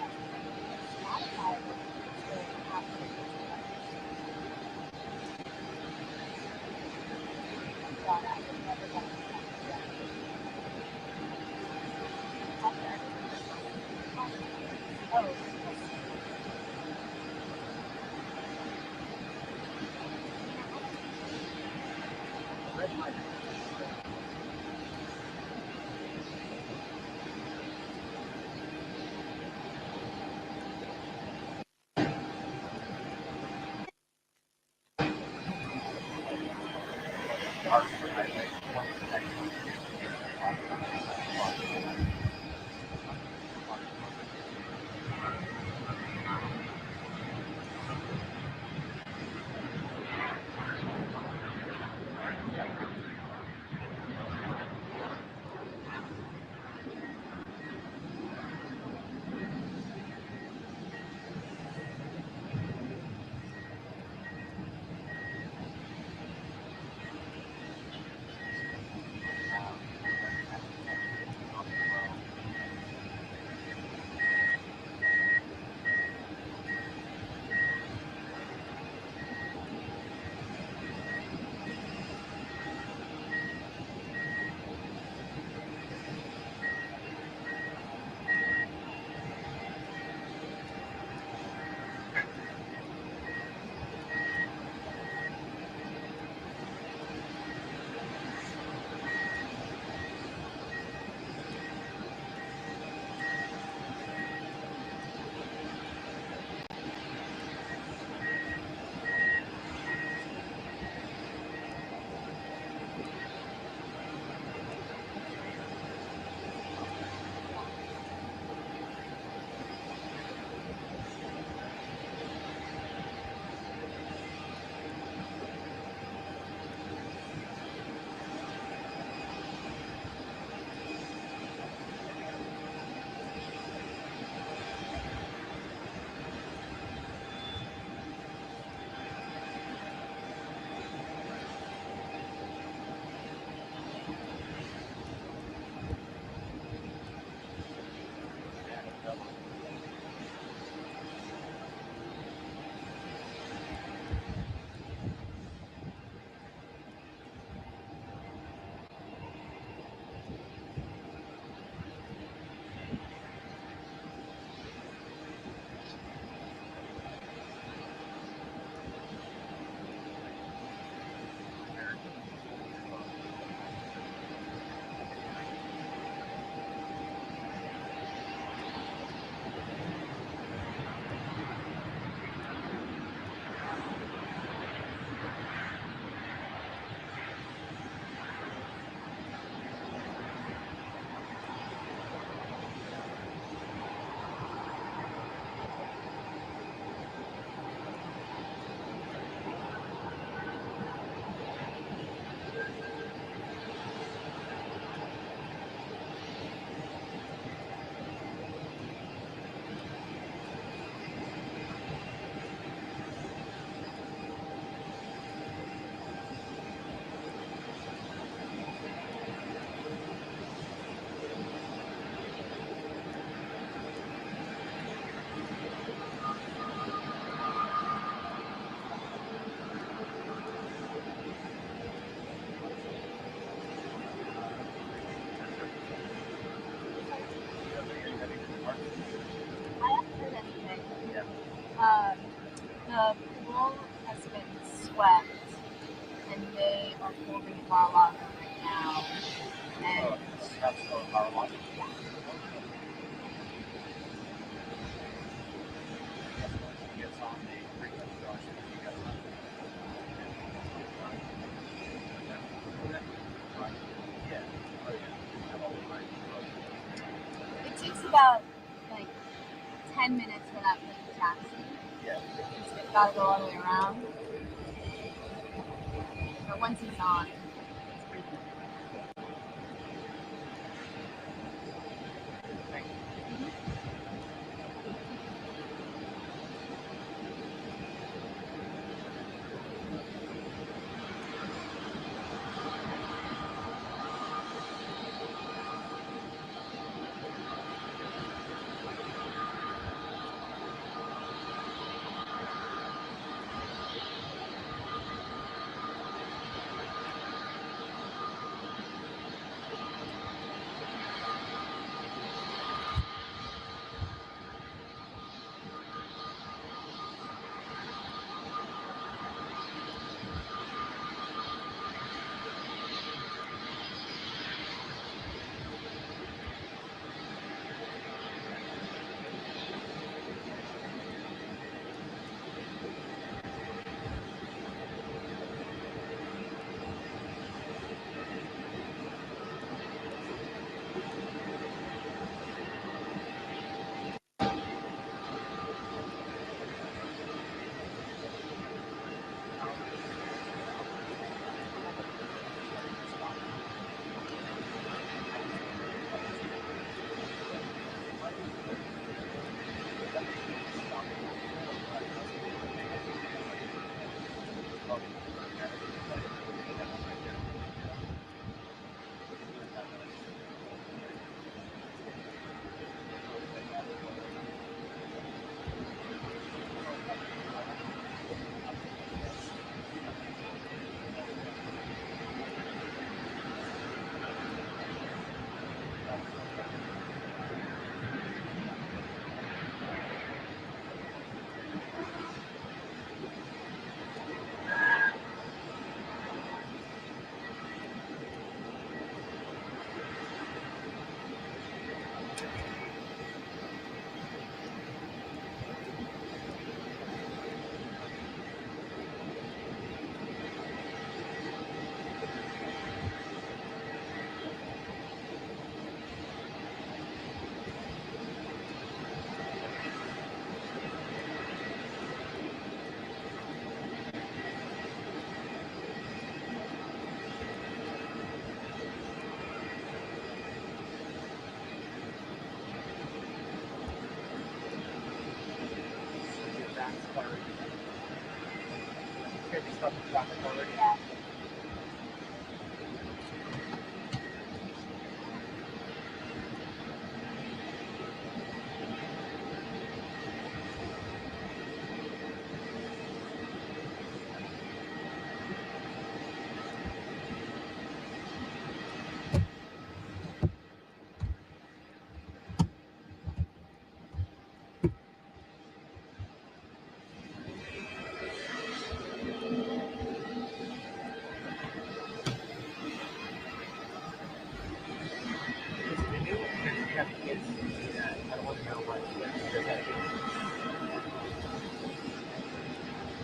Spotify will have to God, I would never get Oh, school has been swept, and they are holding Mar-a-Lago right now. And it takes about like 10 minutes for that little taxi. It's got to go all the way around. But once he's on, it's pretty cool. Yeah.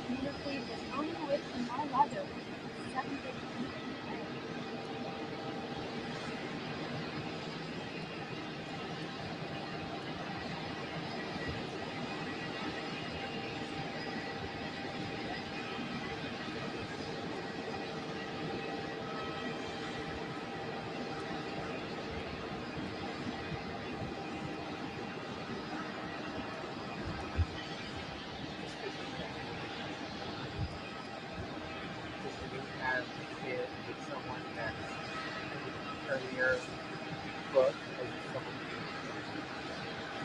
Beautifully, just on the way from Mar-a-Lago. 7:15.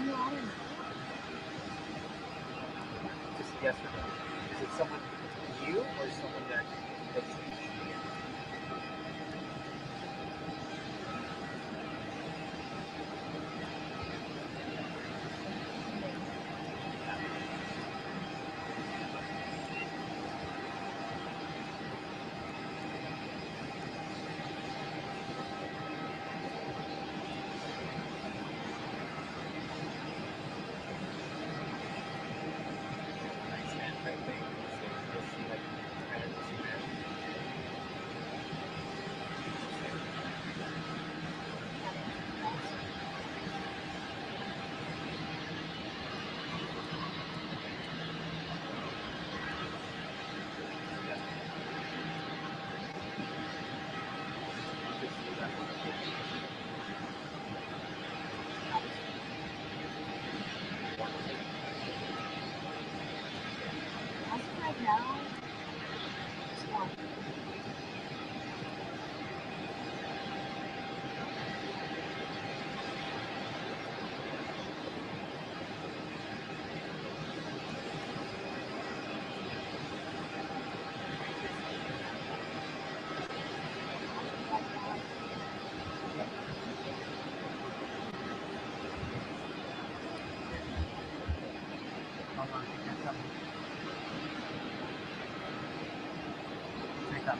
No, I don't know. right now. Just one. Hold on, get some. Take up.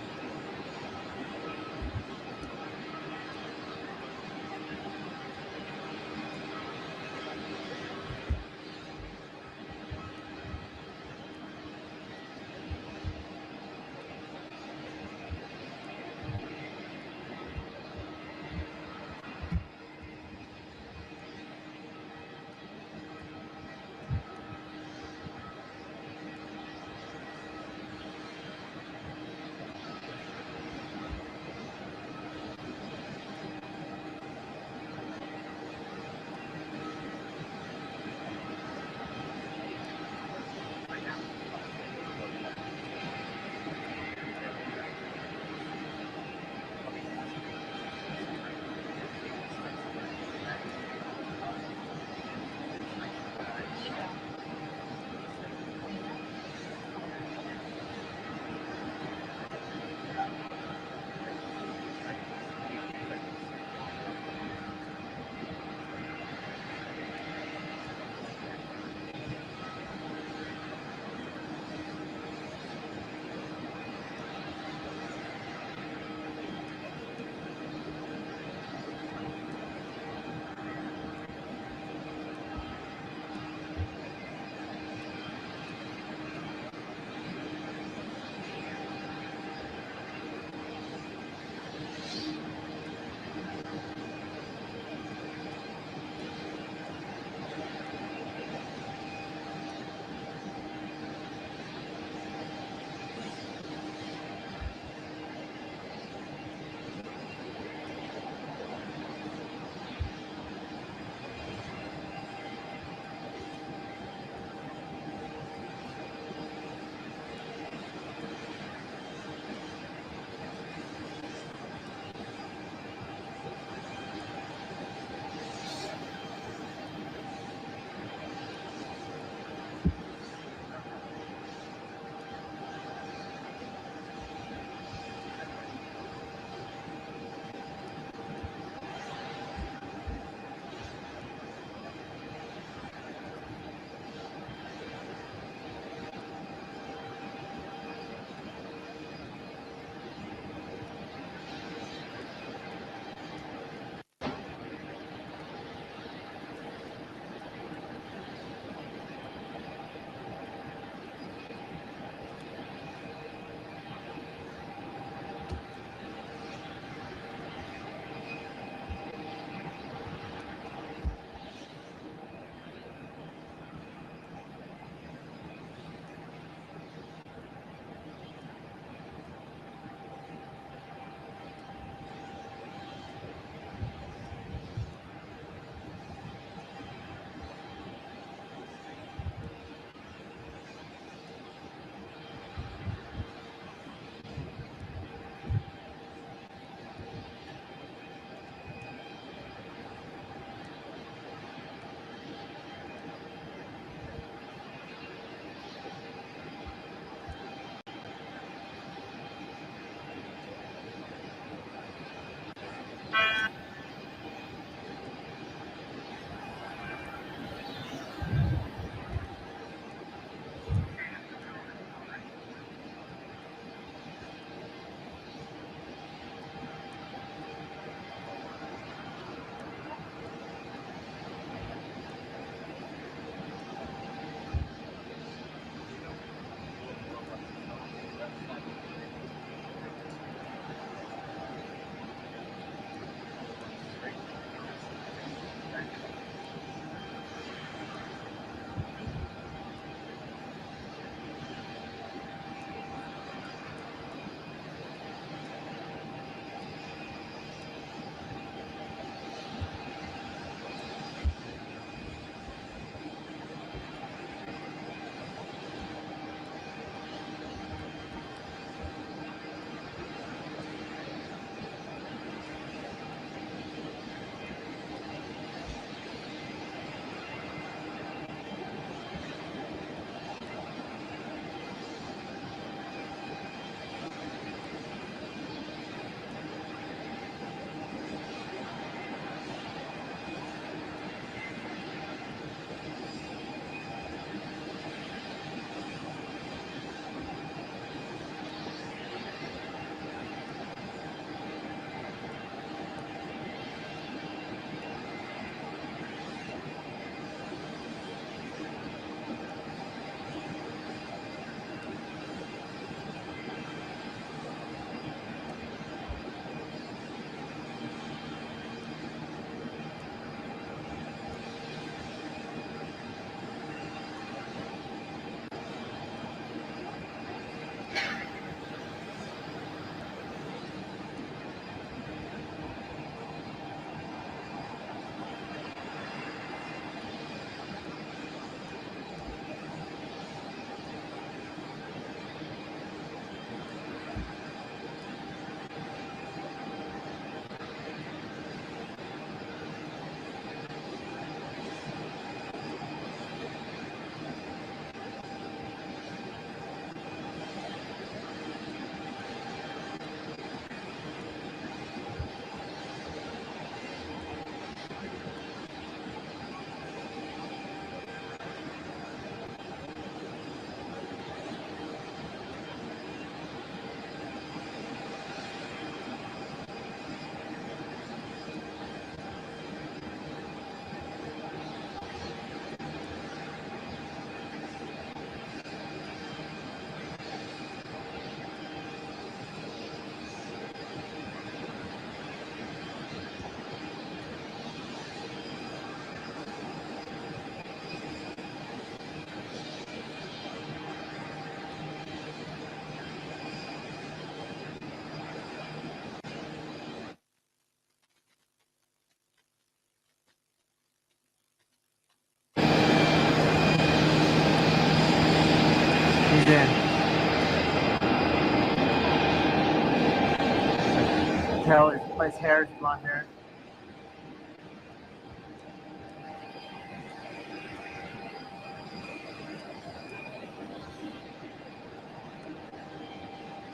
tell his hair is blonde hair.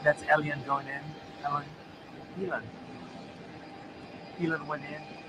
That's Elian going in. Elon. Elon went in.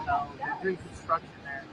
No, they're doing construction there.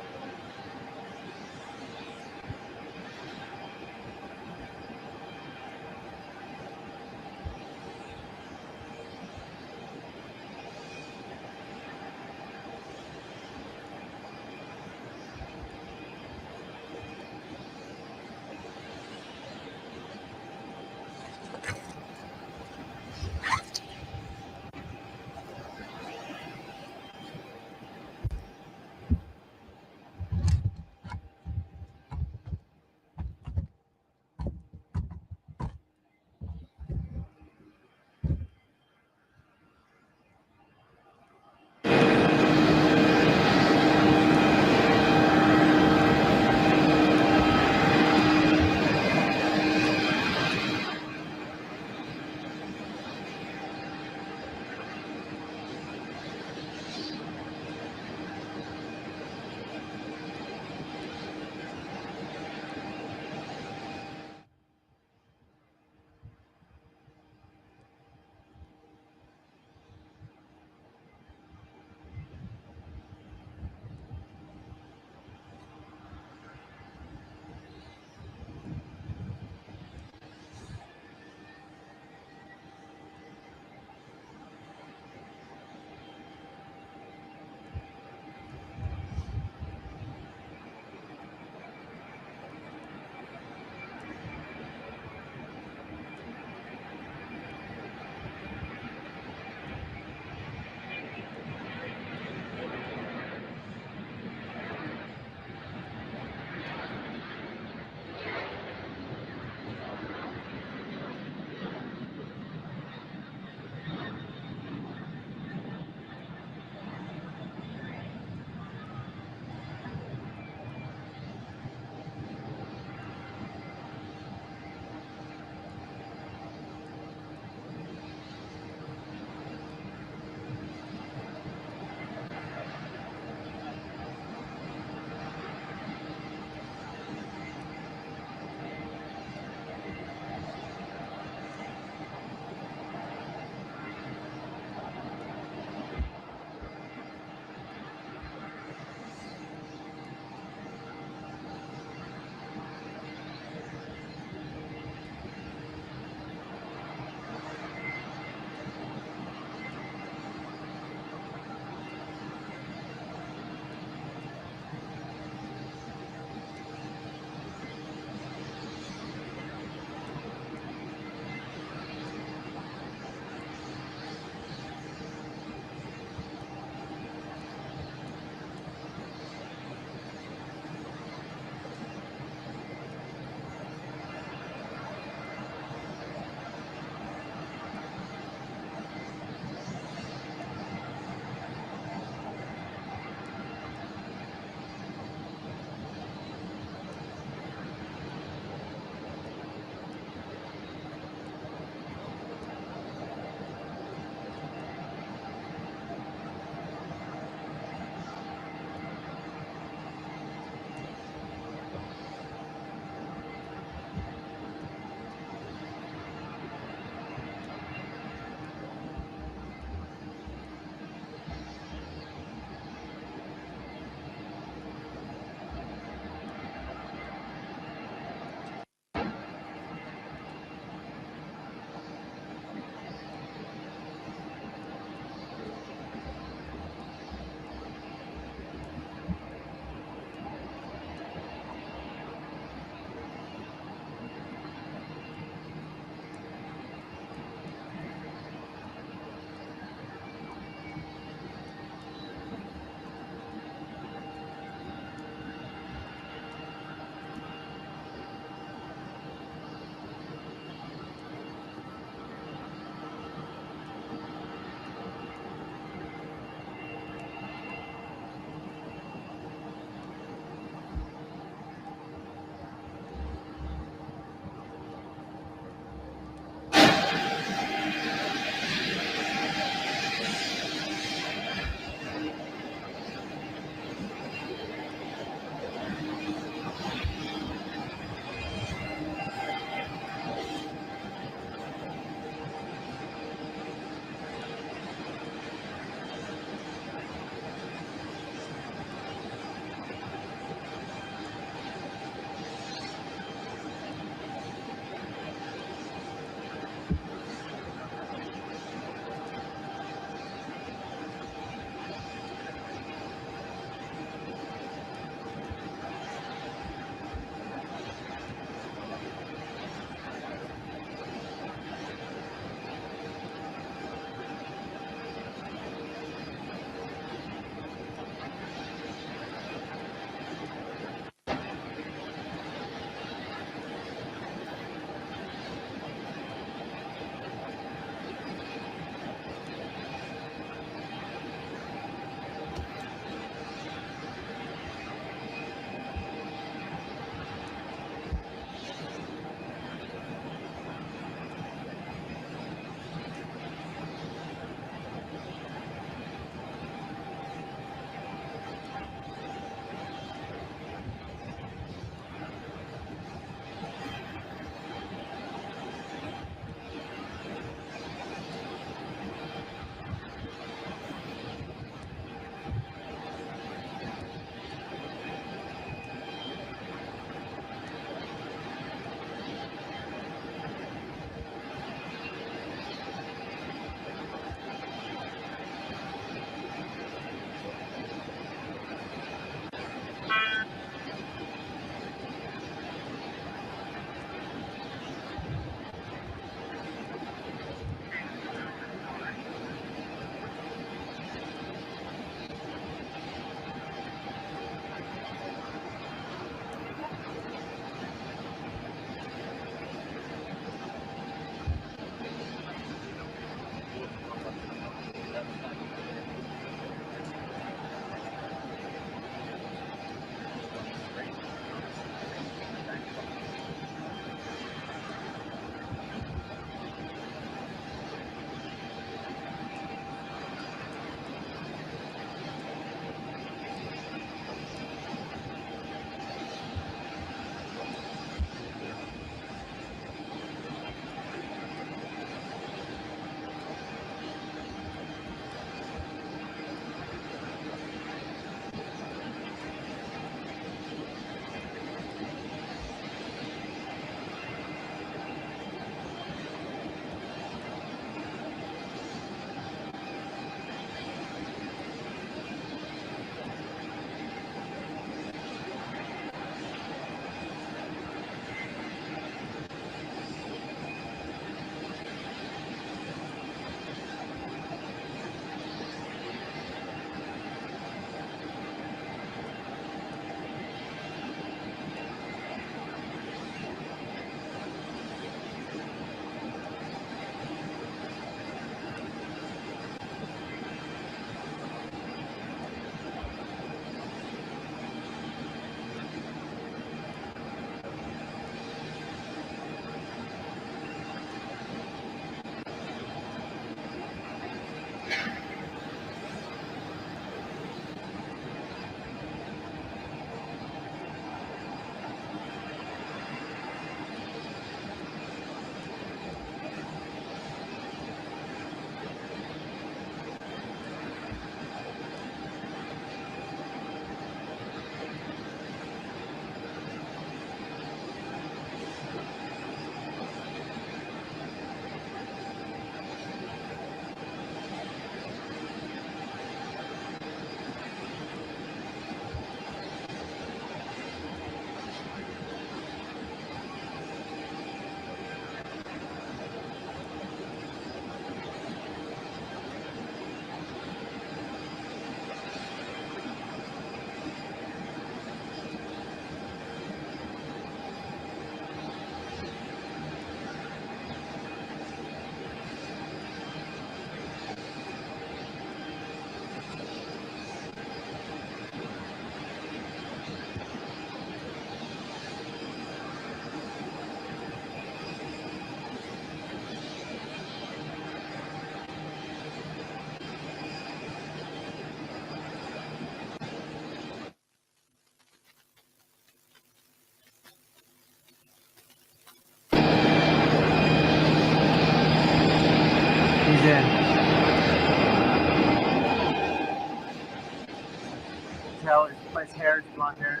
tell by his hair, his blonde hair.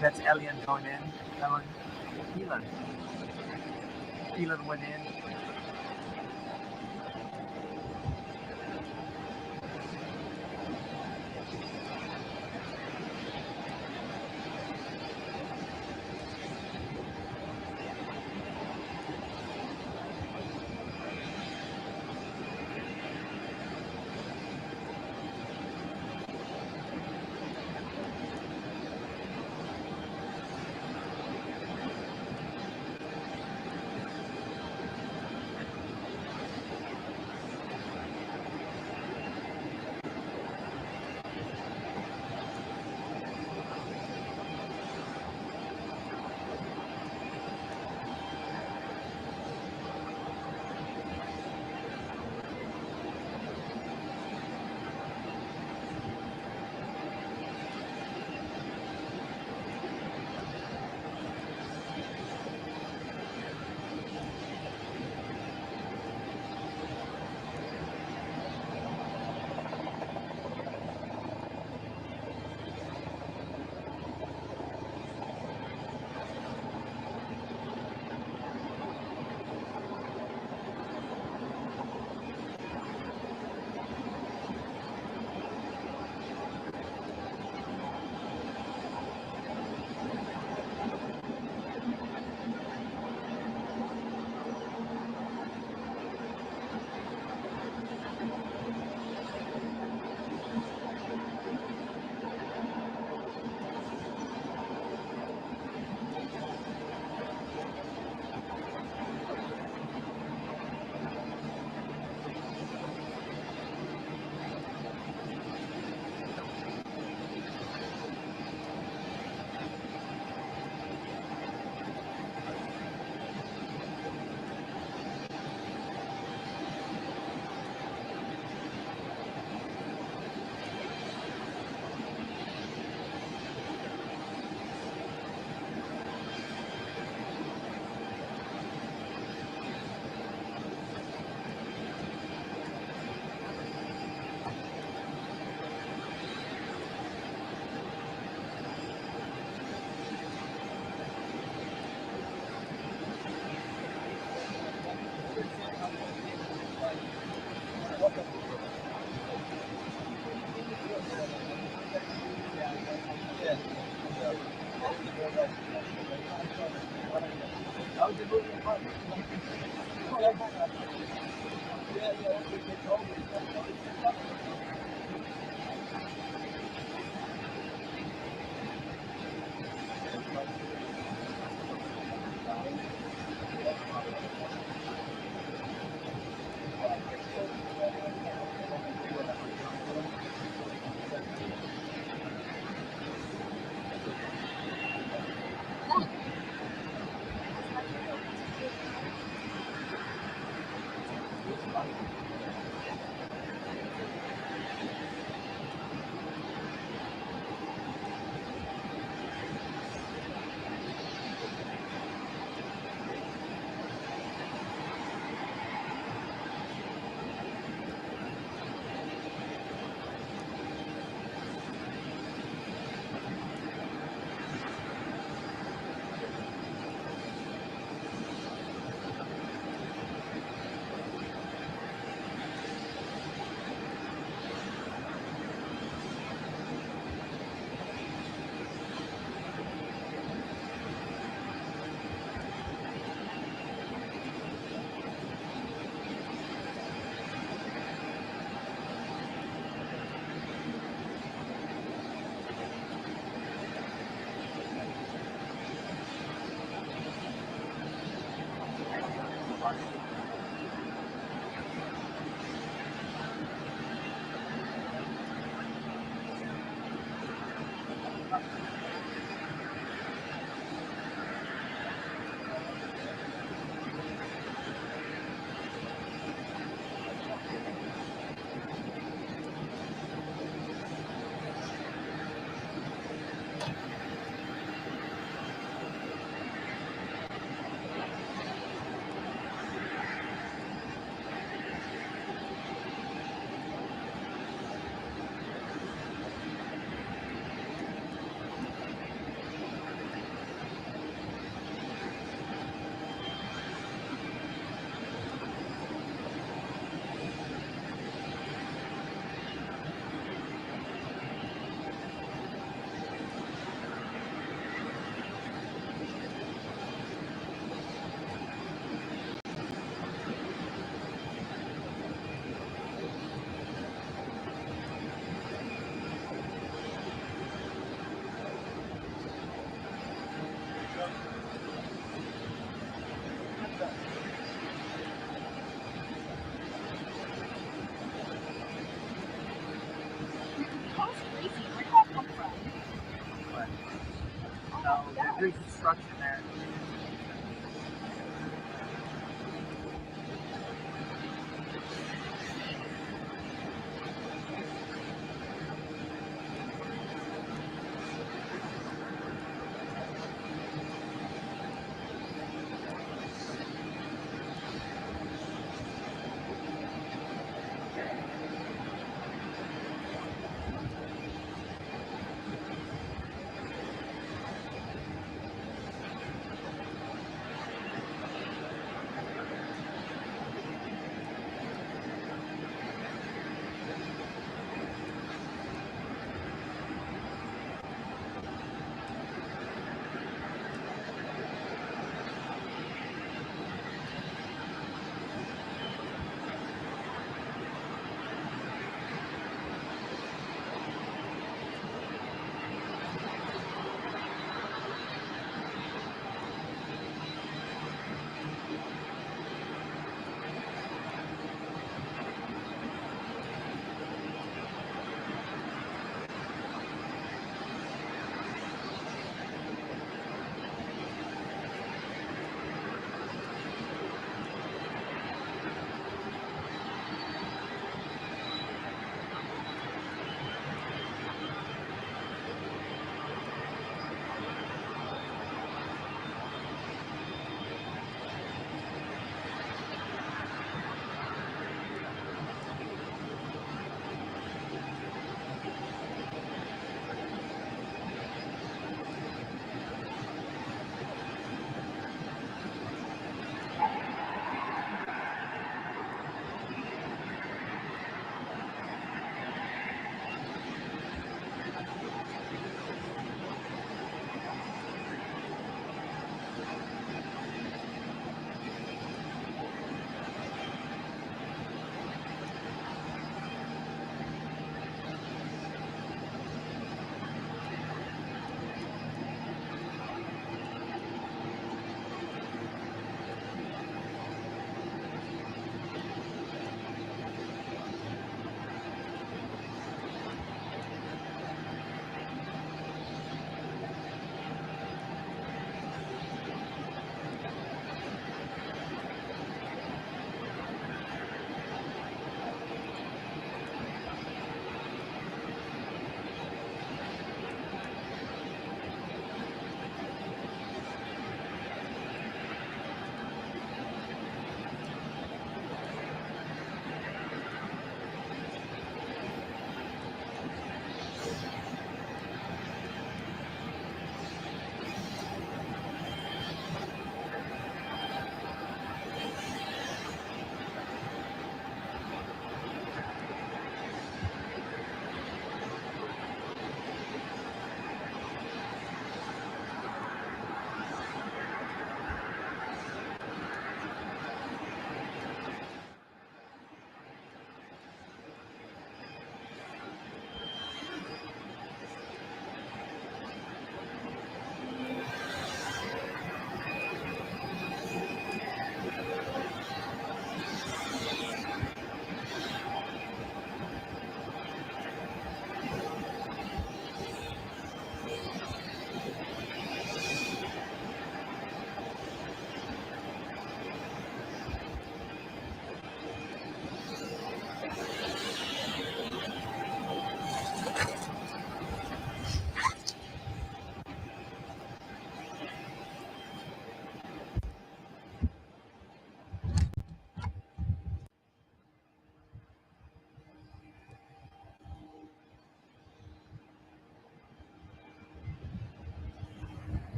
That's Elian going in. Elon. Elon went in. construction there.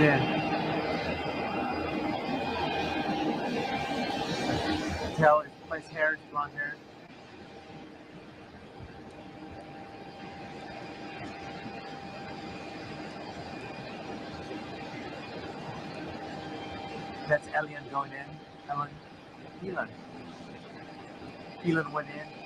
Yeah. Tell his hair is blonde hair. That's Elian going in. Elon. Elon went in.